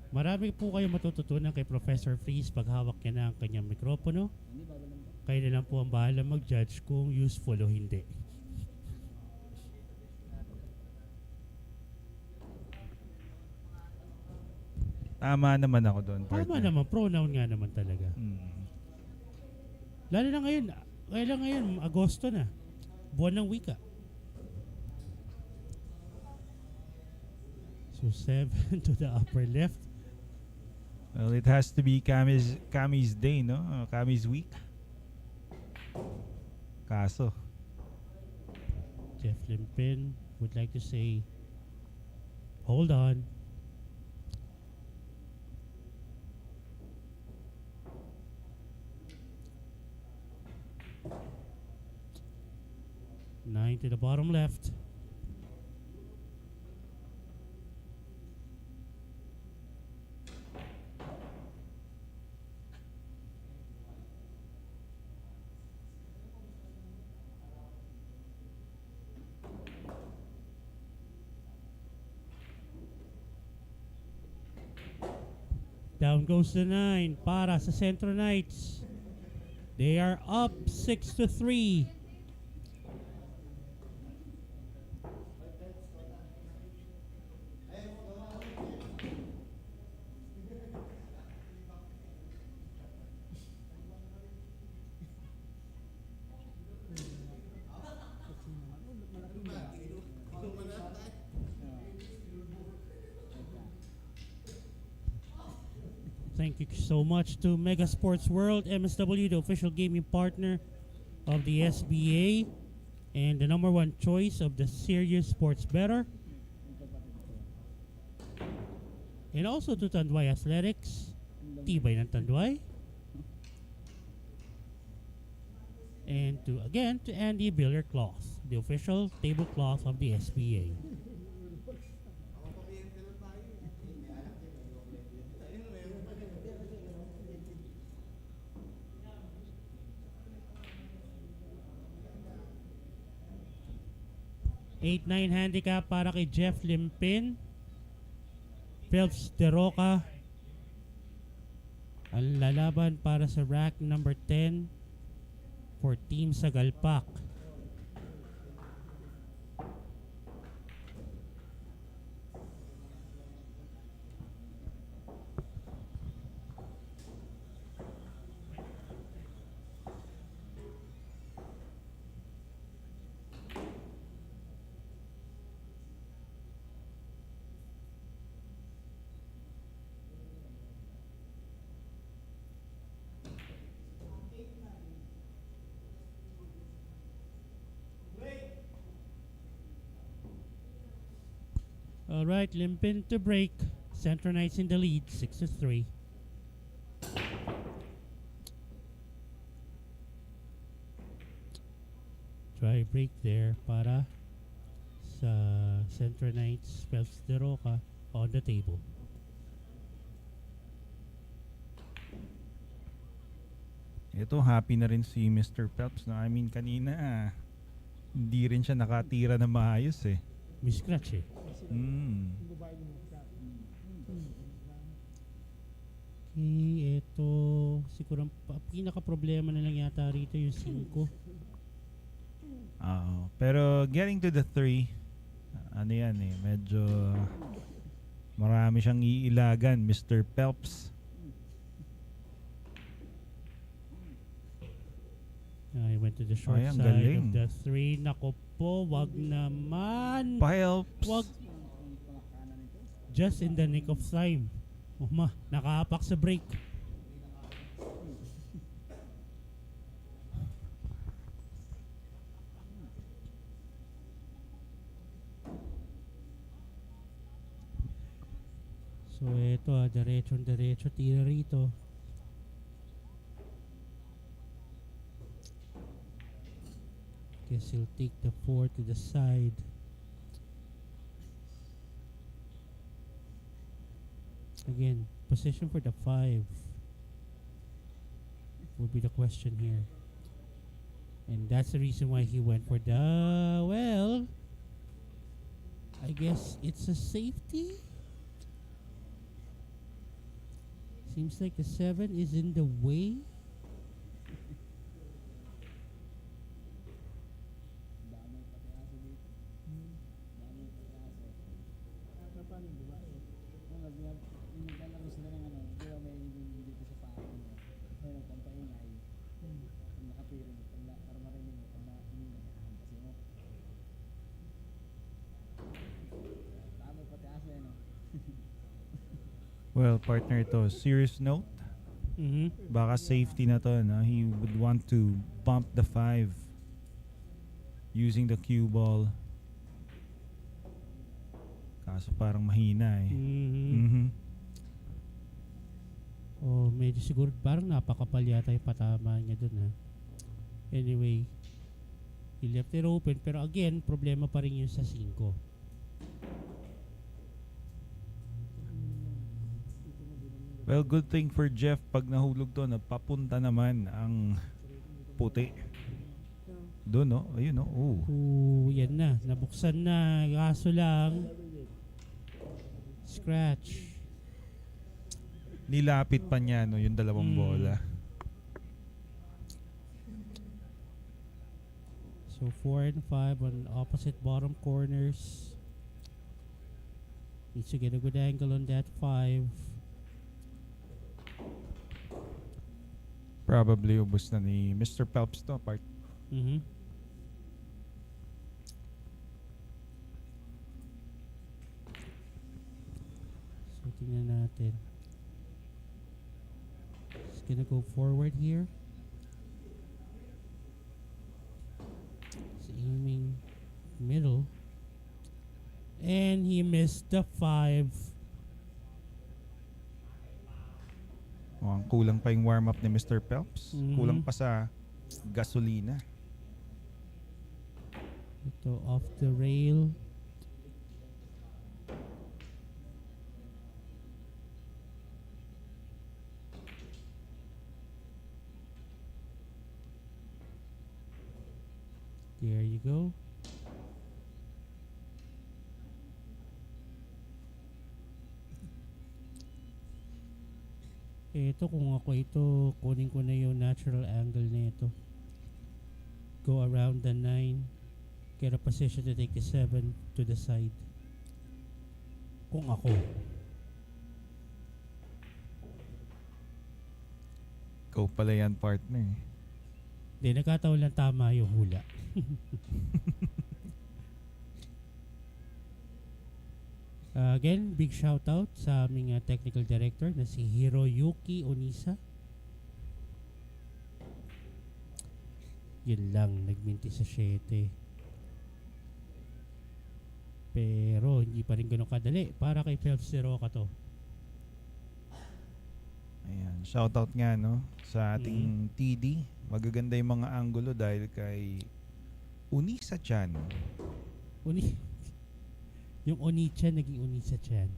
marami po kayo matututunan kay Professor Freeze pag hawak niya na ang kanyang mikropono. Kayo na lang po ang bahala mag-judge kung useful o hindi. Tama naman ako doon, partner. Tama naman, pronoun nga naman talaga. Lalo na ngayon, Agosto na. Buwan ng wika. So 7 to the upper left. Well, it has to be Kami's day, no? Kami's week. Kaso. Jeff Limpin would like to say, hold on. Nine to the bottom left. Down goes the 9 para sa Centro Knights. They are up 6-3. thank you so much to Mega Sports World, MSW, the official gaming partner of the SBA and the number one choice of the serious sports bettor. And also to Tanduay Athletics, tibay ng Tanduay. And to Andy Billiard Cloth, the official tablecloth of the SBA. Eight, 9 handicap para kay Jeff Limpin. Phelps De Roca. Ang lalaban para sa rack number 10 for Team Sagalpak. All right, Limpin to break. Centro Knights in the lead, 6-3. Try break there para sa Centro Knights. Phelps De Roca on the table. Ito, happy na rin si Mr. Phelps. No? I mean, kanina, hindi rin siya nakatira na maayos eh. Miscratch eh. Okay, ito siguro ang pinaka-problema na lang yata rito yung 5. Pero getting to the 3, ano yan eh, medyo marami siyang iilagan, Mr. Phelps. I went to the short Ay, ang side galing. of the 3. Nako po, wag naman. Phelps. Wag. Just in the nick of time. Nakaapak sa break. So ito diretso tira rito. Guess he'll take the 4 to the side. Again, position for the 5 would be the question here. And that's the reason why he went for the, well, I guess it's a safety. Seems like the 7 is in the way. Well, partner, ito, serious note. Baka safety na to, no? He would want to bump the 5 using the cue ball. Kaso parang mahina eh. Oh, medyo siguro parang napakapal yata yung patama niya dun ha. Anyway, he left it open, pero again, problema pa rin yun sa 5. Well, good thing for Jeff, pag nahulog to, papunta naman ang puti. Doon, no? Ayun, no? Yan na. Nabuksan na. Kaso lang, scratch. Nilapit pa niya, no? Yung dalawang bola. So 4 and 5 on opposite bottom corners. Needs to get a good angle on that 5. Probably ubos na ni Mr. Phelps to, part. So tingnan natin. gonna go forward here. He's aiming middle. And he missed the 5. Mukhang kulang pa yung warm-up ni Mr. Phelps. Mhm. Kulang pa sa gasolina. Ito off the rail. There you go. Ito kung ako ito, kunin ko na yung natural angle na ito. Go around the 9. Get a position to take the 7 to the side. Kung ako. Ikaw pala yan, partner. Hindi, nagkataon lang tama yung hula. Again, big shout out sa aming technical director na si Hiroyuki Onisa. Yun lang, nagminti sa 7. Pero hindi pa rin ganun kadali para kay Phelps de Roca to. Ayan, shoutout nga no sa ating TD. Magaganda yung mga angulo dahil kay Unisa Chan. Yung Onichan naging Onisa Chan.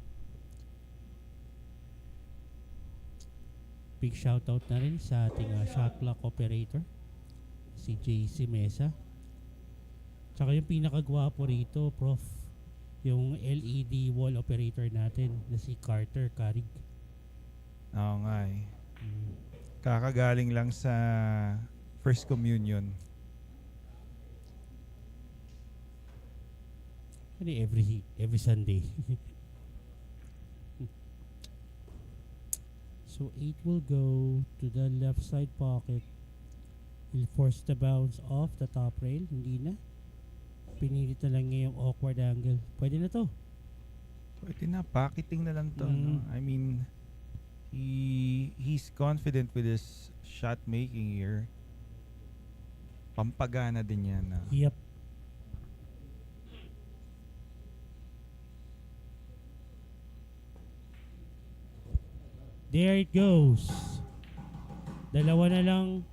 Big shoutout na rin sa ating shot clock operator si JC Mesa. Tsaka yung pinakagwapo rito, Prof, yung LED wall operator natin na si Carter Carig. Oo nga eh. Kakagaling lang sa First Communion. Every Sunday. So 8 will go to the left side pocket. He'll force the bounce off the top rail. Hindi na. Pinilit na lang niya yung awkward angle. Pwede na to. Pwede na, pocketing na lang to. No? I mean, he's confident with his shot making here. Pampagana din yan. Yep. There it goes. Dalawa na lang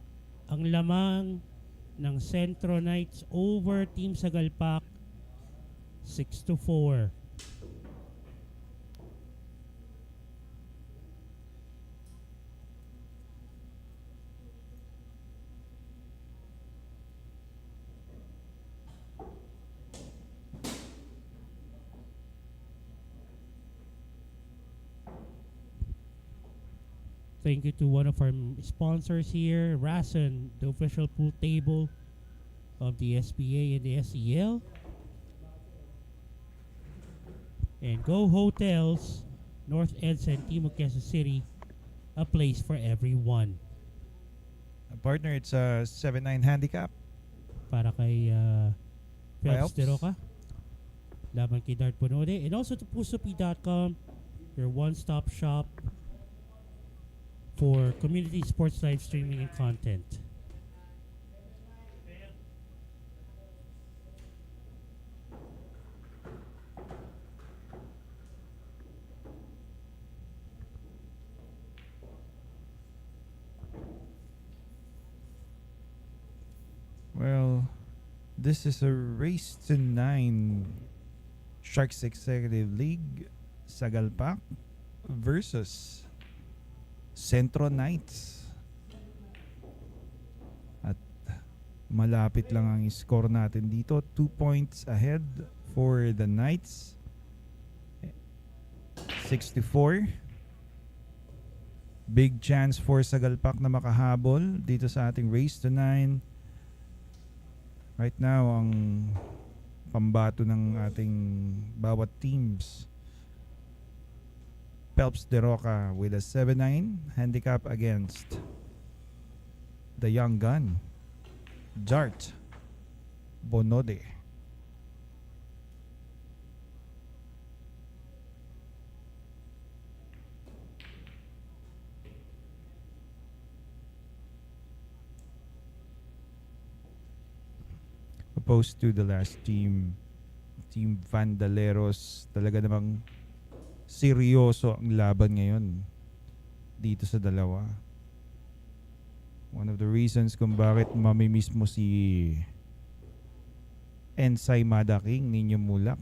ang lamang ng Centro Knights over Team Sagalpak. 6-4. Thank you to one of our sponsors here, Rasen, the official pool table of the SBA and the SEL. And Go Hotels, North Edsa and Timog Quezon City, a place for everyone. Partner, it's a 7-9 handicap. Para kay Phelps Phelps. de Roca, laban kay Dart Bonode. And also to pusopi.com, your one-stop shop for community sports live streaming and content. Well, this is a race to 9 Sharks Executive League Sagalpak versus Centro Knights. At malapit lang ang score natin dito. 2 points ahead for the Knights. 6-4. Big chance for Sagalpak na makahabol dito sa ating race to 9. Right now, ang pambato ng ating bawat teams. Phelps de Roca with a 7-9 handicap against the young gun, Dart Bonode. opposed to the last team, Team Vandaleros. Talaga namang seryoso ang laban ngayon dito sa dalawa. One of the reasons kung bakit mamimiss mo si Ensay Madaking, Ninyo Mulak.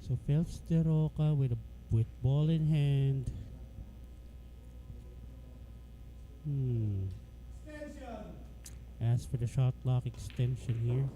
So Phelps de Roca with ball in hand. As for the shot clock extension here.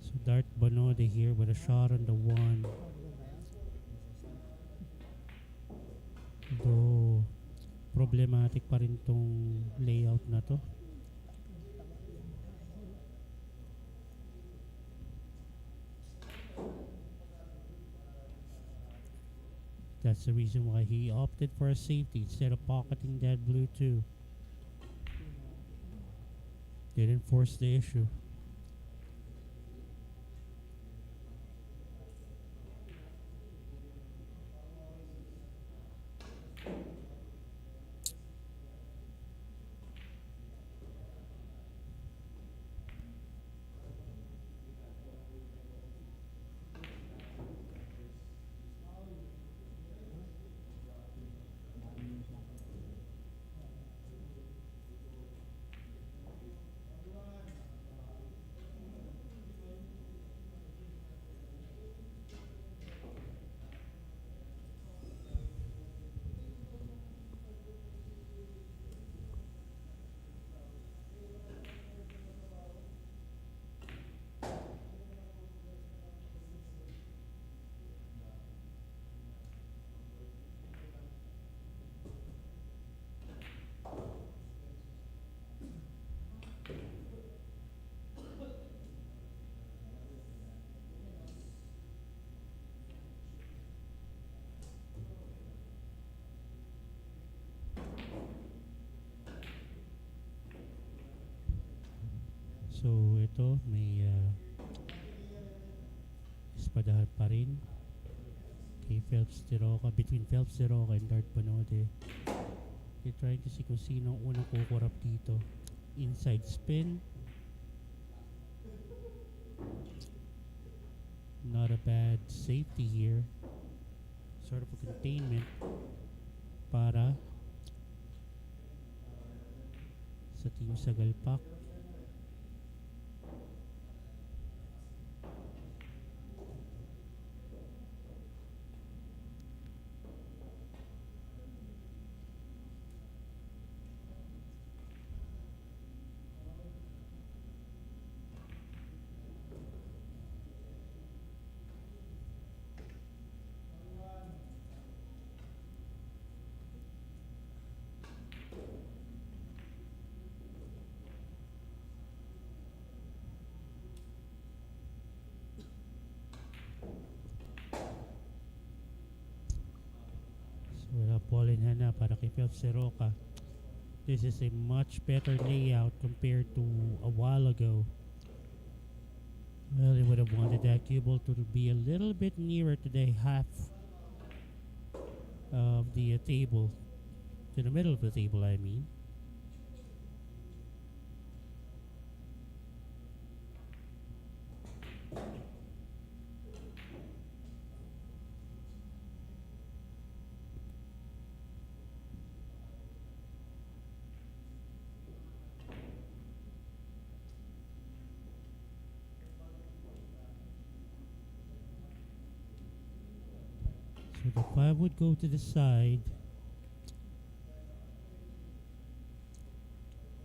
So Dart Banode here with a shot on the one. Though problematic pa rin tong layout na to. That's the reason why he opted for a safety instead of pocketing that blue two. Didn't force the issue. So ito may espadahan pa rin kay Phelps de Roca, between Phelps de Roca and Dart Banode. They're trying to see kung sino ang unang kukurap dito. Inside spin. Not a bad safety here. Sort of a containment para sa team Sagalpak. na para kay Phelps Seroca. This is a much better layout compared to a while ago. Well, they would have wanted that cue ball to be a little bit nearer to the half of the table, to the middle of the table, I mean. So the 5 would go to the side.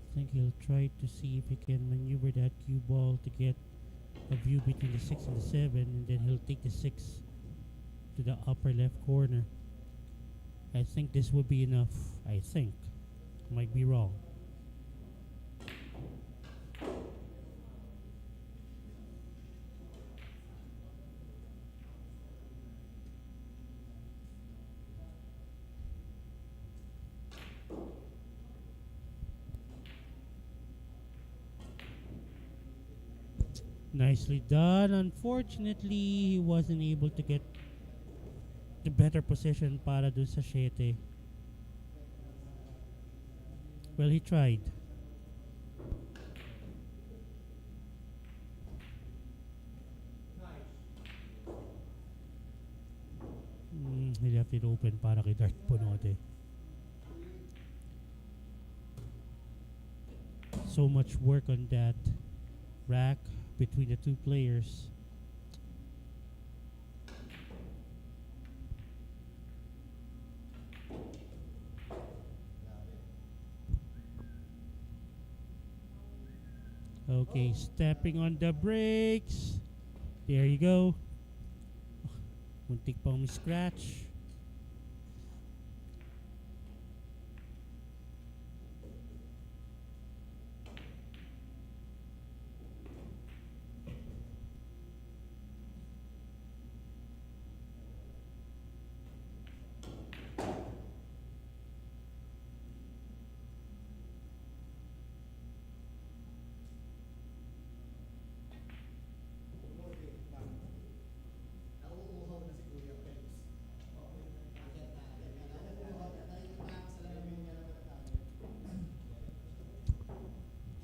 I think he'll try to see if he can maneuver that cue ball to get a view between the 6 and the 7, and then he'll take the 6 to the upper left corner. I think this would be enough. I think. Might be wrong. Nicely done. Unfortunately, he wasn't able to get the better position para dun sa 7. Well, he tried. He left it open para kay Dart Bonote. So much work on that rack between the two players. Okay, stepping on the brakes. There you go. Muntik pang scratch.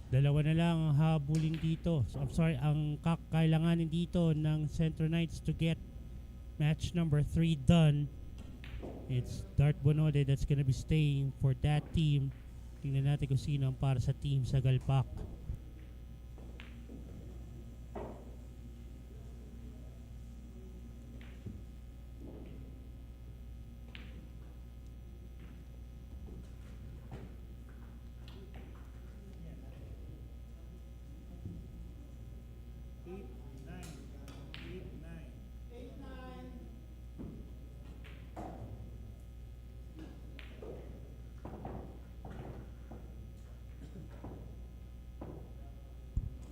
Dalawa na lang ang habulin dito. So, I'm sorry, ang kakailanganin dito ng Centro Knights to get match number 3 done. It's Dart Bonode that's gonna be staying for that team. Tingnan natin kung sino ang para sa team Sagalpak.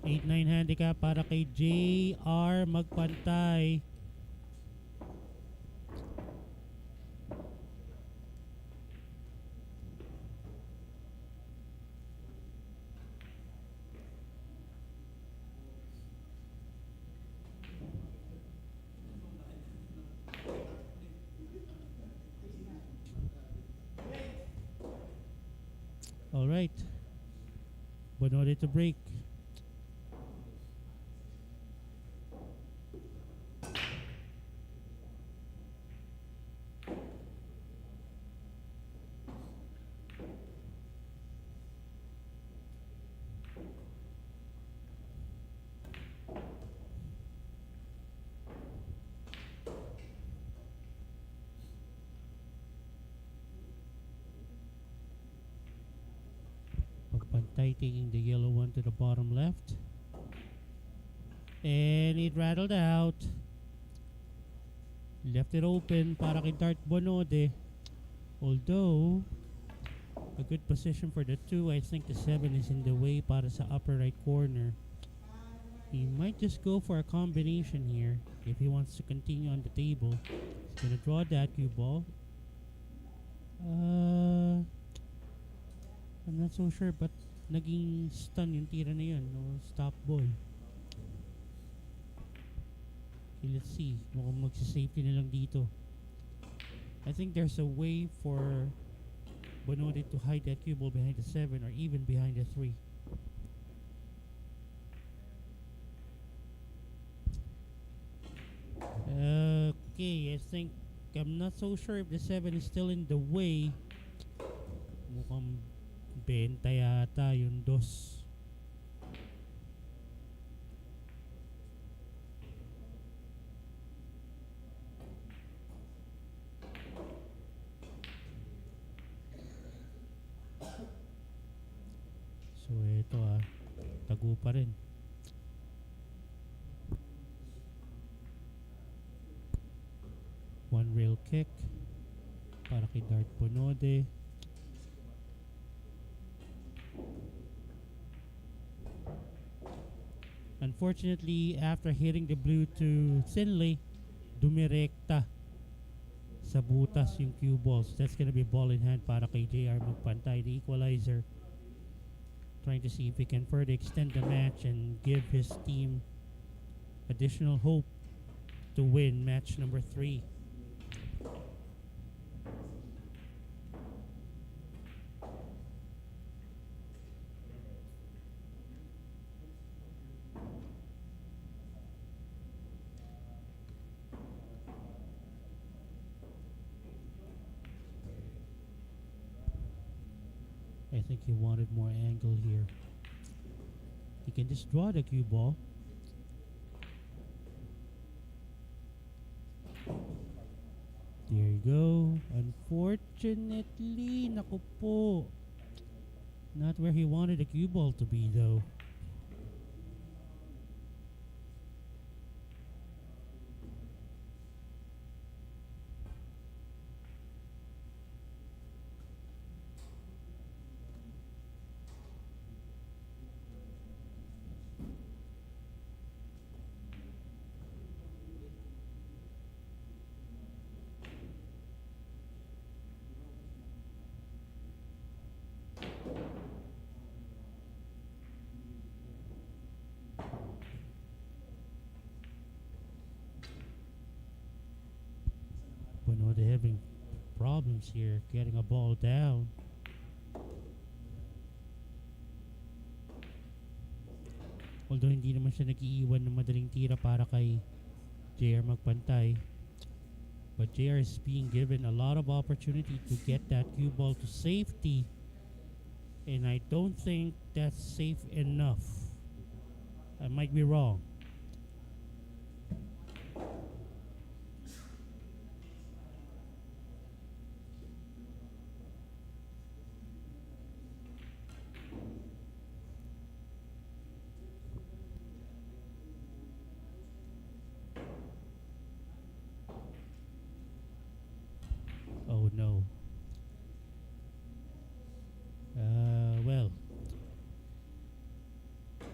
Eight, 9 handicap para kay JR magpantay. All right. Bonode to break. Pagpantay, taking the yellow one to the bottom left. And it rattled out. Left it open para kay Dart Bonode. Although, a good position for the 2. I think the 7 is in the way para sa upper right corner. He might just go for a combination here if he wants to continue on the table. He's gonna draw that cue ball. I'm not so sure but naging stun yung tira na yun. No stop ball. Okay, let's see. Mukhang magsisafety na lang dito. I think there's a way for Bonode to hide that cue ball behind the 7 or even behind the 3. Okay, I think I'm not so sure if the 7 is still in the way. Mukhang benta yata yung dos. So ito tago pa rin. One rail kick para kay Dart Bonode. Unfortunately, after hitting the blue too thinly, dumirekta sa butas yung cue balls. That's gonna be ball in hand para kay JR magpantay, the equalizer. Trying to see if he can further extend the match and give his team additional hope to win match number 3. I think he wanted more angle here. He can just draw the cue ball. There you go. Unfortunately, naku po. Not where he wanted the cue ball to be though. Bueno, they're having problems here getting a ball down. Although hindi naman siya nag-iiwan ng madaling tira para kay JR magpantay. But JR is being given a lot of opportunity to get that cue ball to safety. And I don't think that's safe enough. I might be wrong. Oh no. Well,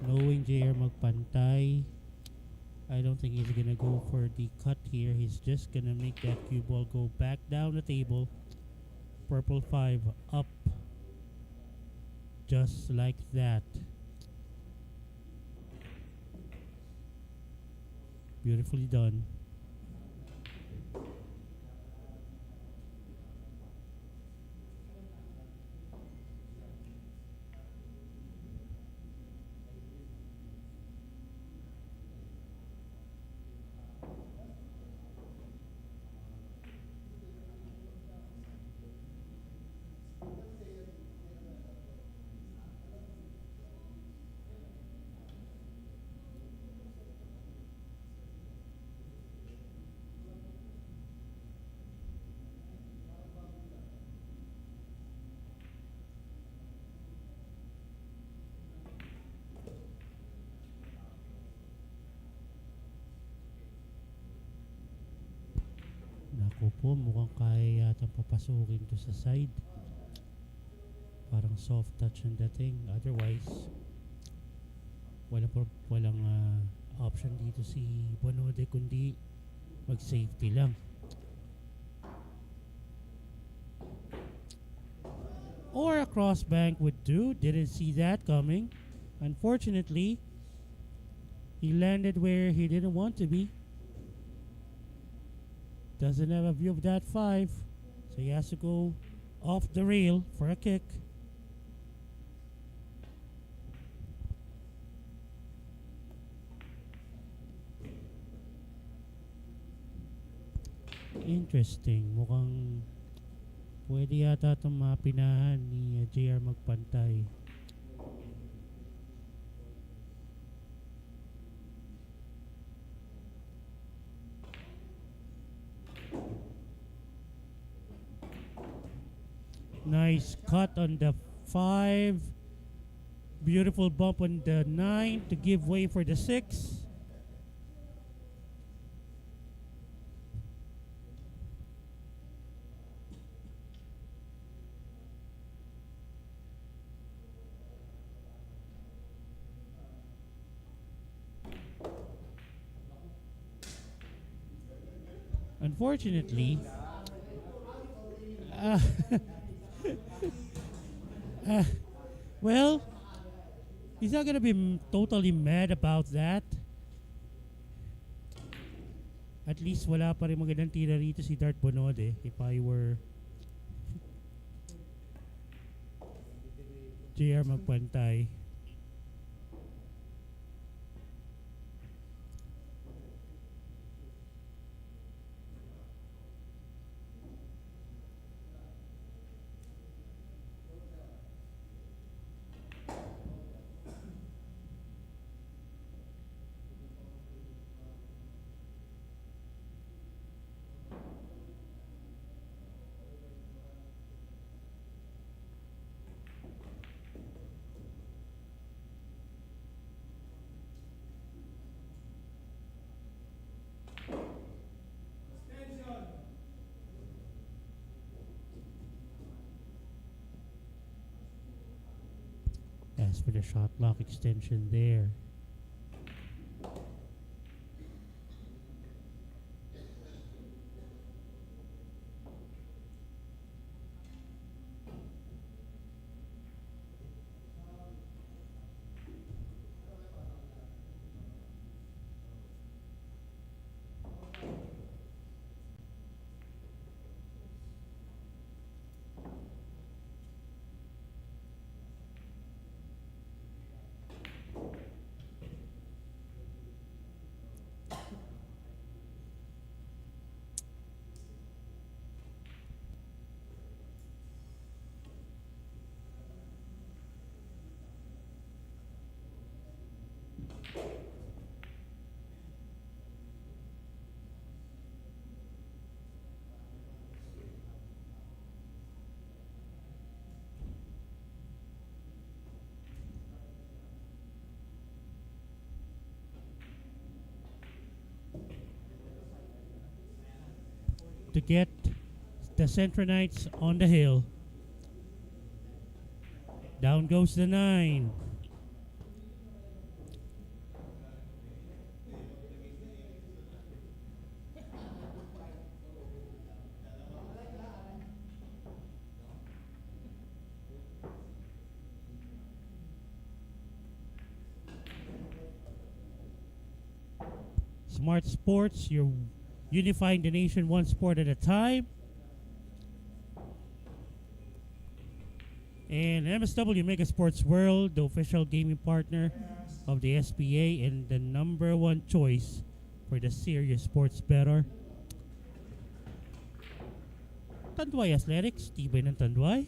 knowing JR magpantay, I don't think he's gonna go for the cut here. He's just gonna make that cue ball go back down the table. Purple 5 up. Just like that. Beautifully done. Naku po, mukhang kaya yata papasukin to sa side. Parang soft touch ang dating. Otherwise, walang option dito si Bonode kundi mag-safety lang. or a cross bank would do. Didn't see that coming. Unfortunately, he landed where he didn't want to be. Doesn't have a view of that 5, so he has to go off the rail for a kick. Interesting. Mukhang pwede yata itong mapinahan ni JR magpantay. Nice cut on the 5. Beautiful bump on the 9 to give way for the 6. Unfortunately, uh, well, he's not gonna be totally mad about that. At least wala pa rin magandang tira rito si Dart Bonode if I were JR magpantay. As for the shot lock extension there. To get the Centro Knights on the hill. Down goes the 9. Smart Sports, you're unifying the nation one sport at a time. And MSW Mega Sports World, the official gaming partner of the SPA and the #1 choice for the serious sports bettor. Tanduay Athletics, tibay ng Tanduay.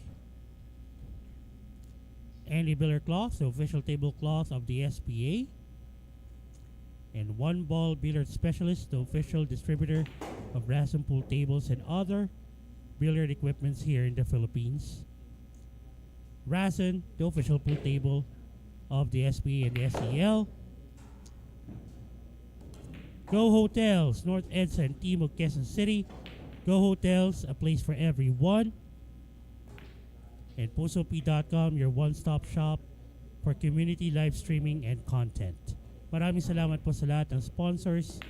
Andy Biller Cloth, the official tablecloth of the SPA. And One Ball Billiard Specialist, the official distributor of Rasm Pool tables and other billiard equipments here in the Philippines. Rasen, the official pool table of the SPA and the SEL. Go Hotels, North EDSA and Team of Quezon City. Go Hotels, a place for everyone. And PusoP.com, your one-stop shop for community live streaming and content. Maraming salamat po sa lahat ng sponsors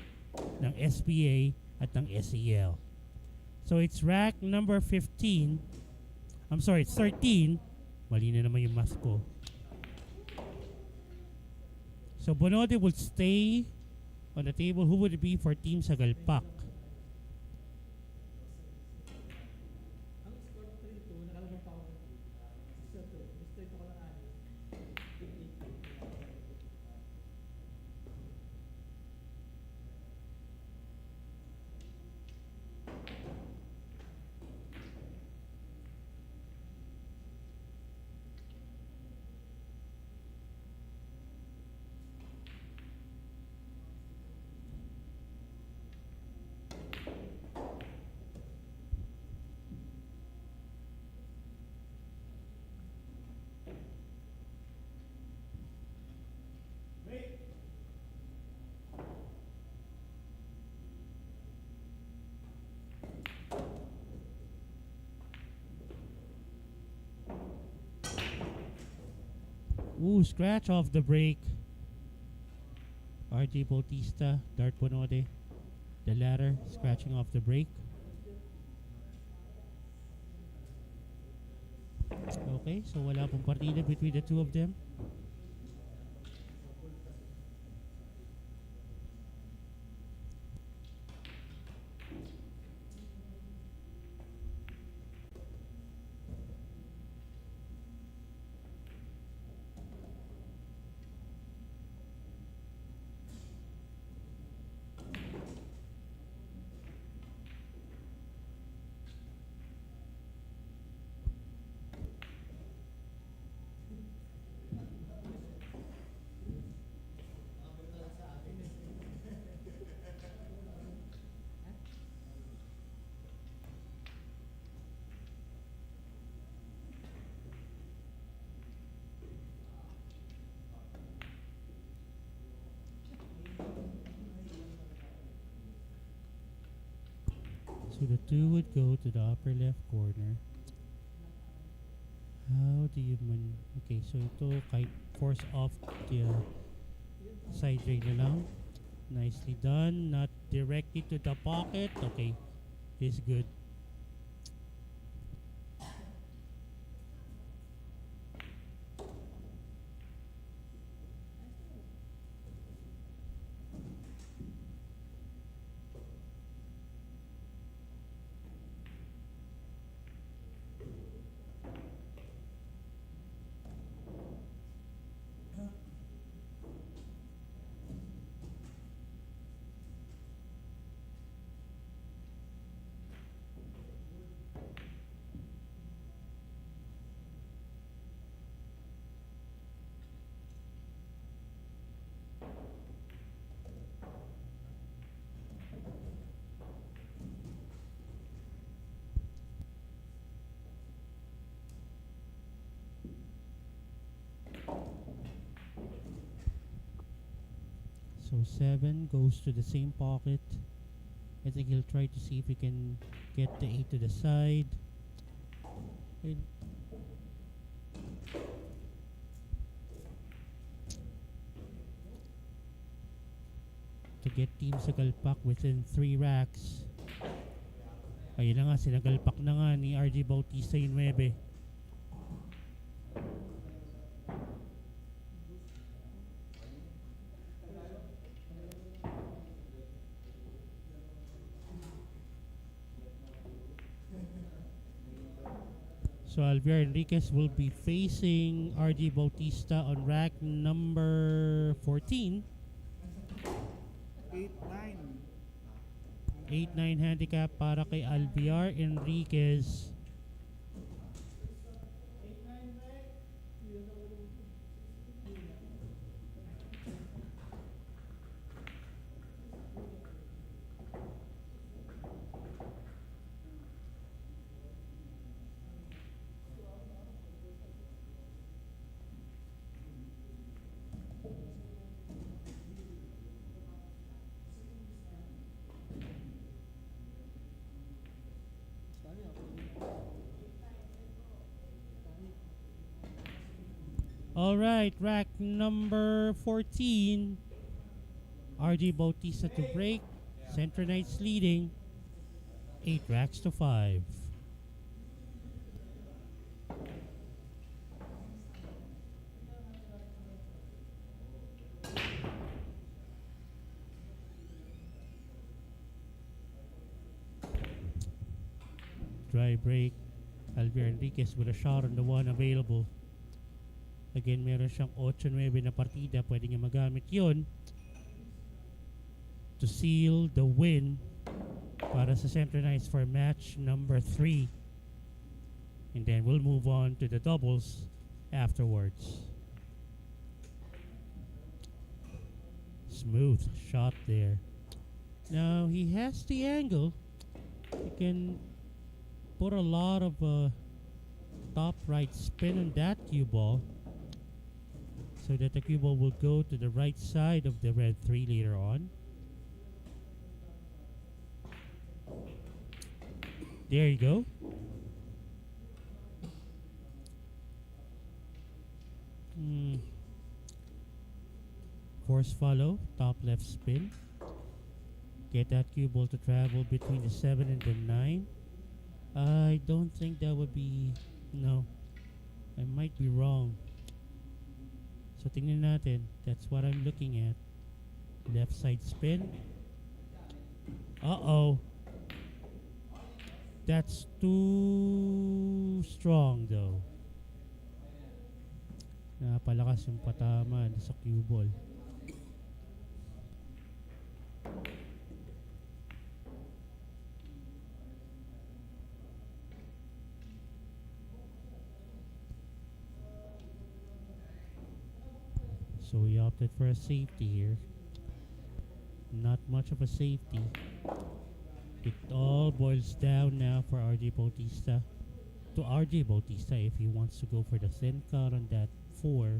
ng SPA at ng SEL. So it's rack number 15 I'm sorry, it's 13. Mali na naman yung math ko. So Bonode will stay on the table. Who would it be for Team Sagalpak? Ooh, scratch off the break. RJ Bautista, Dart Bonode. The latter scratching off the break. Okay, so wala pong partida between the two of them. So the two would go to the upper left corner. How do you okay, so ito kahit force off the side rail na lang. Nicely done. Not directly to the pocket. Okay, this is good. So 7 goes to the same pocket. I think he'll try to see if he can get the 8 to the side. And to get Team Sagalpak within 3 racks. Ayun na nga, sinagalpak na nga ni RJ Bautista yung 9. So Alviar Enriquez will be facing RJ Bautista on rack number 14. 8-9. 8-9 handicap para kay Alviar Enriquez. All right, rack number 14. RJ Bautista to break. Centro Knights leading 8 racks to 5. dry break. Alvier Enriquez with a shot on the one available. Again, meron siyang 8-9 na partida. Pwede niya magamit yun to seal the win para sa Centro Knights for match number 3. And then we'll move on to the doubles afterwards. Smooth shot there. Now he has the angle. He can put a lot of top right spin on that cue ball so that the cue ball will go to the right side of the red 3 later on. There you go. Force follow, top left spin. Get that cue ball to travel between the 7 and the 9. I don't think that would be... No. I might be wrong. So tingnan natin. That's what I'm looking at. Left side spin. Uh-oh. That's too strong though. Napalakas yung patama sa cue ball. So we opted for a safety here. Not much of a safety. It all boils down now for RJ Bautista. To RJ Bautista if he wants to go for the thin cut on that 4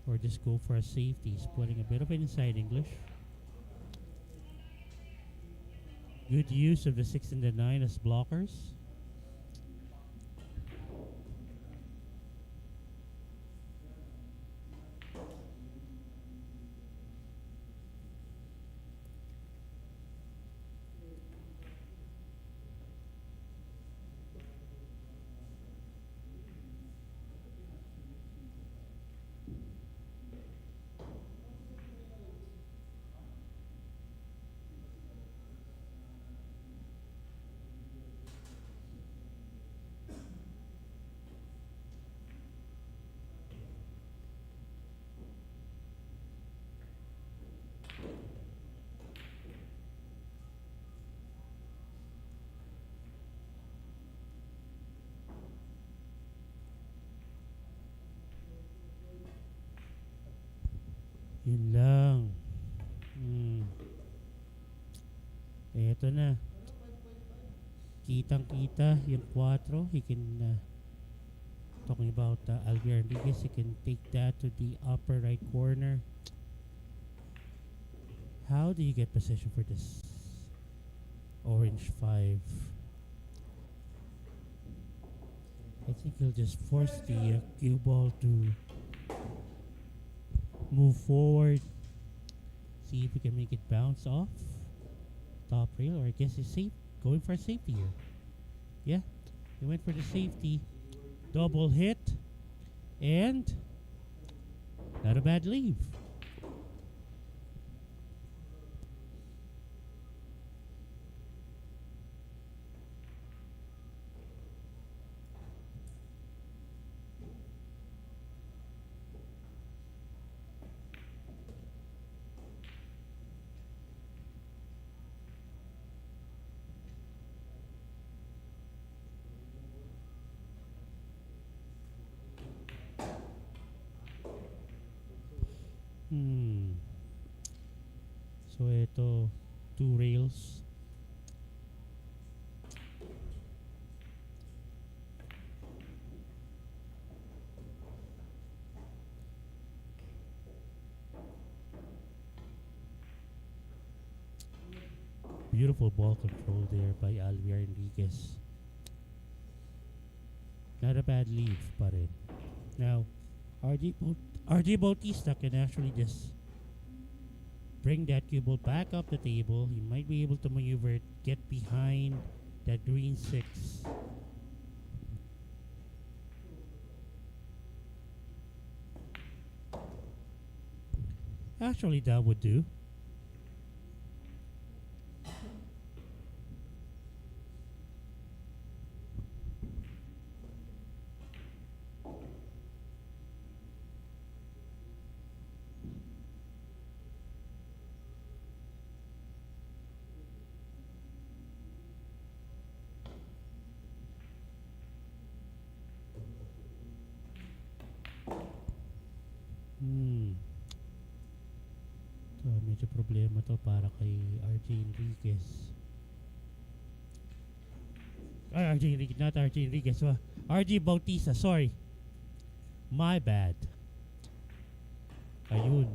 or just go for a safety. He's putting a bit of inside English. Good use of the 6 and the 9 as blockers. Yun lang. Eto na. Kitang-kita yung 4. He can, talking about Alvier Enriquez, he can take that to the upper right corner. How do you get position for this orange 5? I think he'll just force the cue ball to move forward, see if we can make it bounce off top rail, or I guess he's safe, going for a safety here. Yeah, he went for the safety. Double hit, and not a bad leave. So ito, 2 rails. Beautiful ball control there by Alvier Enriquez. Not a bad lead pa rin. Now, RJ Bautista can actually just bring that cue ball back up the table. He might be able to maneuver it, get behind that green 6. Actually, that would do. medyo problema to para kay RJ Enriquez. Ay, RJ Enriquez, not RJ Enriquez. RJ Bautista, sorry. My bad. Ayun.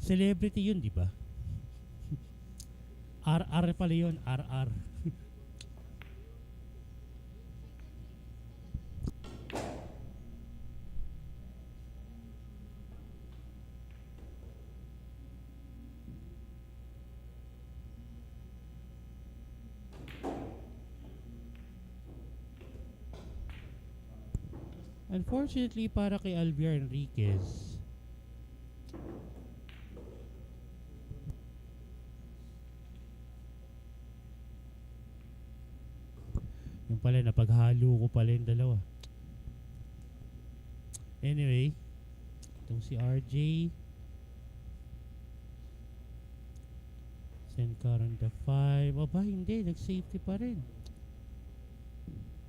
Celebrity yun, di ba? RR pala yun, RR. Unfortunately, para kay Alviar Enriquez, yung pala, napaghalo ko pala yung dalawa. Anyway, itong si RJ, send card on the 5. Aba, hindi, nag-safety pa rin.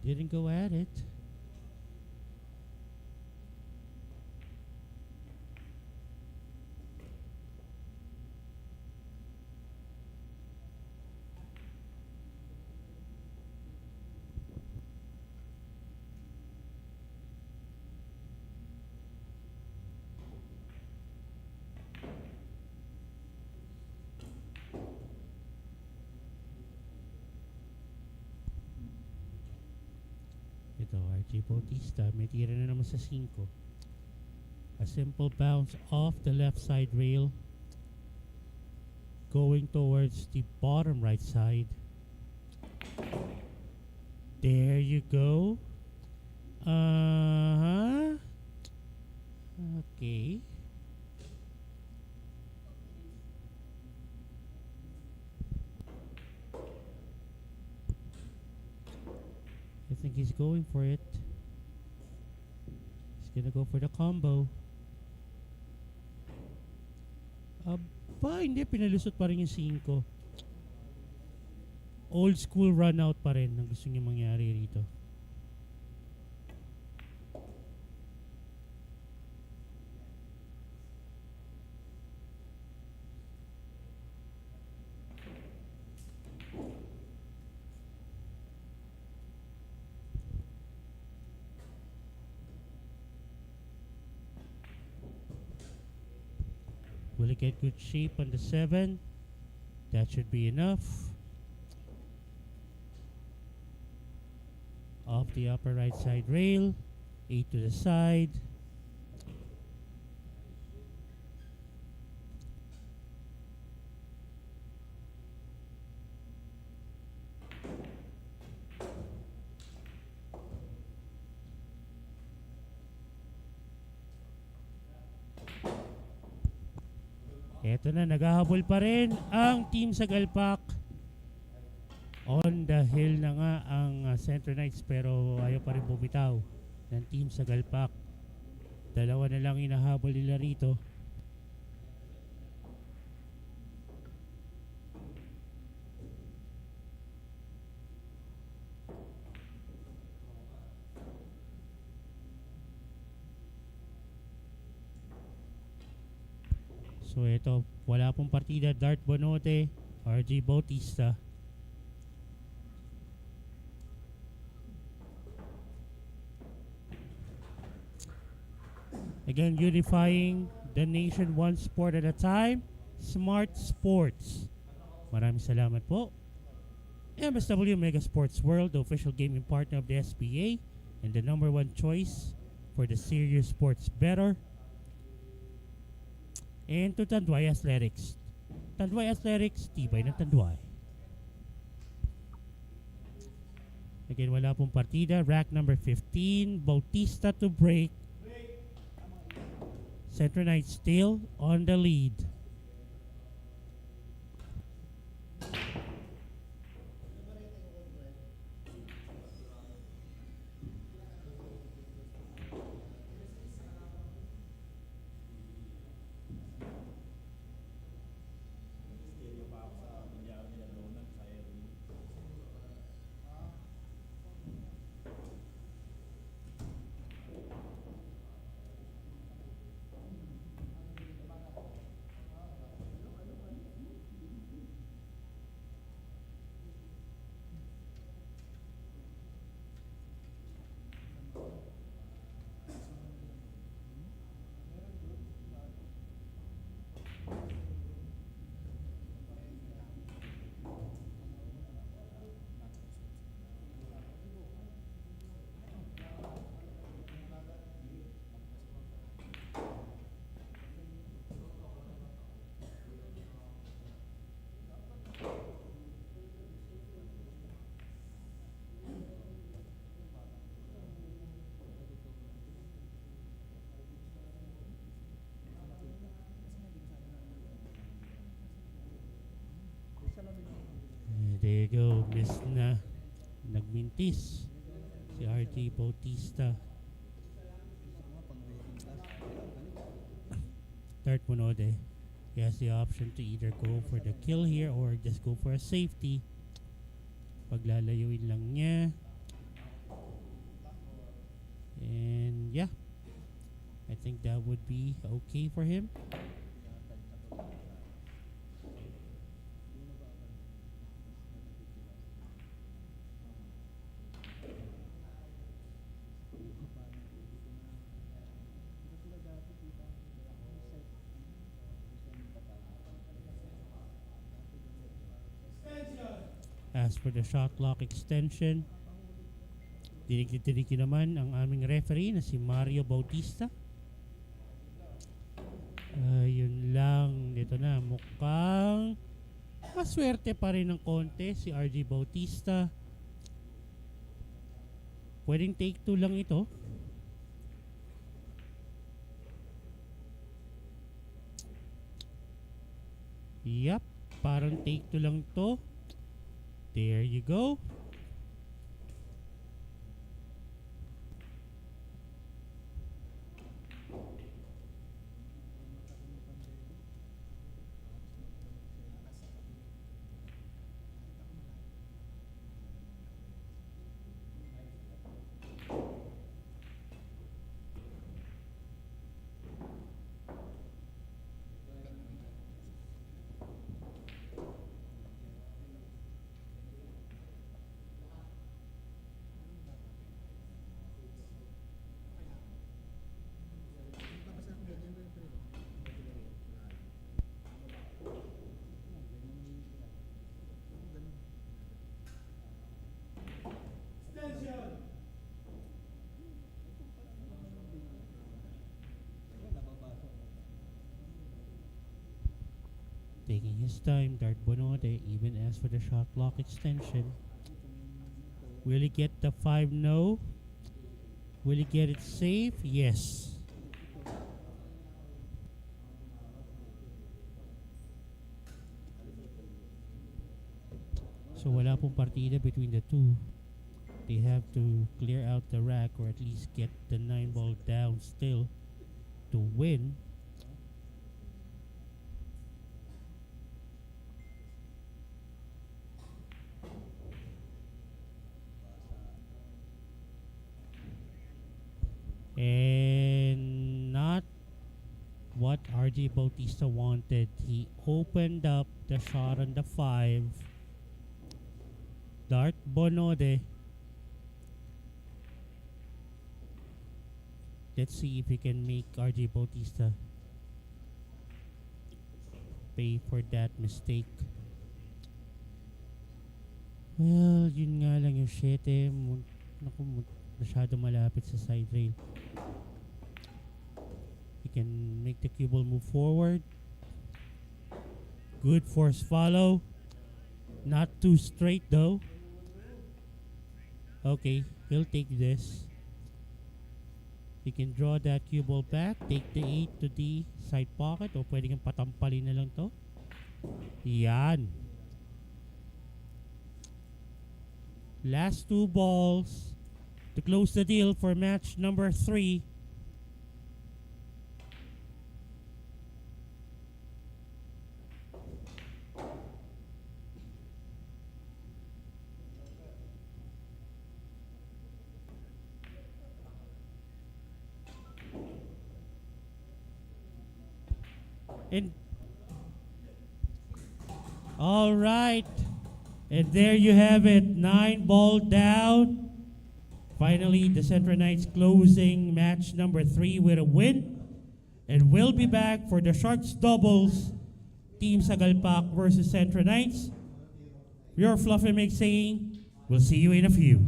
Didn't go at it. Ito, RJ Bautista, may tira na naman sa 5. A simple bounce off the left side rail, going towards the bottom right side. There you go. Okay. I think he's going for it. He's gonna go for the combo. Aba, hindi. Pinalusot pa rin yung 5. Old school run out pa rin ang gusto niya mangyari rito. Will it get good shape on the 7? That should be enough. Off the upper right side rail. 8 to the side. Eto na, naghahabol pa rin ang Team Sagalpak. On the hill na nga ang Centro Knights, pero ayaw pa rin bumitaw ng Team Sagalpak. Dalawa na lang inahabol nila rito. So ito, wala pong partida. Dart Bonote, RJ Bautista. Again, unifying the nation one sport at a time. Smart Sports. Maraming salamat po. MSW Mega Sports World, the official gaming partner of the SBA and the #1 choice for the serious sports bettor. And to Tanduay Athletics. Tanduay Athletics, tibay ng Tanduay. Again, wala pong partida. Rack number 15, Bautista to break. Centro Knights still on the lead. There you go, miss na. Nagmintis si RJ Bautista. Dart Bonode. He has the option to either go for the kill here or just go for a safety. Paglalayuin lang niya. And yeah, I think that would be okay for him. As for the shot clock extension, dinig-dinig naman ang aming referee na si Mario Bautista. Yun lang, dito na, mukhang maswerte pa rin ng konti si RJ Bautista. Pwedeng take 2 lang ito. Yup, parang take 2 lang to. There you go. Taking his time, Dart Bonode, even as for the shot clock extension. Will he get the 5? No. Will he get it safe? Yes. So wala pong partida between the two. They have to clear out the rack or at least get the 9 ball down still to win. And not what RJ Bautista wanted. He opened up the shot on the 5. Dart Bonode. Let's see if he can make RJ Bautista pay for that mistake. Well, yun nga lang yung 7. Naku, masyado malapit sa side rail. He can make the cue ball move forward. Good force follow. Not too straight though. Okay, he'll take this. He can draw that cue ball back. Take the 8 to the side pocket. O pwede kang patampalin na lang to. Yan. Last 2 balls to close the deal for match number 3. And all right, and there you have it, 9 ball down Finally, the Centro Knights closing match number 3 with a win. And we'll be back for the Sharks doubles, Team Sagalpak versus Centro Knights. Your Fluffy Mix saying, we'll see you in a few.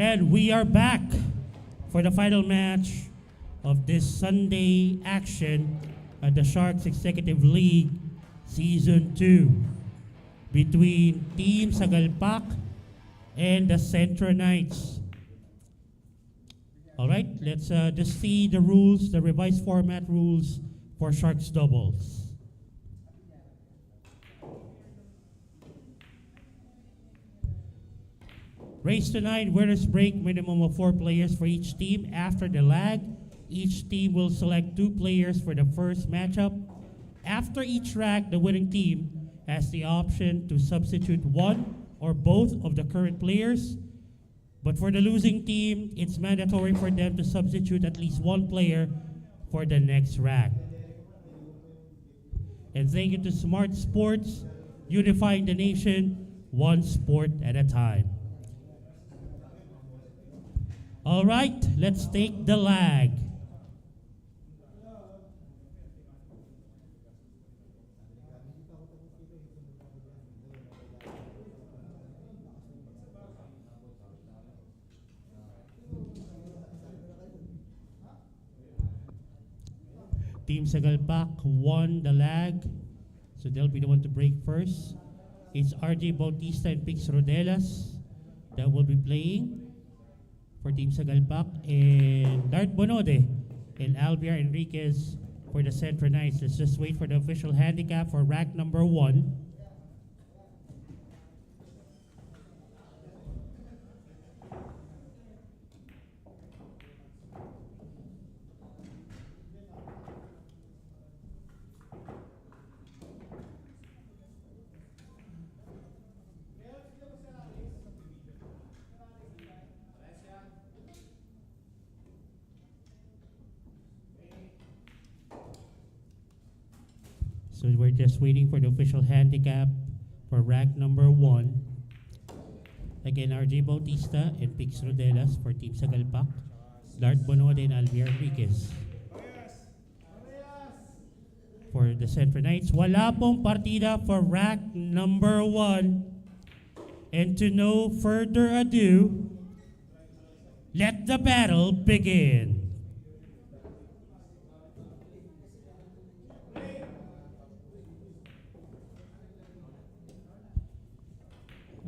And we are back for the final match of this Sunday action at the Sharks Executive League Season 2 between Team Sagalpak and the Centro Knights. Alright, let's just see the rules, the revised format rules for Sharks doubles. Race to 9, winners break, minimum of 4 players for each team. After the lag, each team will select 2 players for the first matchup. After each rack, the winning team has the option to substitute one or both of the current players. But for the losing team, it's mandatory for them to substitute at least one player for the next rack. And thank you to Smart Sports, unifying the nation, one sport at a time. All right, let's take the lag. Team Sagalpak won the lag, so they'll be the one to break first. It's RJ Bautista and Pix Rodelas that will be playing for Team Sagalpak, and Dart Bonode and Albiar Enriquez for the Centro Knights. Let's just wait for the official handicap for rack number 1. So we're just waiting for the official handicap for rack number 1. Again, RJ Bautista and Pix Rodelas for Team Sagalpak. Dart Bonode and Alviar Enriquez for the Centro Knights. Wala pong partida for rack number 1. And to no further ado, let the battle begin.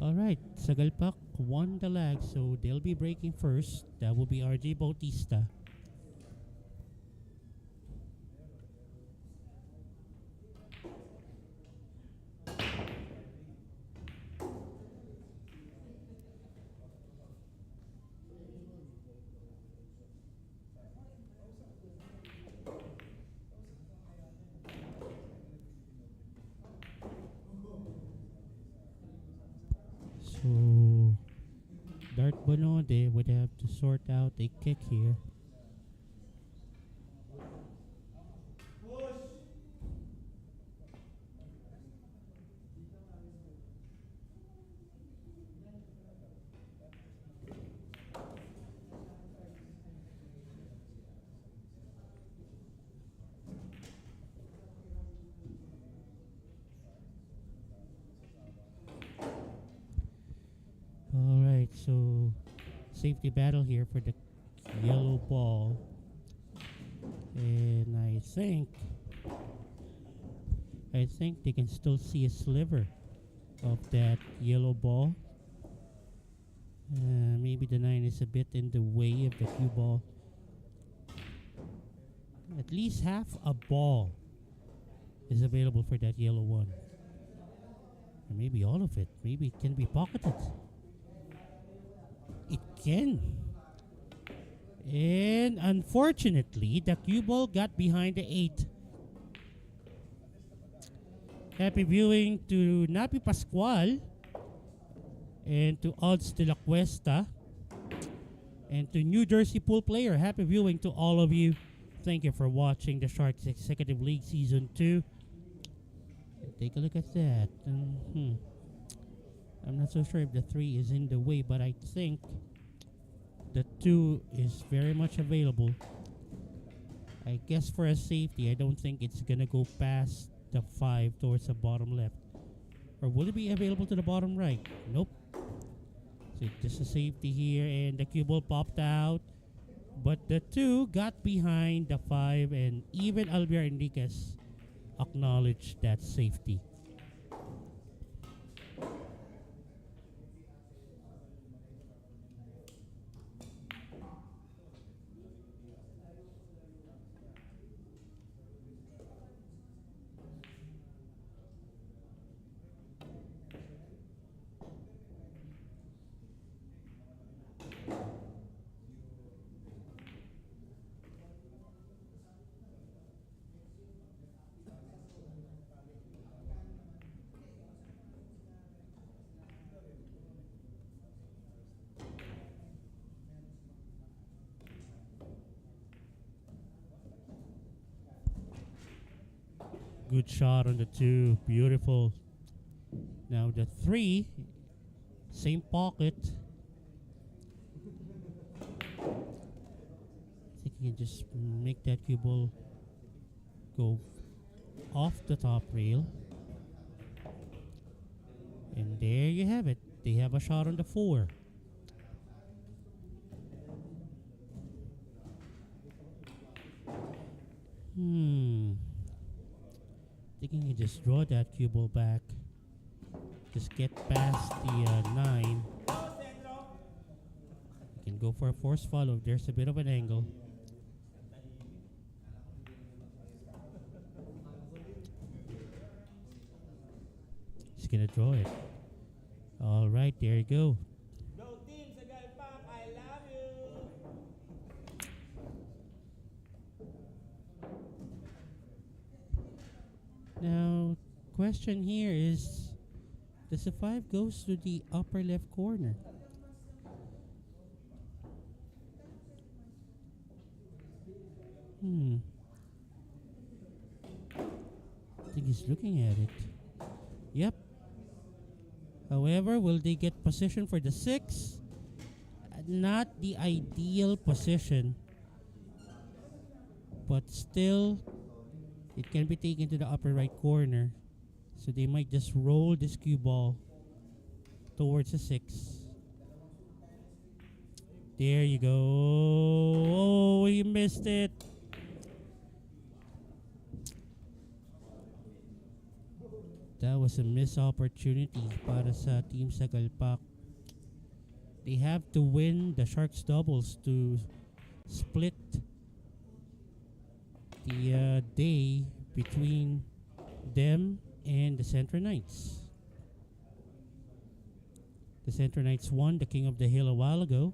Alright, Sagalpak won the lag, so they'll be breaking first. That will be RJ Bautista. So Dart Bonode would have to sort out a kick here. Alright, so safety battle here for the yellow ball. And I think they can still see a sliver of that yellow ball. Maybe the 9 is a bit in the way of the cue ball. At least half a ball is available for that yellow one. Or maybe all of it. Maybe it can be pocketed. It can. And unfortunately, the cue ball got behind the 8. Happy viewing to Napi Pascual and to Odds de la Cuesta and to New Jersey Pool Player. Happy viewing to all of you. Thank you for watching the Sharks Executive League Season 2. Take a look at that. I'm not so sure if the 3 is in the way, but I think the 2 is very much available. I guess for a safety, I don't think it's going to go past the 5 towards the bottom left. Or will it be available to the bottom right? Nope. So just a safety here, and the cue ball popped out. But the 2 got behind the 5, and even Albier Enriquez acknowledged that safety. Good shot on the 2. Beautiful. Now the 3. Same pocket. I think you can just make that cue ball go off the top rail. And there you have it. They have a shot on the 4. Thinking you just draw that cue ball back. Just get past the 9. You can go for a force follow if there's a bit of an angle. Just gonna draw it. All right, there you go. Go team Sagalpak, I love you. Now, question here is, does the 5 goes to the upper left corner? I think he's looking at it. Yep. However, will they get position for the 6? Not the ideal position, but still it can be taken to the upper right corner. So they might just roll this cue ball towards the 6. There you go. Oh, he missed it. That was a missed opportunity para sa Team Sagalpak. They have to win the Sharks doubles to split the day between them and the Centro Knights. The Centro Knights won the King of the Hill a while ago.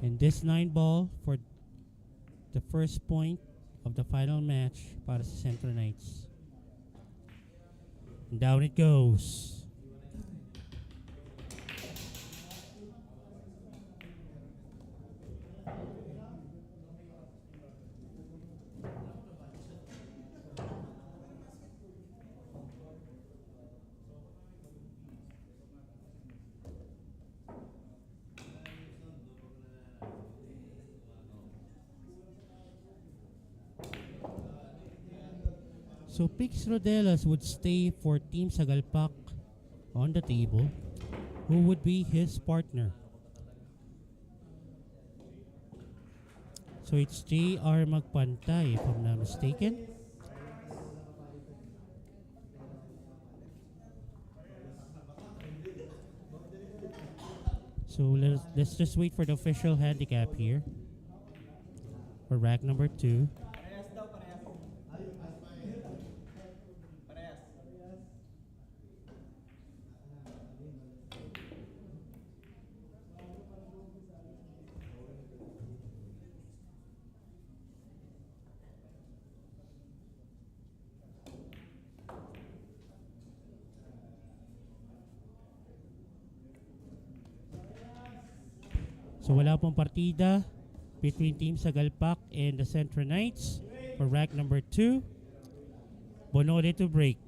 And this 9 ball for the first point of the final match para sa Centro Knights. And down it goes. So Pix Rodelas would stay for Team Sagalpak on the table. Who would be his partner? So it's J.R. Magpantay, if I'm not mistaken. So let's just wait for the official handicap here for rack number 2. Parehas daw, parehas. Parehas. So wala pong partida between Team Sagalpak and the Centro Knights for rack number 2. Bonole to break.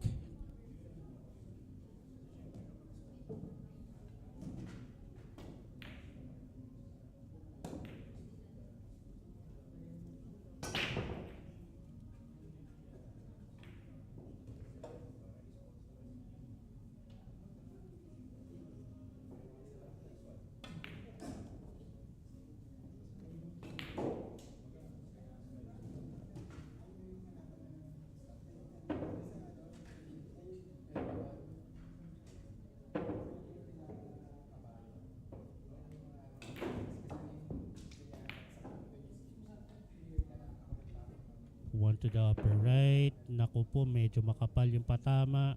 One to the upper right. Naku po, medyo makapal yung patama.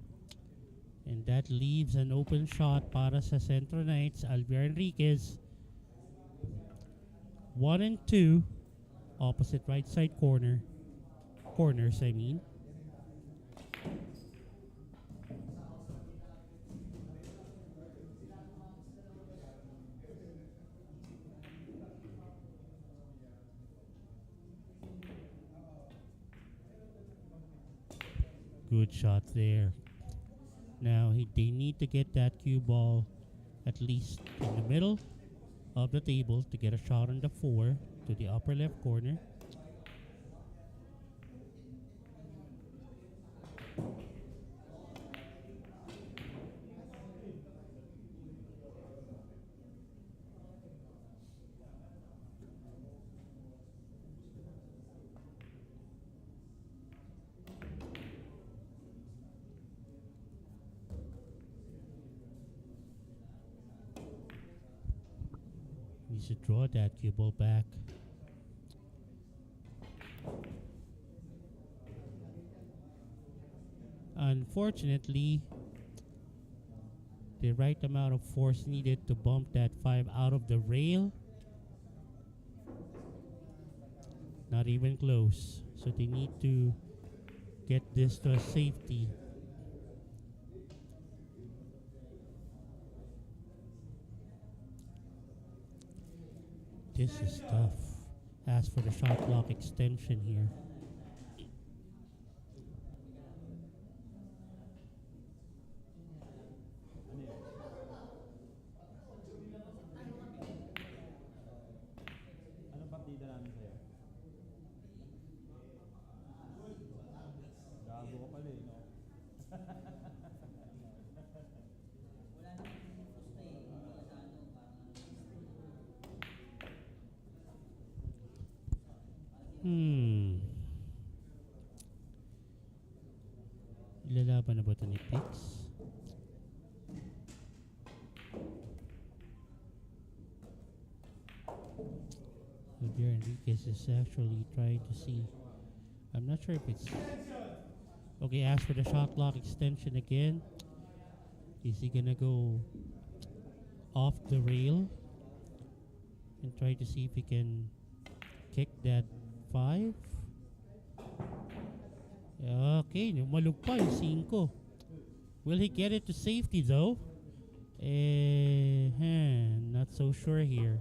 And that leaves an open shot para sa Centro Knights. Alviar Enriquez. 1 and 2. Opposite right side corner. Corners, I mean. Good shot there. Now they need to get that cue ball at least in the middle of the table to get a shot on the 4 to the upper left corner. Needs to draw that cue ball back. Unfortunately, the right amount of force needed to bump that 5 out of the rail. Not even close. So they need to get this to a safety. This is tough. As for the shot clock extension here. Anong partida namin sa'yo? Gago ka pala eh, no? Ilalaban na ba ito ni Pix? Javier Enriquez is actually trying to see. I'm not sure if it's... Okay, as for the shot clock extension again. Is he gonna go off the rail and try to see if he can kick that 5? Okay, malugpa yung 5. Will he get it to safety though? Not so sure here.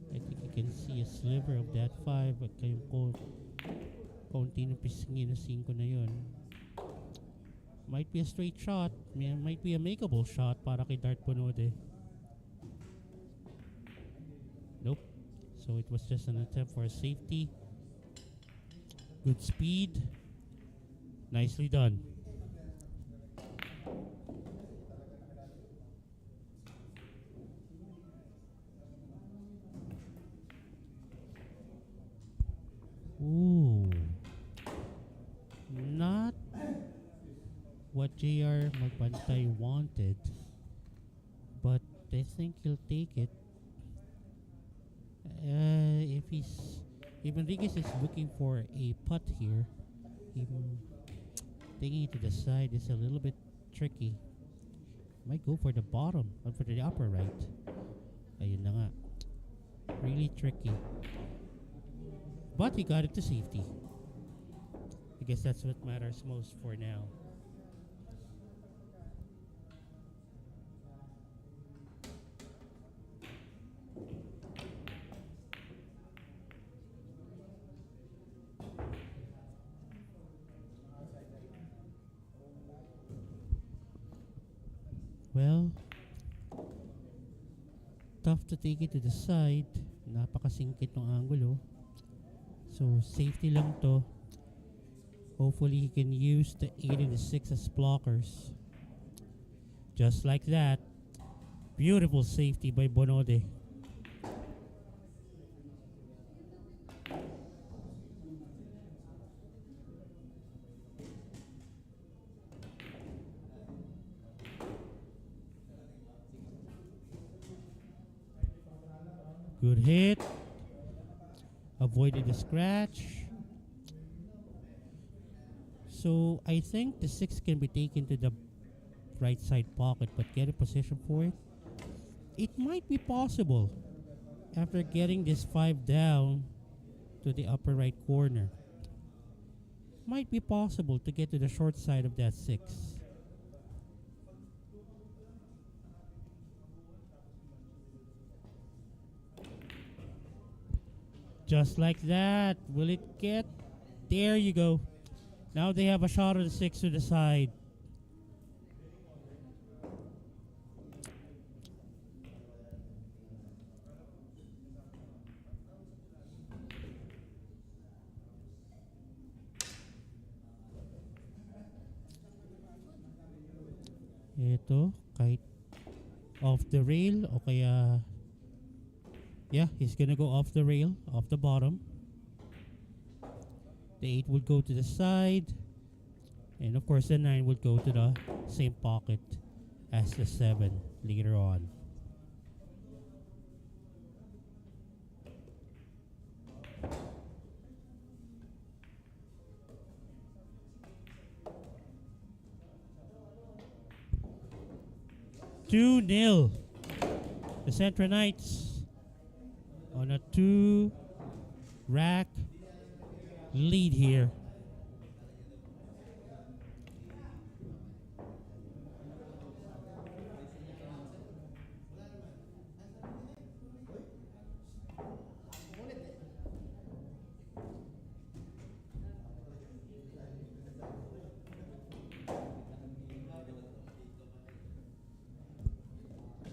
I think you can see a sliver of that 5 at kayong kaunti ng pisngi na 5 na yun. Might be a straight shot. Might be a makeable shot para kay Dart Bonode. Nope. So it was just an attempt for a safety. Good speed. Nicely done. Ooh. Not what JR Magbantay wanted. But I think he'll take it. If Enriquez is looking for a putt here, even taking it to the side is a little bit tricky. Might go for the bottom, or for the upper right. Ayun na nga. Really tricky. But he got it to safety. I guess that's what matters most for now. Well, tough to take it to the side. Napakasingkit ng angulo. So, safety lang to. Hopefully, he can use the 8 and the 6 as blockers. Just like that. Beautiful safety by Bonode. Good hit. avoided the scratch. So I think the 6 can be taken to the right side pocket, but get a position for it. It might be possible after getting this 5 down to the upper right corner. Might be possible to get to the short side of that 6. Just like that. Will it get? There you go. Now they have a shot of the 6 to the side. Ito, kahit off the rail o kaya yeah, he's gonna go off the rail, off the bottom. The 8 would go to the side, and of course the 9 would go to the same pocket as the 7 later on. Two 0. The Centro Knights on a 2-rack lead here.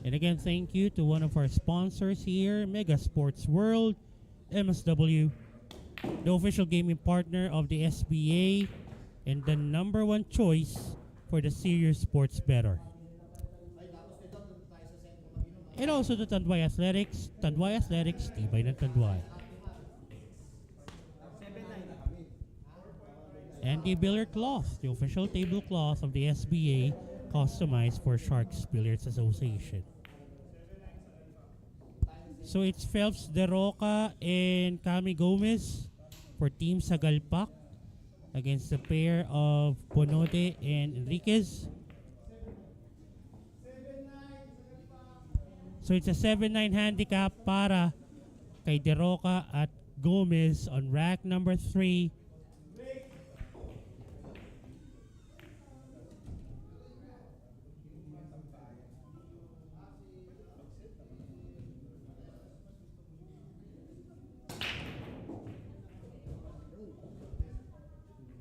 And again, thank you to one of our sponsors here, Mega Sports World, MSW, the official gaming partner of the SBA, and the #1 choice for the serious sports bettor. And also the Tanduay Athletics. Tanduay Athletics, tibay ng Tanduay. And the billiard cloth, the official tablecloth of the SBA, customized for Sharks Billiards Association. So it's Phelps De Roca and Cami Gomez for Team Sagalpak against the pair of Bonote and Enriquez. So it's a 7-9 handicap para kay De Roca at Gomez on rack number 3.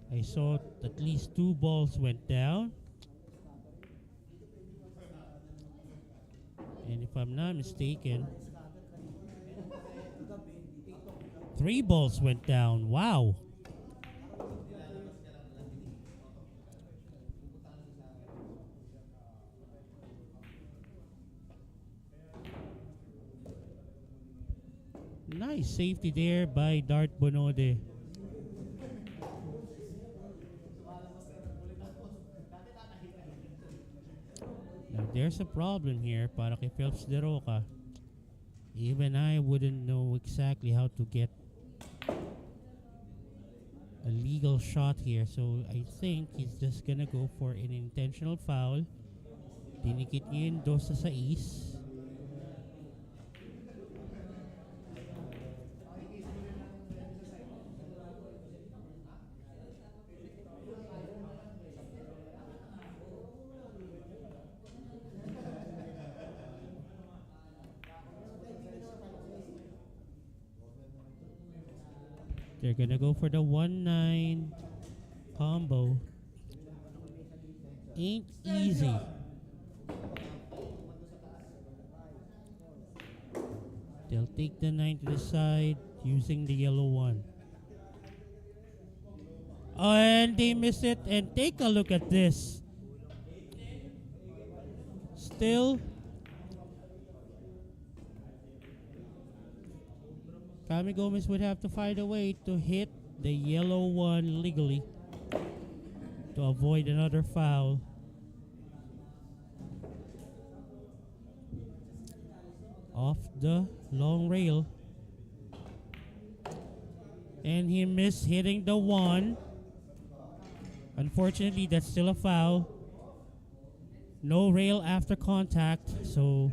I saw at least 2 balls went down. And if I'm not mistaken, 3 balls went down. Wow. Nice safety there by Dart Bonode. Now there's a problem here para kay Phelps De Roca. Even I wouldn't know exactly how to get a legal shot here. So I think he's just gonna go for an intentional foul. Dinikit niya yung 2 sa 6. They're gonna go for the 1-9 combo. Ain't easy. They'll take the 9 to the side using the yellow 1. And they miss it. And take a look at this. Still, Cami Gomez would have to find a way to hit the yellow 1 legally to avoid another foul. Off the long rail. And he missed hitting the 1. Unfortunately, that's still a foul. No rail after contact, so...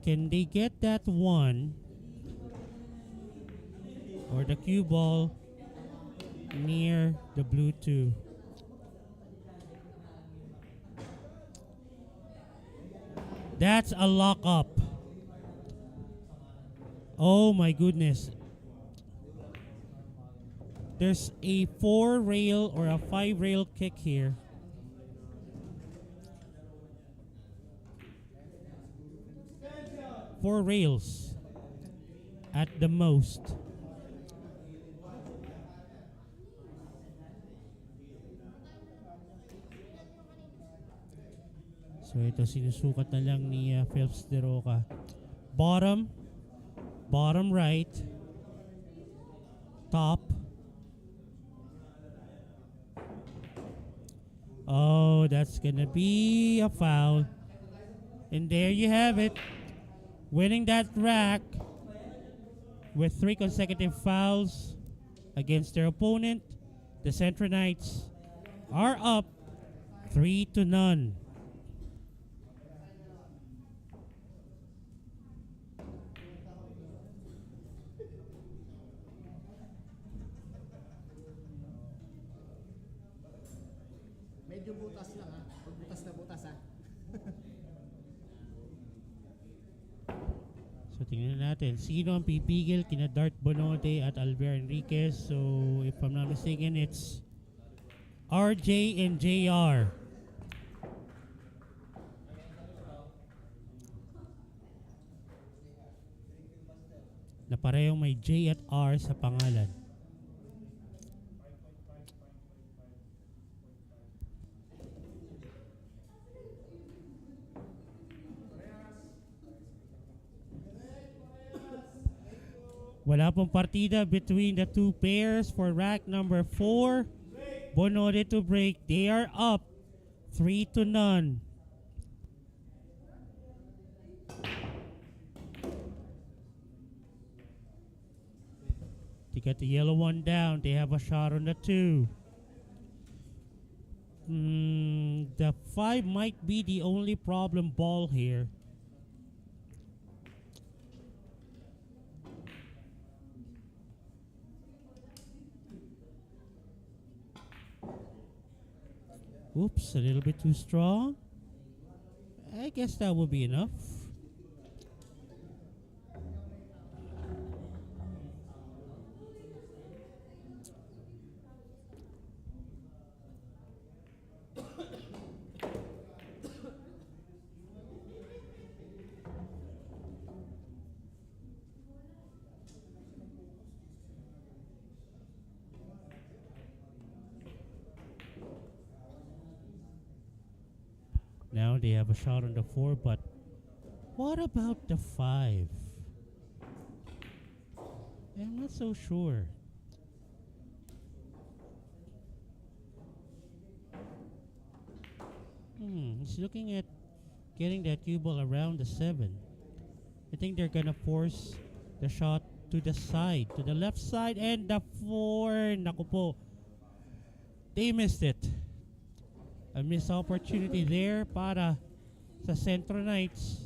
Can they get that 1? Or the cue ball near the blue 2? That's a lock up. Oh my goodness. There's a 4 rail or a 5 rail kick here. Four rails at the most. So ito sinusukat na lang ni Phelps de Roca. Bottom right, top. Oh, that's gonna be a foul. And there you have it. Winning that rack with 3 consecutive fouls against their opponent, the Centro Knights are up 3-0. Medyo butas lang ha. Pag butas na butas ha. So tingnan natin, sino ang pipigil kina Dart Bonote at Alver Enriquez. So if I'm not mistaken, it's RJ and JR. Na parehong may J at R sa pangalan. Wala pong partida between the two pairs for rack number 4. Bonote to break. They are up 3-0. To get the yellow one down, they have a shot on the 2. The 5 might be the only problem ball here. Oops, a little bit too strong. I guess that will be enough. Now they have a shot on the 4, but what about the 5? I'm not so sure. He's looking at getting that cue ball around the 7. I think they're gonna force the shot to the side, to the left side, and the 4. Naku po. They missed it. A missed opportunity there para sa Centro Knights.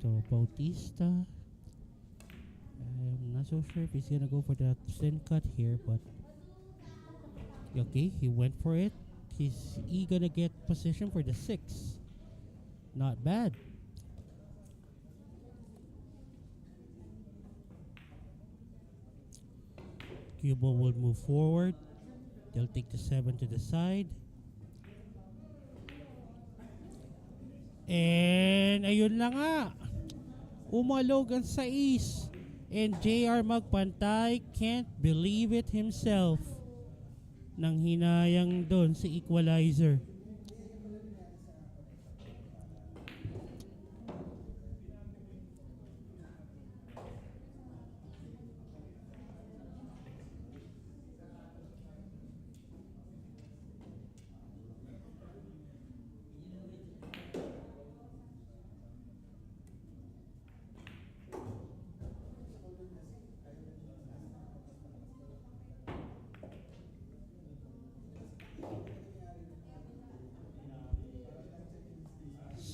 to Bautista. I'm not so sure if he's gonna go for that thin cut here, but okay, he went for it. He's gonna get position for the 6. Not bad. Cue ball will move forward. They'll take the 7 to the side. And ayun na nga. Umalog ang 6. And JR magpantay can't believe it himself. Nang hinayang doon si equalizer.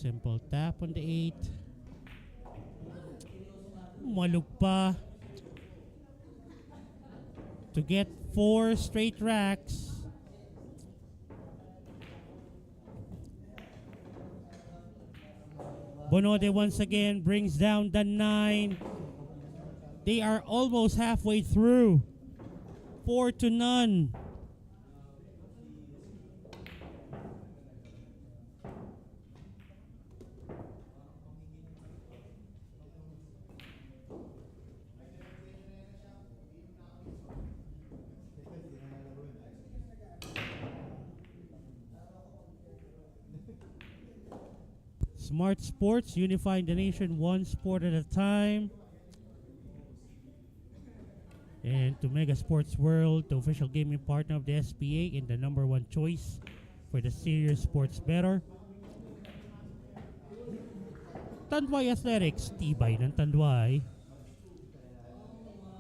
Simple tap on the 8. Malug pa. To get 4 straight racks. Bonode once again brings down the 9. They are almost halfway through. 4-0. Smart Sports, unifying the nation one sport at a time. And to Mega Sports World, the official gaming partner of the SPA and the #1 choice for the serious sports bettor. Tandway Athletics, tibay ng Tandway.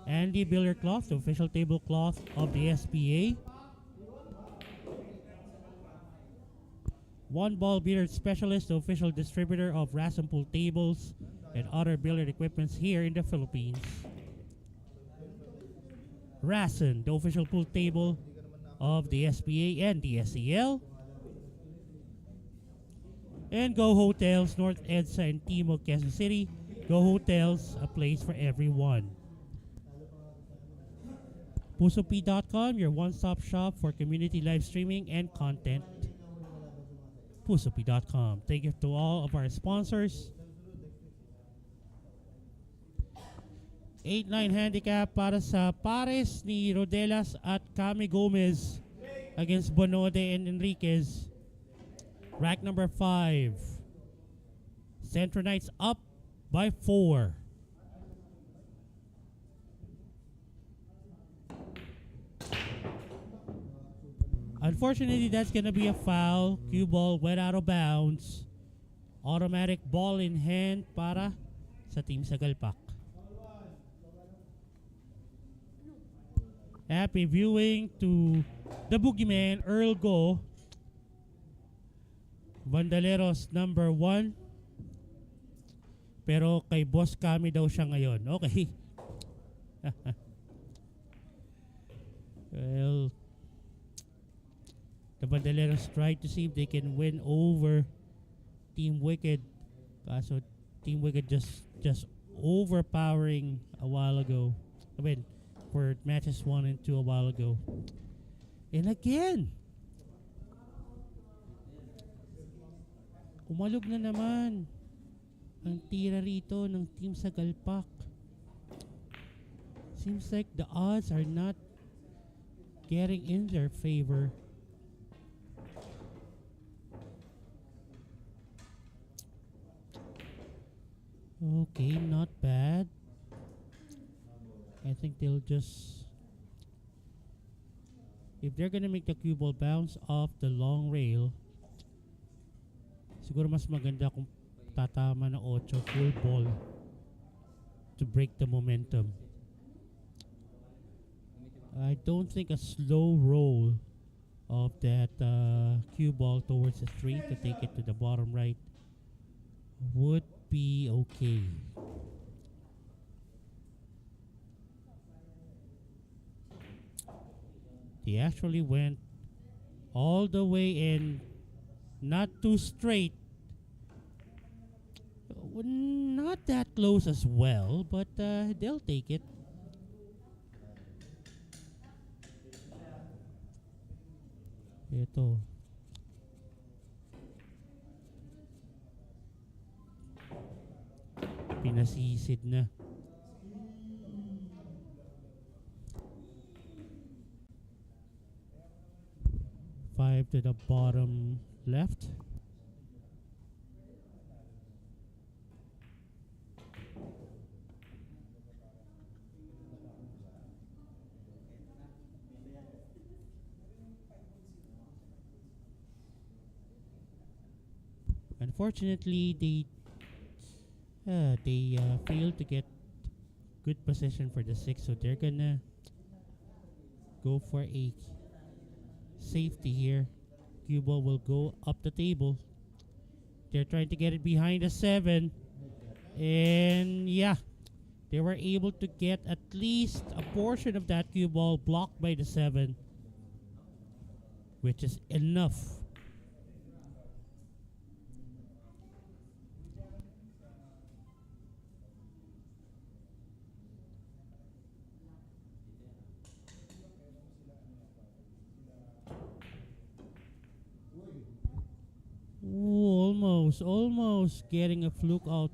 Andy Billiard Cloth, the official tablecloth of the SPA. One Ball Billiard Specialist, the official distributor of Rasen Pool tables and other billiard equipments here in the Philippines. Rasen, the official pool table of the SPA and the SEL. And Go Hotels, North EDSA and Timog, Quezon City. Go Hotels, a place for everyone. PusoP.com, your one-stop shop for community live streaming and content. PusoP.com. Thank you to all of our sponsors. 8-9 handicap para sa pares ni Rodelas at Cami Gomez against Bonode and Enriquez. Rack number 5. Centro Knights up by 4. Unfortunately, that's gonna be a foul. Cue ball went out of bounds. Automatic ball in hand para sa Team Sagalpak. Happy viewing to the boogeyman, Earl Go. Vandaleros #1. Pero kay Boss Kami daw siya ngayon. Okay. Well, the Vandaleros tried to see if they can win over Team Wicked. So Team Wicked just overpowering a while ago. I mean, for matches 1 and 2 a while ago. And again, umalog na naman ang tira rito ng Team Sagalpak. Seems like the odds are not getting in their favor. Okay, not bad. I think they'll just, if they're gonna make the cue ball bounce off the long rail, siguro mas maganda kung tatama ng 8 full ball to break the momentum. I don't think a slow roll of that cue ball towards the 3 to take it to the bottom right would be okay. They actually went all the way in, not too straight. Not that close as well, but they'll take it. Ito. Pinasisid na. Five to the bottom left. Unfortunately, they failed to get good possession for the six, so they're gonna go for a safety here. Cue ball will go up the table. They're trying to get it behind the seven, and yeah, they were able to get at least a portion of that cue ball blocked by the seven, which is enough. Ooh, almost getting a fluke out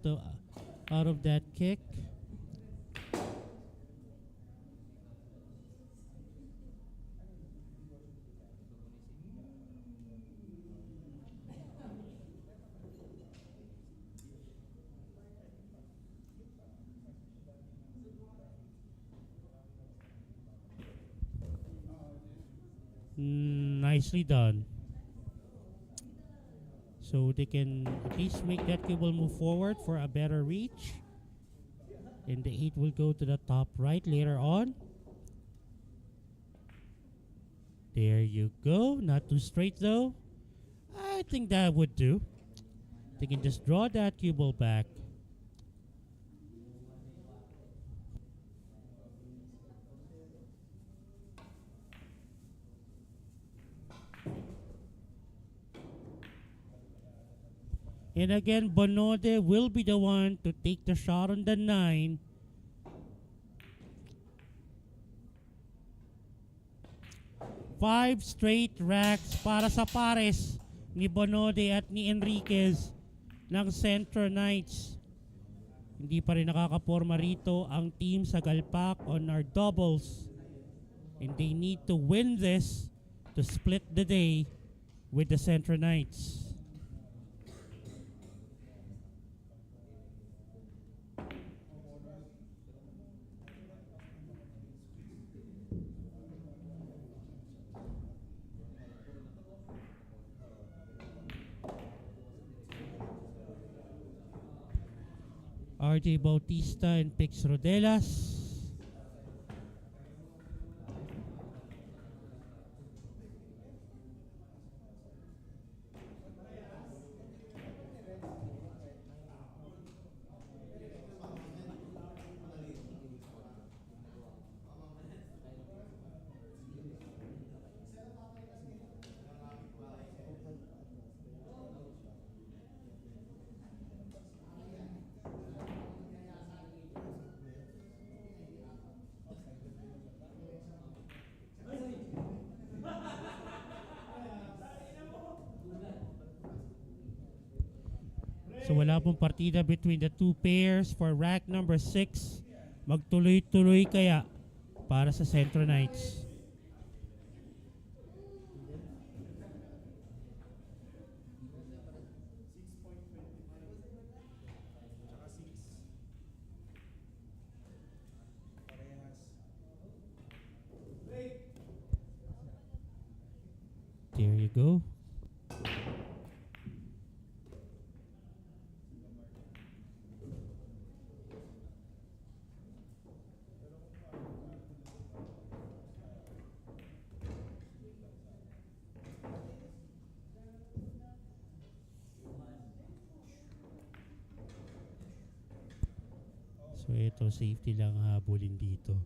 of that kick. Nicely done. So they can at least make that cue ball move forward for a better reach. And the 8 will go to the top right later on. There you go. Not too straight though. I think that would do. They can just draw that cue ball back. And again, Bonode will be the one to take the shot on the 9. Five straight racks para sa pares ni Bonode at ni Enriquez ng Centro Knights. Hindi pa rin nakakaporma rito ang team Sagalpak on our doubles. And they need to win this to split the day with the Centro Knights. RJ Bautista and Pix Rodelas. So wala pong partida between the two pairs for rack number 6. Magtuloy-tuloy kaya para sa Centro Knights. There you go. So ito, safety lang habulin dito.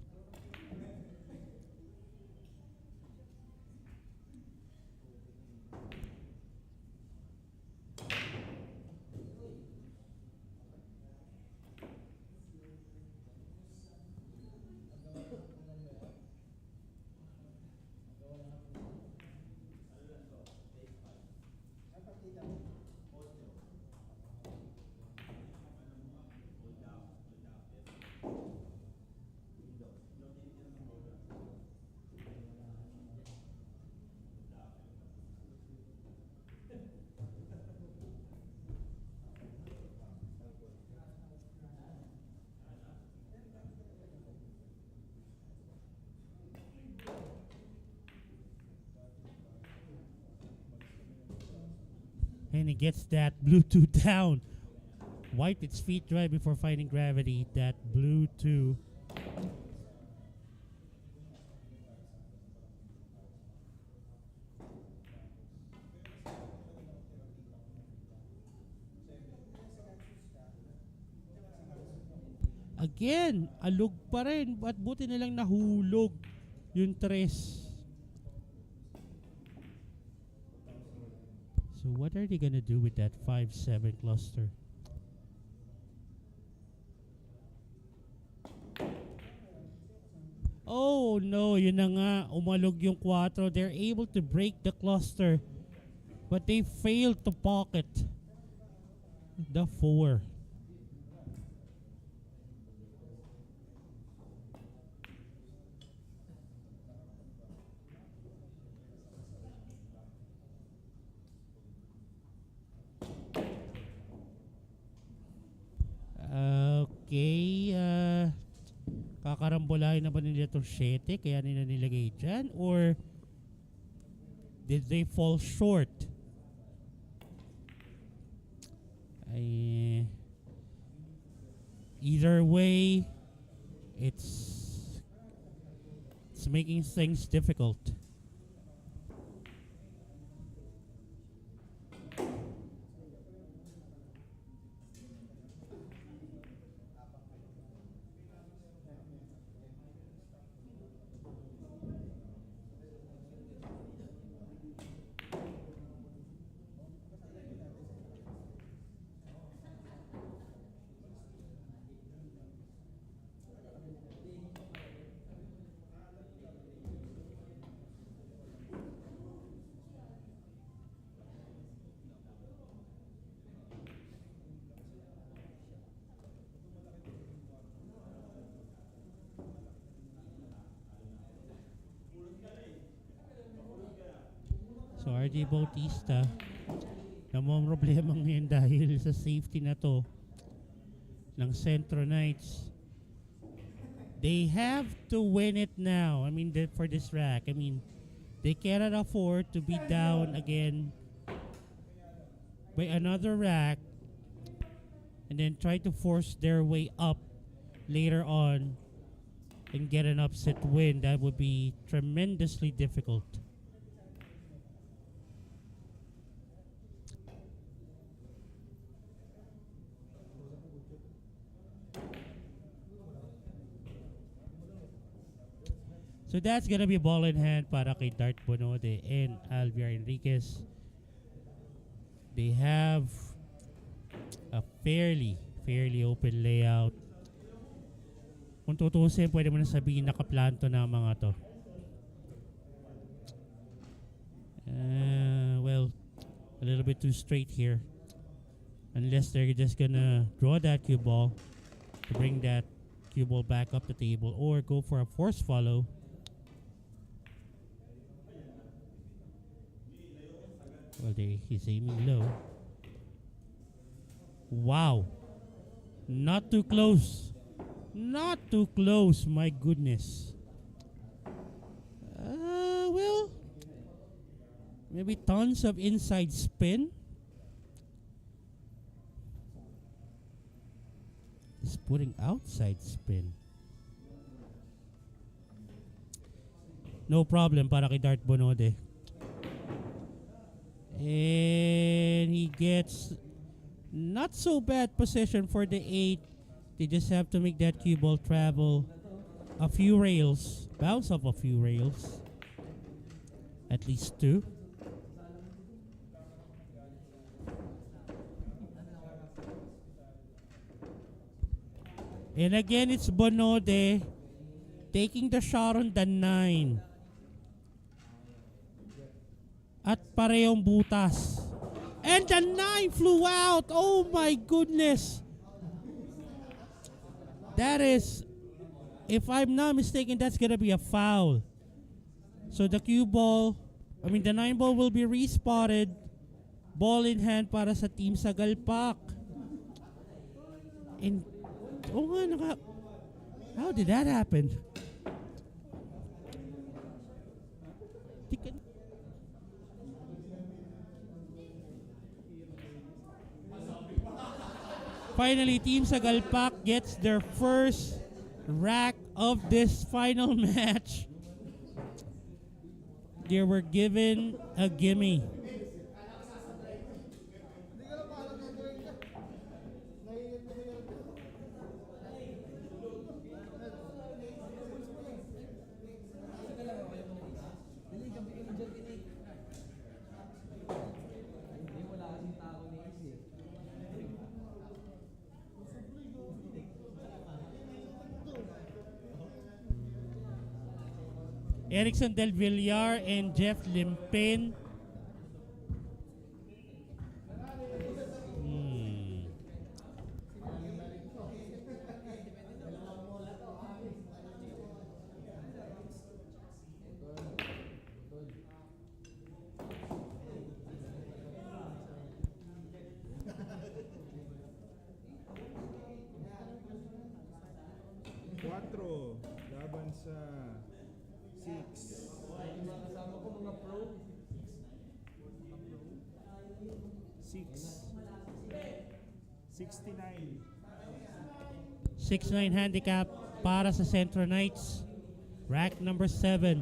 And he gets that blue 2 down. Wiped its feet dry before finding gravity. That blue 2. Again, alog pa rin. At buti na lang nahulog yung 3. So what are they gonna do with that 5-7 cluster? Oh no, yun na nga, umalog yung 4. They're able to break the cluster, but they failed to pocket the 4. Okay, kakarambolahin na ba nila itong 7 kaya nila nilagay dyan? Or did they fall short? Either way, it's making things difficult. So RJ Bautista namomroblema ngayon dahil sa safety na to ng Centro Knights. They have to win it now. I mean, for this rack. I mean, they cannot afford to be down again by another rack and then try to force their way up later on and get an upset win. That would be tremendously difficult. So that's gonna be ball in hand para kay Dart Bonode and Alviar Enriquez. They have a fairly open layout. Kung tutusin, pwede mo na sabihin nakaplanto na ang mga to. Well, a little bit too straight here. Unless they're just gonna draw that cue ball to bring that cue ball back up the table or go for a force follow. Well, he's aiming low. Wow. Not too close. Not too close, my goodness. Well, maybe tons of inside spin. He's putting outside spin. No problem para kay Dart Bonode. And he gets not so bad position for the 8. They just have to make that cue ball travel a few rails, bounce off a few rails, at least two. And again, it's Bonode taking the shot on the 9. At parehong butas. And the 9 flew out. Oh my goodness. That is, if I'm not mistaken, that's gonna be a foul. So the cue ball, the 9 ball will be respotted. Ball in hand para sa Team Sagalpak. And, how did that happen? Finally, Team Sagalpak gets their first rack of this final match. They were given a gimme. Erickson Del Villar and Jeff Limpin. Quatro laban sa 6. 69. 6-9 handicap para sa Centro Knights. Rack number 7.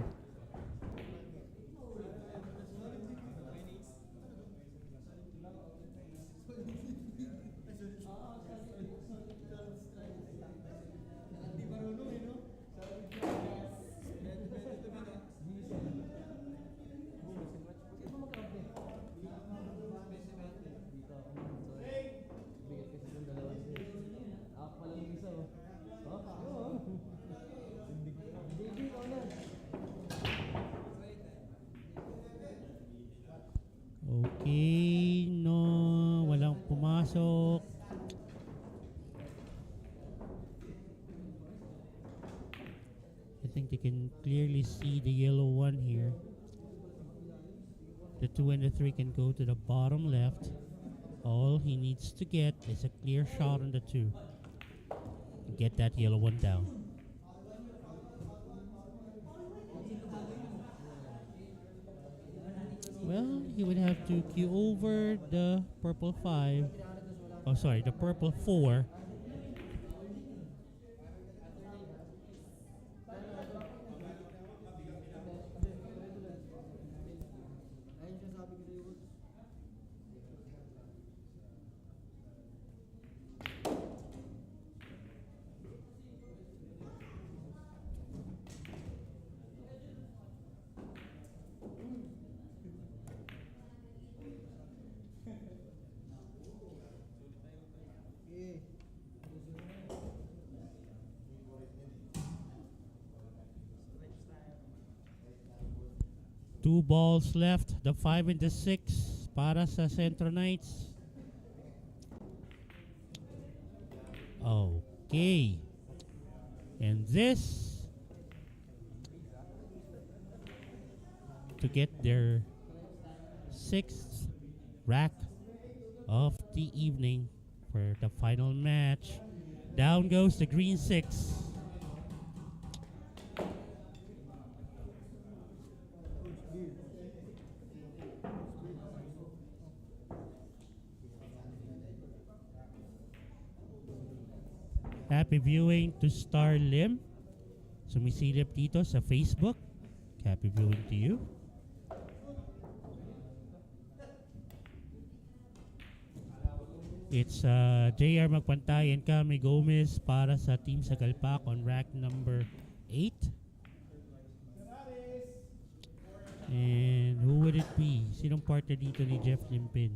Okay, no, walang pumasok. I think they can clearly see the yellow one here. The 2 and the 3 can go to the bottom left. All he needs to get is a clear shot on the 2. Get that yellow one down. Well, he would have to cue over the purple 5. Oh, sorry, the purple 4. Two balls left, the 5 and the 6 para sa Centro Knights. Okay. And this to get their 6th rack of the evening for the final match. Down goes the green 6. Happy viewing to Star Lim. Sumisilip dito sa Facebook. Happy viewing to you. It's JR Magpantay and Cami Gomez para sa Team Sagalpak on rack number 8. And who would it be? Sinong partner dito ni Jeff Limpin?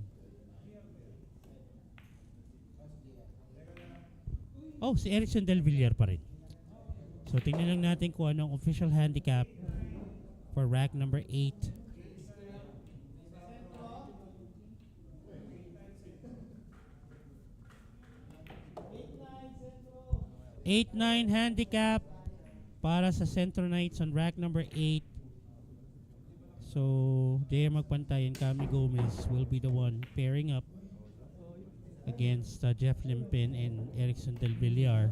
Oh, si Erickson Del Villar pa rin. So tingnan lang natin kung anong official handicap for rack number 8. 8-9 handicap para sa Centro Knights on rack number 8. So, JR Magpantay and Cami Gomez will be the one pairing up against Jeff Limpin and Erickson Del Villar.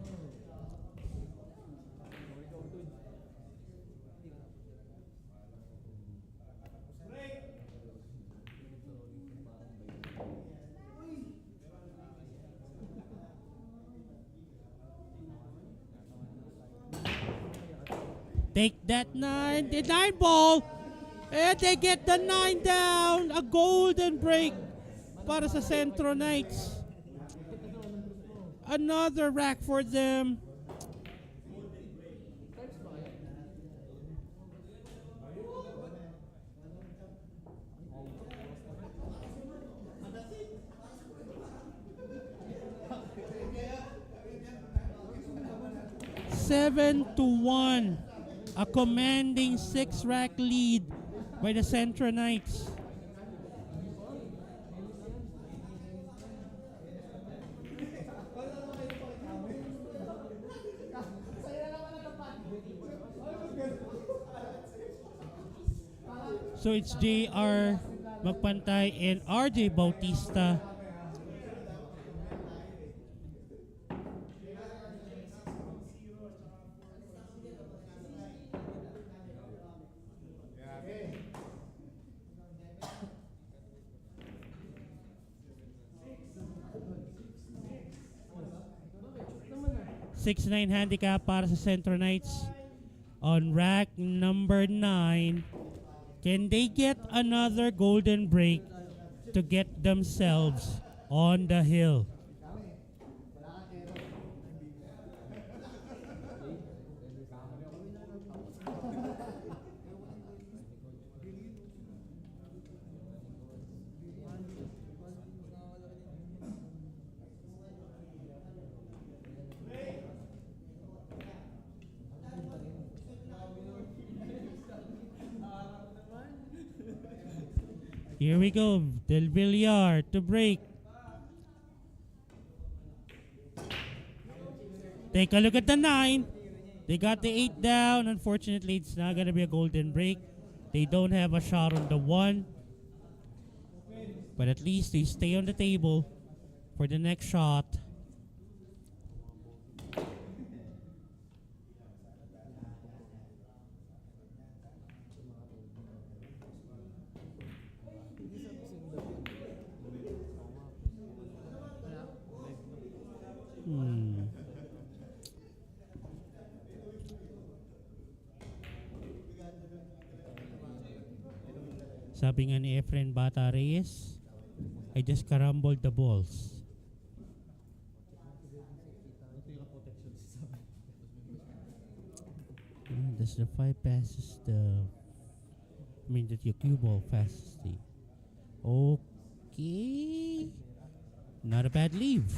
Take that 9, the 9 ball, and they get the 9 down. A golden break para sa Centro Knights. Another rack for them. Seven to 1. A commanding 6-rack lead by the Centro Knights. So it's JR Magpantay and RJ Bautista. Six 9 handicap para sa Centro Knights on rack number 9. Can they get another golden break to get themselves on the hill? Here we go, Del Villar to break. Take a look at the 9. They got the 8 down. Unfortunately, it's not going to be a golden break. They don't have a shot on the 1. But at least they stay on the table for the next shot. Sabi nga ni Efren Bata Reyes, I just carambled the balls. Does the 5 passes the cue ball passes the... Okay. Not a bad leave.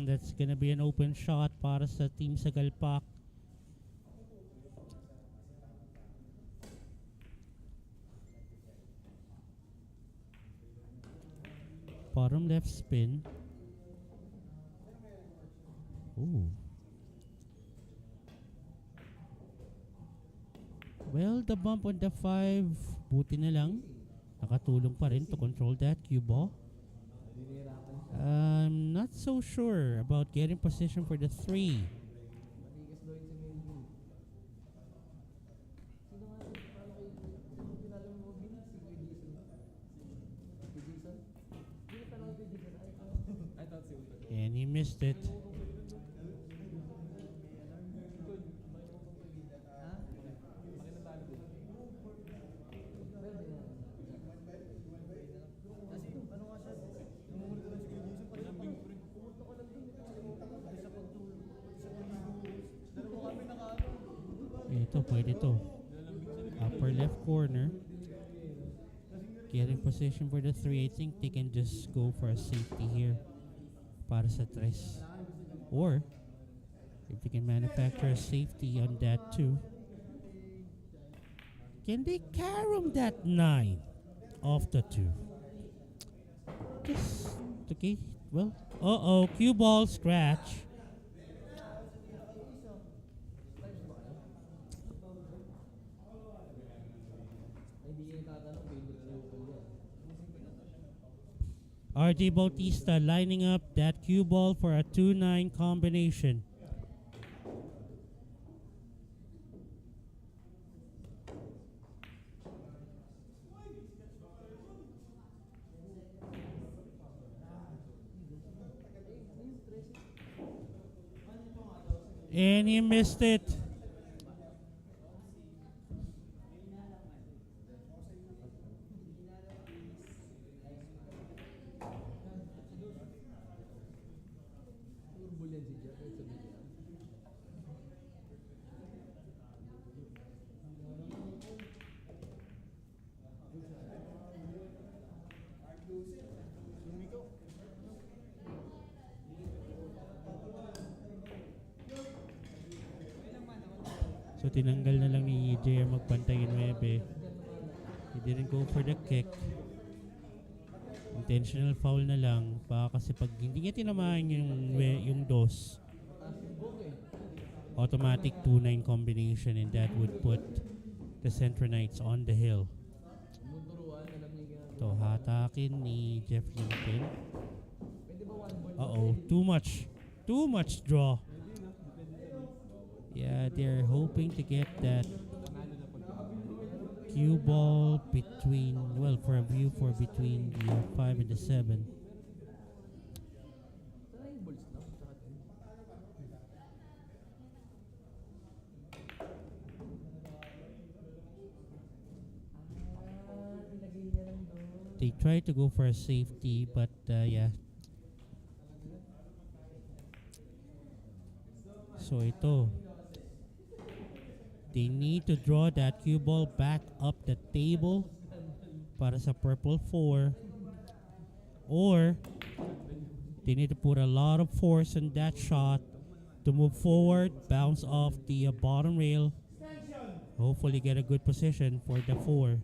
That's gonna be an open shot para sa Team Sagalpak. Bottom left spin. Ooh. Well, the bump on the 5, buti na lang. Nakatulong pa rin to control that cue ball. I'm not so sure about getting position for the 3. missed it. Ito, pwede to. Upper left corner. Getting position for the 3. I think they can just go for a safety here para sa 3. Or, if they can manufacture a safety on that too, can they carom that 9 off the 2? Just, okay, well, cue ball scratch. RJ Bautista lining up that cue ball for a 2-9 combination. And he missed it. So tinanggal na lang ni JR magpantay 9. He didn't go for the kick. Intentional foul na lang. Baka kasi pag hindi niya tinamaan yung dos, automatic 2-9 combination, and that would put the Centro Knights on the hill. Ito, hatakin ni Jeff Lincoln. Too much draw. Yeah, they're hoping to get that cue ball between, well, for a view for between the 5 and the 7. They try to go for a safety, but yeah. So ito, they need to draw that cue ball back up the table para sa purple 4, or they need to put a lot of force in that shot to move forward, bounce off the bottom rail, hopefully get a good position for the 4.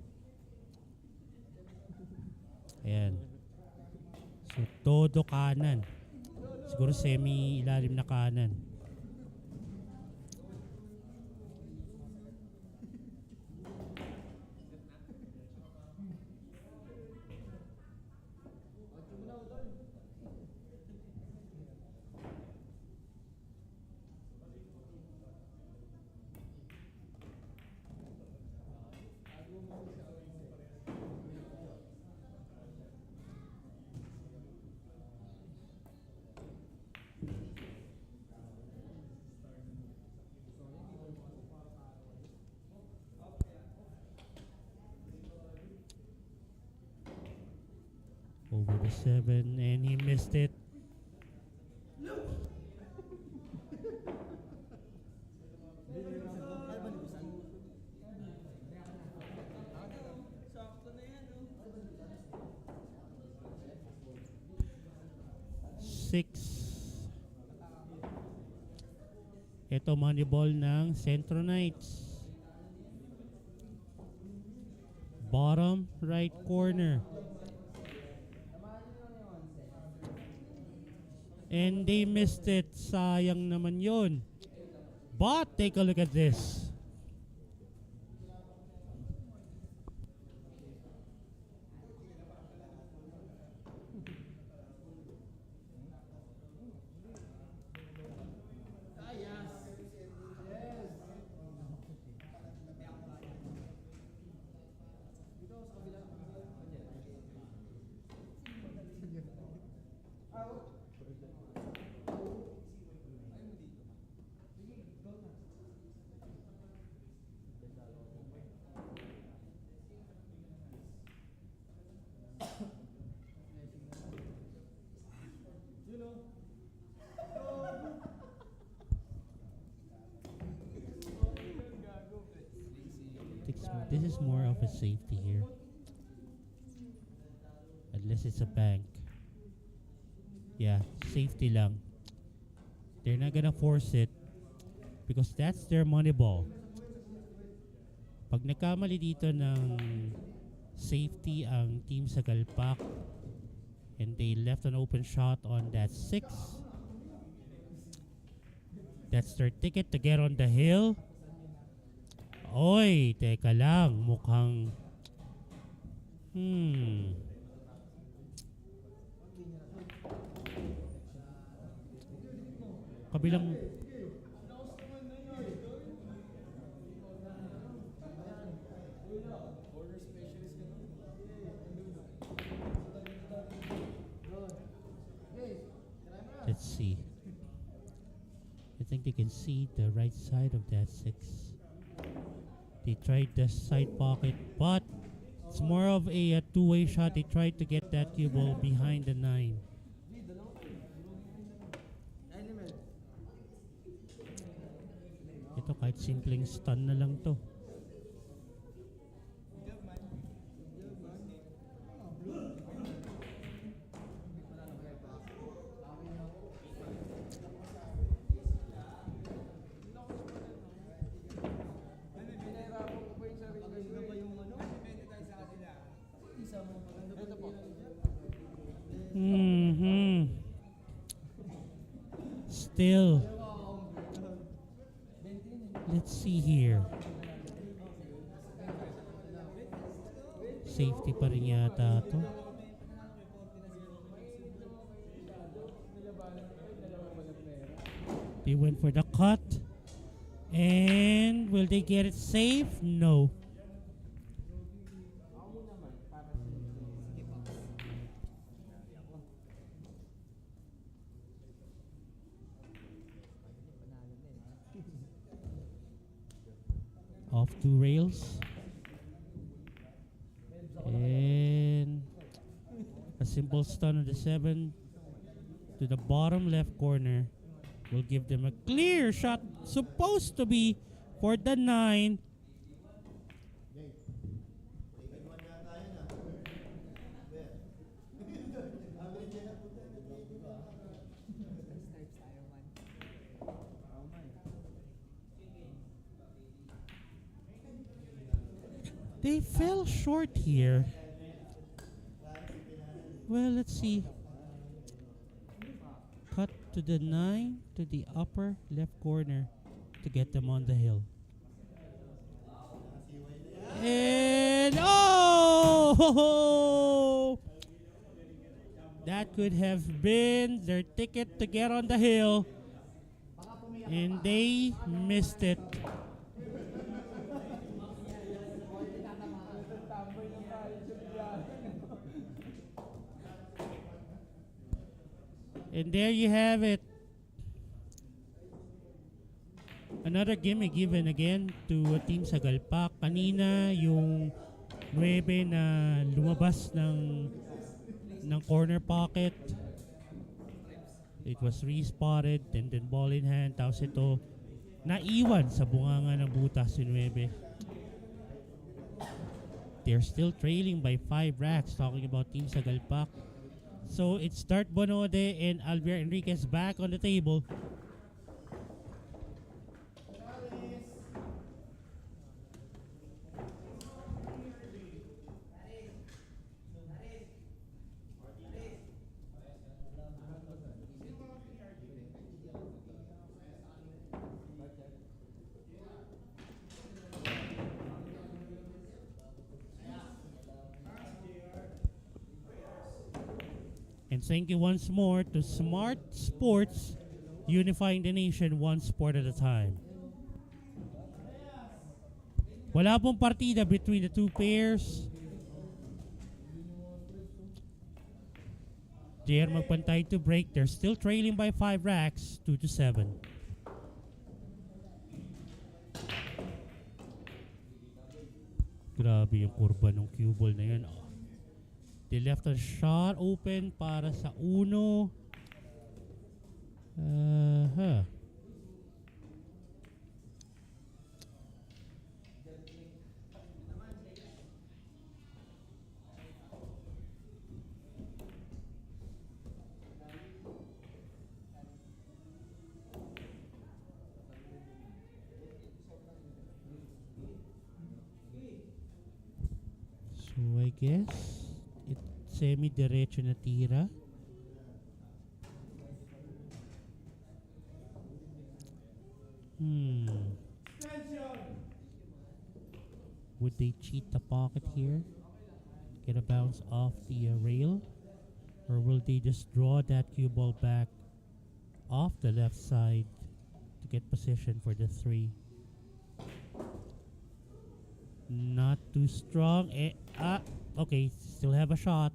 Ayan. So todo kanan, siguro semi ilalim na kanan. Over the 7, and he missed it. Ito money ball ng Centro Knights. Bottom right corner. And they missed it. Sayang naman yun. But take a look at this. This is more of a safety here. Unless it's a bank. Yeah, safety lang. They're not gonna force it because that's their money ball. Pag nagkamali dito ng safety ang team Sagalpak and they left an open shot on that 6, that's their ticket to get on the hill. Oy, teka lang, mukhang kabilang let's see. I think they can see the right side of that 6. They tried the side pocket, but it's more of a two-way shot. They tried to get that cue ball behind the 9. Ito kahit simpleng stun na lang to. Still, let's see here. Safety pa rin yata to. They went for the cut. And will they get it safe? No. Off 2 rails. And a simple stun on the 7 to the bottom left corner will give them a clear shot. Supposed to be for the 9. They fell short here. Well, let's see. Cut to the 9 to the upper left corner to get them on the hill. And oh! That could have been their ticket to get on the hill. And they missed it. And there you have it. Another gimme given again to Team Sagalpak. Kanina yung 9 na lumabas ng corner pocket. It was respotted and then ball in hand. Tapos ito naiwan sa bunganga ng butas si 9. They're still trailing by 5 racks, talking about Team Sagalpak. So it's Dart Bonode and Alvier Enriquez back on the table. And thank you once more to Smart Sports, unifying the nation one sport at a time. Wala pong partida between the two pairs. They are magpantay to break. They're still trailing by 5 racks, 2-7. Grabe yung kurba ng cue ball na yun. They left a shot open para sa 1. guess it's semi-diretso na tira. Would they cheat the pocket here? Get a bounce off the rail? Or will they just draw that cue ball back off the left side to get position for the 3? Not too strong. Okay, still have a shot.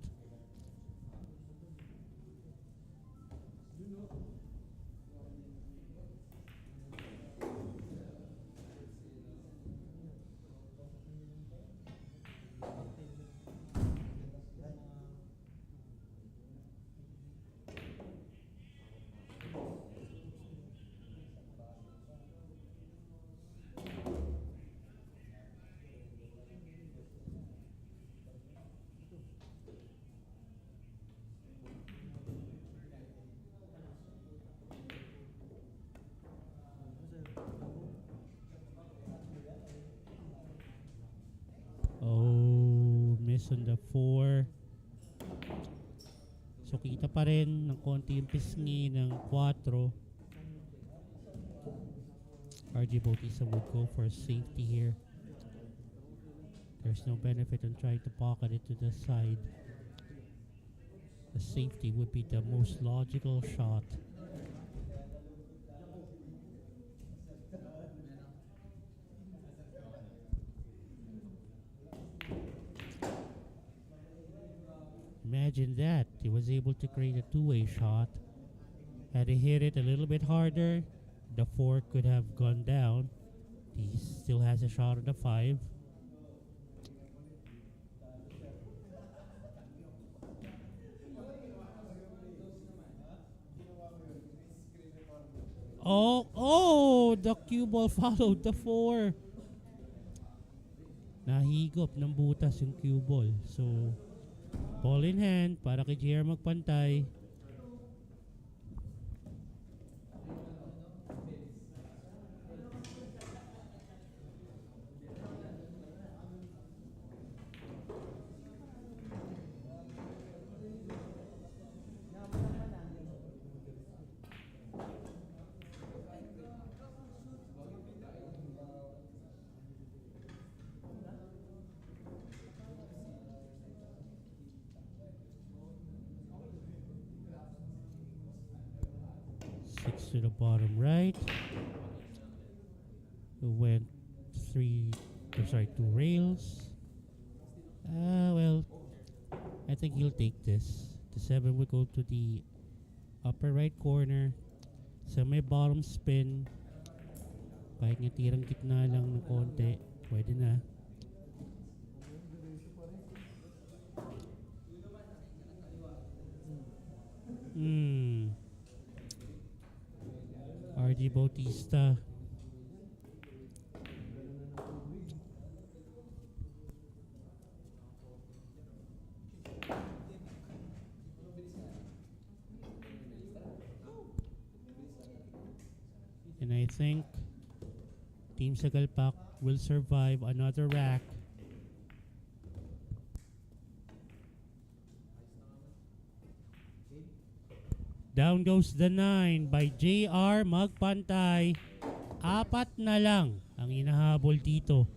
Oh, miss on the 4. So kita pa rin ng konti yung pisngi ng 4. RJ Bautista would go for safety here. There's no benefit in trying to pocket it to the side. The safety would be the most logical shot. Imagine that. He was able to create a two-way shot. Had he hit it a little bit harder, the 4 could have gone down. He still has a shot on the 5. Oh, the cue ball followed the 4. Nahigop ng butas yung cue ball. So, ball in hand para kay JR magpantay. To the bottom right. We went 2 rails. Well, I think he'll take this. The 7 will go to the upper right corner. Sa may bottom spin. Kahit nga tirang gitna lang ng konti, pwede na. RD Bautista. And I think Team Sagalpak will survive another rack. Down goes the 9 by JR magpantay. 4 na lang ang inahabol dito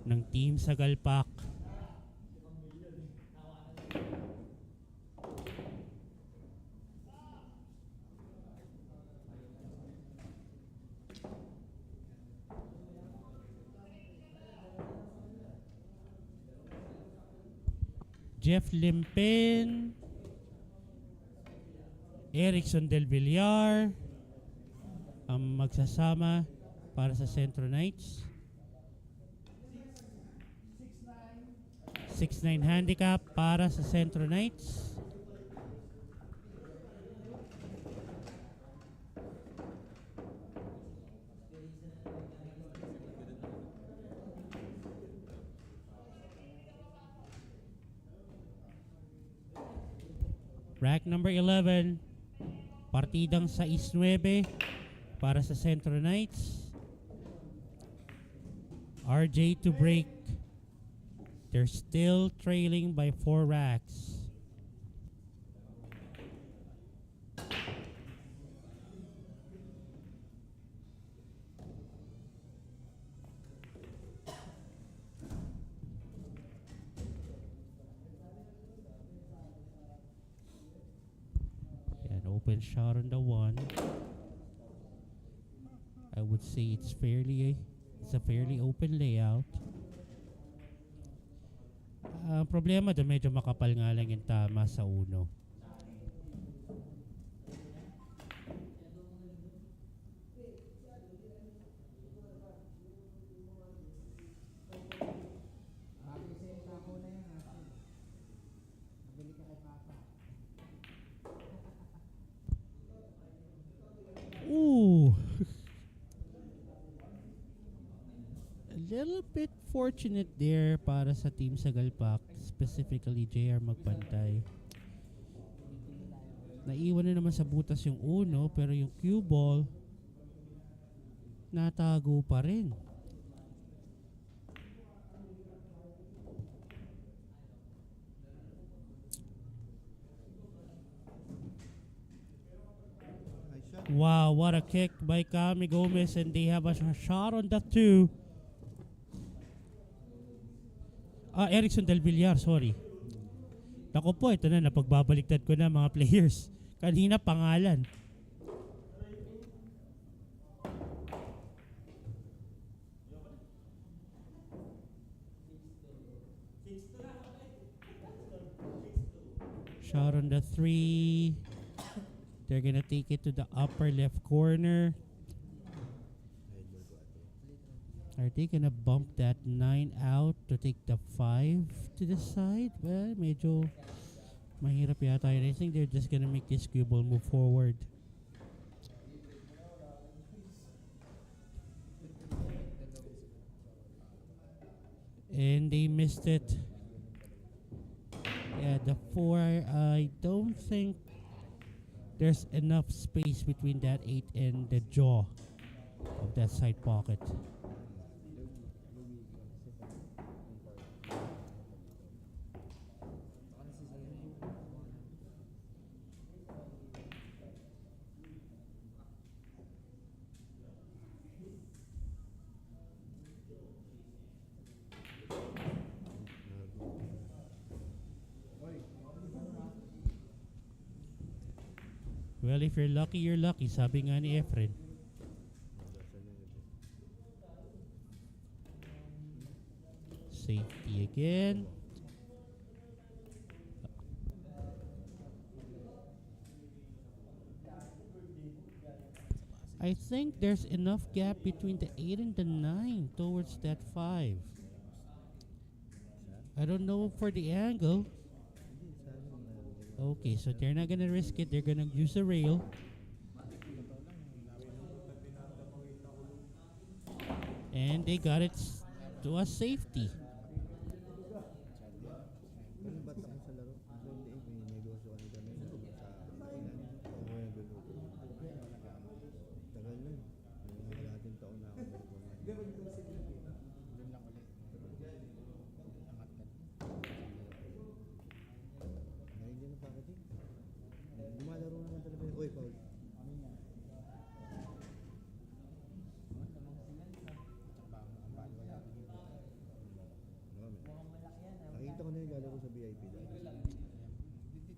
ng Team Sagalpak. Jeff Limpin, Erickson Del Villar ang magsasama para sa Centro Knights. 6-9 handicap para sa Centro Knights. Rack number 11. Partidang 6-9 para sa Centro Knights. RJ to break They're still trailing by 4 racks. An open shot on the 1. I would say it's a fairly open layout. Ang problema doon, medyo makapal nga lang yung tama sa 1. Ooh. A little bit fortunate there para sa team Sagalpak, specifically JR Magpantay. Naiwan na naman sa butas yung 1, pero yung cue ball natago pa rin. Wow, what a kick by Cami Gomez, and they have a shot on the 2. Erickson Del Villar, sorry. Naku po, ito na, napagbabaliktad ko na mga players. Kanina pangalan. Shot on the 3. They're gonna take it to the upper left corner. Are they gonna bump that 9 out to take the 5 to the side? Well, medyo mahirap yata yun. I think they're just gonna make this cue ball move forward. And they missed it. Yeah, the 4, I don't think there's enough space between that 8 and the jaw of that side pocket. Well, if you're lucky, sabi nga ni Efren. Safety again. I think there's enough gap between the 8 and the 9 towards that 5. I don't know for the angle. Okay, so they're not gonna risk it. They're gonna use a rail. And they got it to a safety.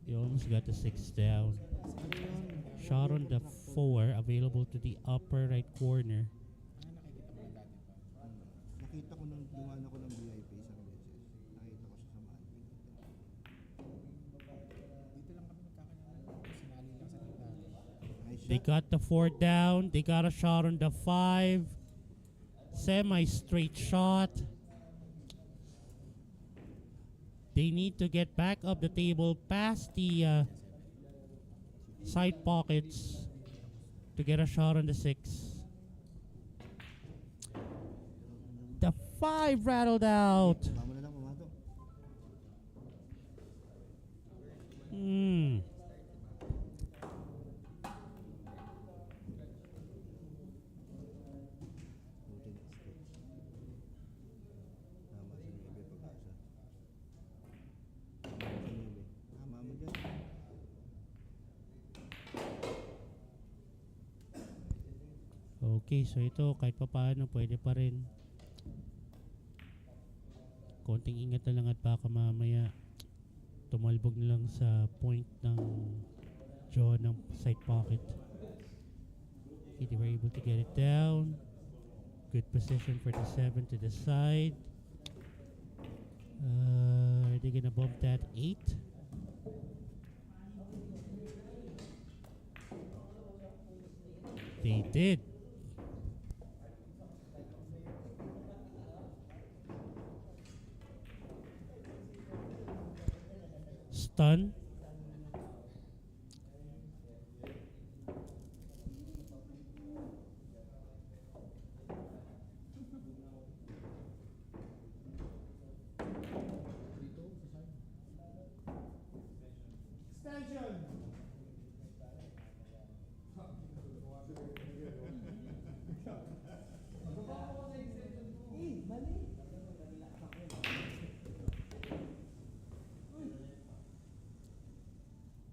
You almost got the 6 down. Shot on the 4, available to the upper right corner. Nakita ko nung dumaan ako ng VIP sa Billiards. Nakita ko siya sa Malvin. Dito lang kami magkakanya. Sinali lang sa kita. They got the 4 down. They got a shot on the 5. Semi-straight shot. They need to get back up the table past the side pockets to get a shot on the 6. The 5 rattled out. Mama na lang pumato. Tama si Miguel pag-asa. Okay, so ito kahit pa paano pwede pa rin. Konting ingat na lang at baka mamaya tumalbog na lang sa point ng jaw ng side pocket. Okay, they were able to get it down. Good position for the 7 to the side. Are they gonna bump that 8? They did. Stun.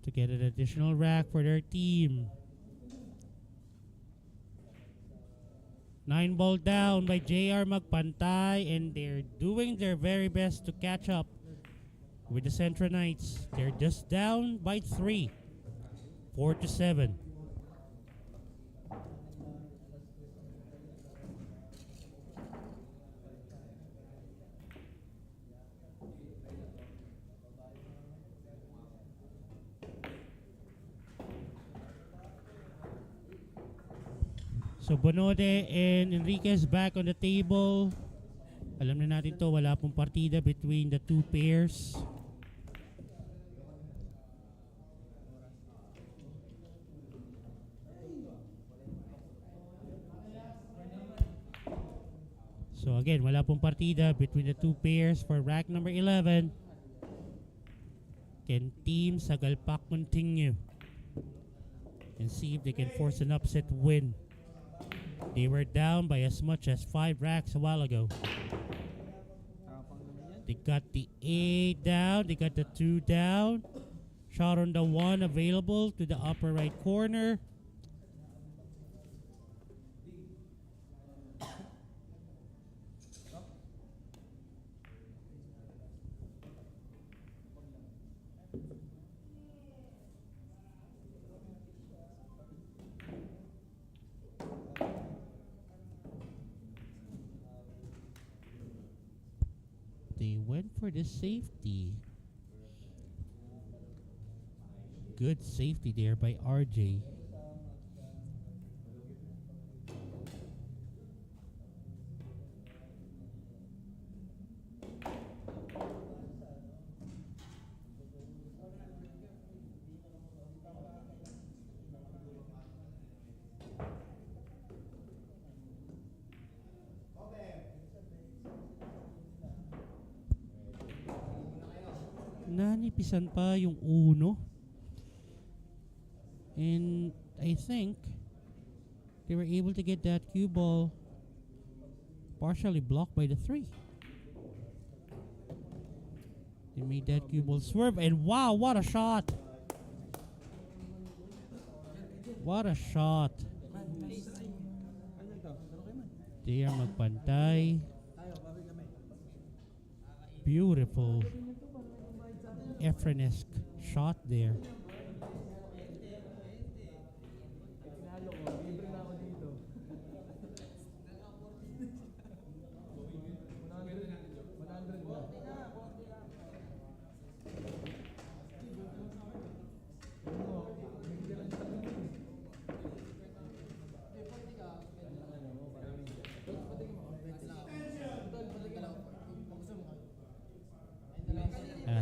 To get an additional rack for their team. 9 ball down by JR Magpantay, and they're doing their very best to catch up with the Centro Knights. They're just down by 3, 4-7. So Bonode and Enriquez back on the table. Alam na natin to, wala pong partida between the two pairs. So again, wala pong partida between the two pairs for rack number 11. Can Team Sagalpak continue and see if they can force an upset win? They were down by as much as 5 racks a while ago. They got the 8 down, they got the 2 down. Shot on the 1 available to the upper right corner. They went for the safety. Good safety there by RJ. Nanipisan pa yung uno. And I think they were able to get that cue ball partially blocked by the 3. They made that cue ball swerve, and wow, what a shot! What a shot! They are magpantay. Beautiful Efrenesque shot there.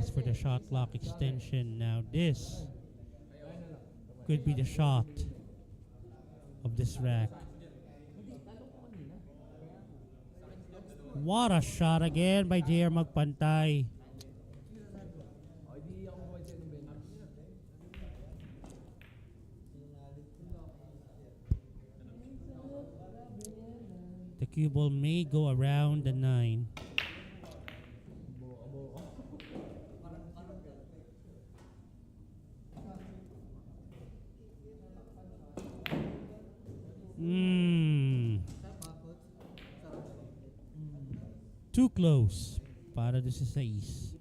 As for the shot clock extension, now this could be the shot of this rack. What a shot again by JR Magpantay. The cue ball may go around the 9. too close para do sa 6.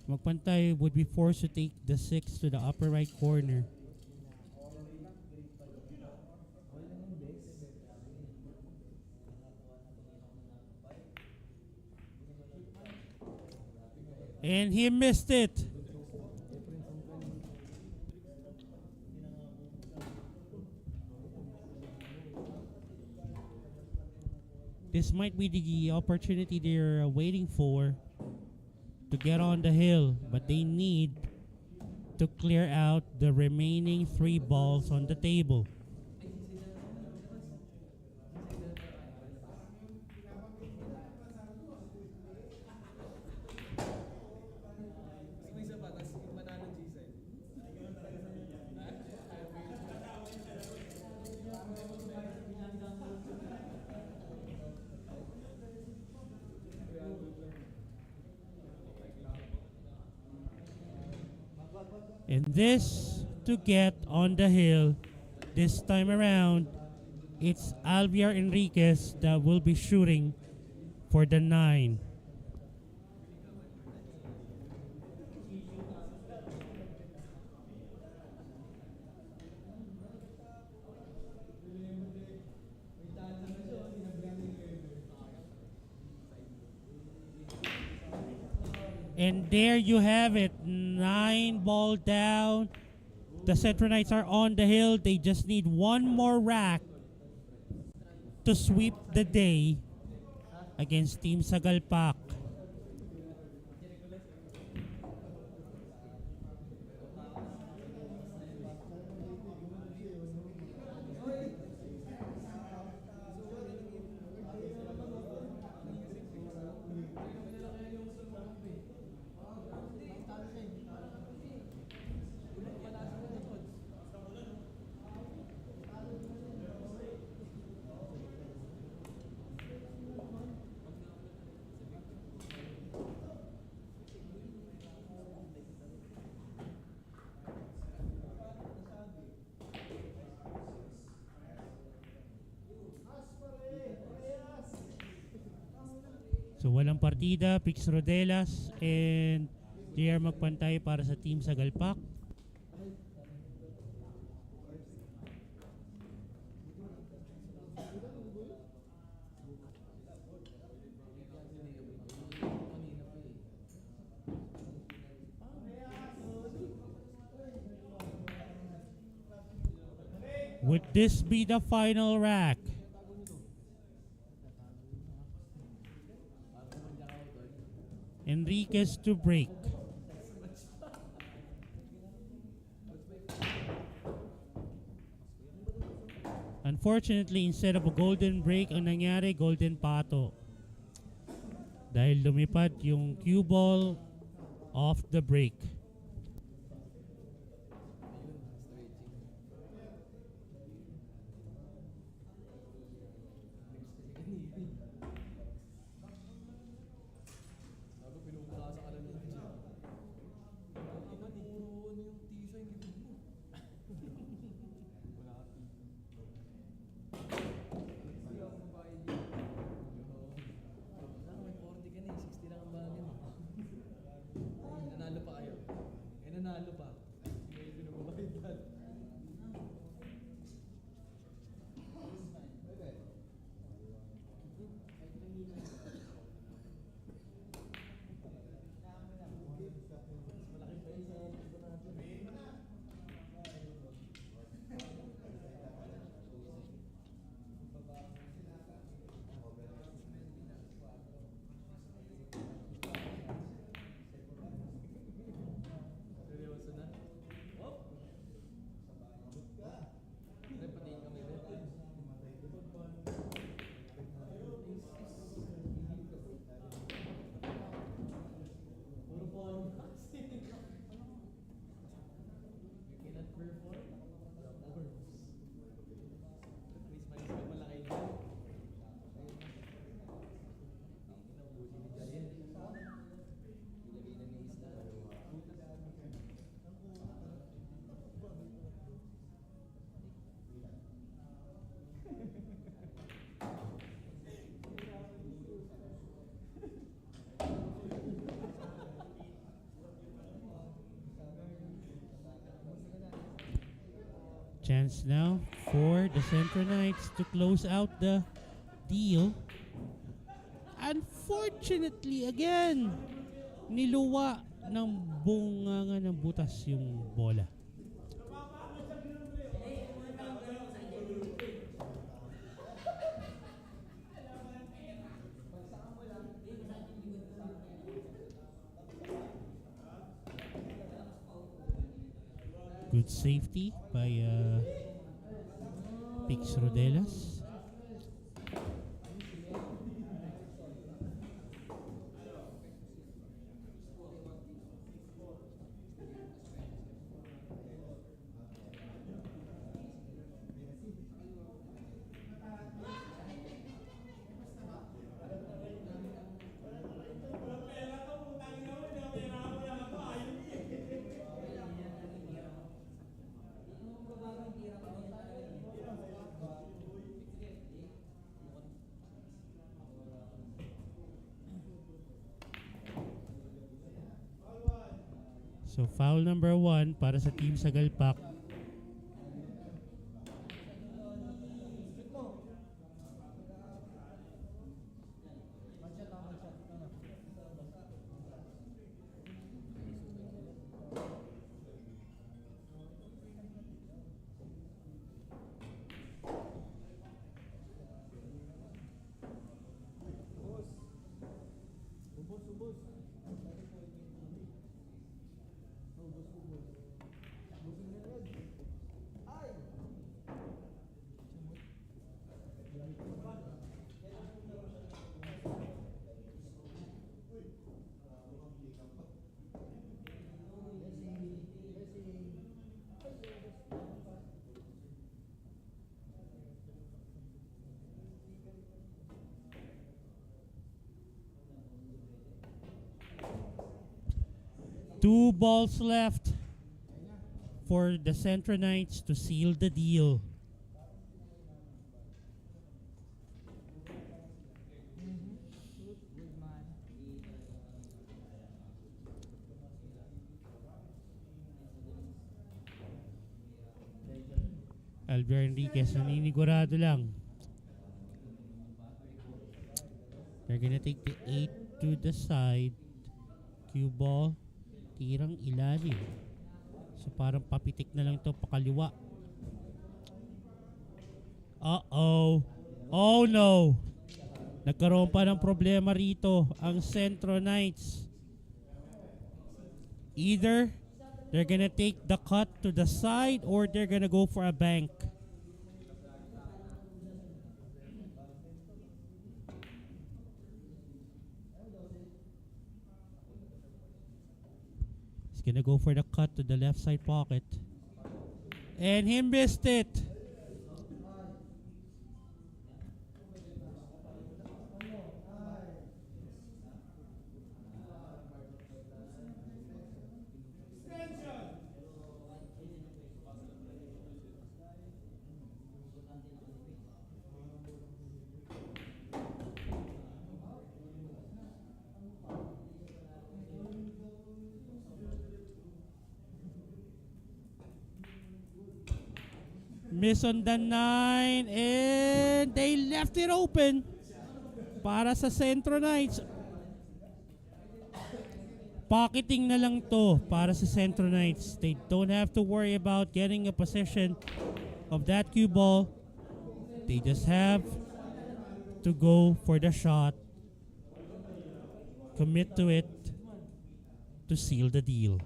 Magpantay would be forced to take the 6 to the upper right corner. And he missed it. This might be the opportunity they're waiting for to get on the hill, but they need to clear out the remaining 3 balls on the table. And this to get on the hill. This time around, it's Alviar Enriquez that will be shooting for the 9. And there you have it, 9 ball down. The Centro Knights are on the hill. They just need one more rack to sweep the day against Team Sagalpak. So walang partida, Pix Rodelas, and they are magpantay para sa Team Sagalpak. Would this be the final rack? Enriquez to break. Unfortunately, instead of a golden break, ang nangyari, golden pato. Dahil lumipad yung cue ball off the break. Nanalo pa kayo. chance now for the Centro Knights to close out the deal. Unfortunately, again, niluwa ng bunganga ng butas yung bola. Good safety by Pix Rodelas. So foul number 1 para sa team Sagalpak. Two balls left for the Centro Knights to seal the deal. Albert Enriquez naninigurado lang. They're gonna take the 8 to the side. Cue ball. Tirang ilalim. So parang papitik na lang to pakaliwa. Uh-oh. Oh no. Nagkaroon pa ng problema rito ang Centro Knights. Either they're gonna take the cut to the side or they're gonna go for a bank. Gonna go for the cut to the left side pocket. And he missed it. Miss on the 9 and they left it open para sa Centro Knights. Pocketing na lang to para sa Centro Knights. They don't have to worry about getting a possession of that cue ball. They just have to go for the shot, commit to it to seal the deal.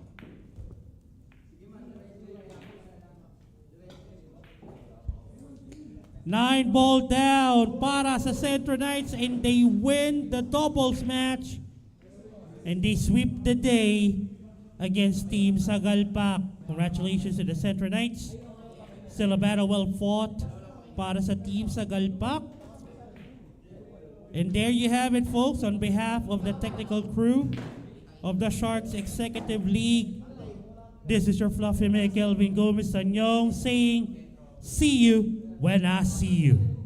Nine ball down para sa Centro Knights and they win the doubles match and they sweep the day against Team Sagalpak. Congratulations to the Centro Knights. Still a battle well fought para sa Team Sagalpak. And there you have it, folks, on behalf of the technical crew of the Sharks Executive League. This is your fluffy man, Kelvin Gomez Sanyong, saying, see you when I see you.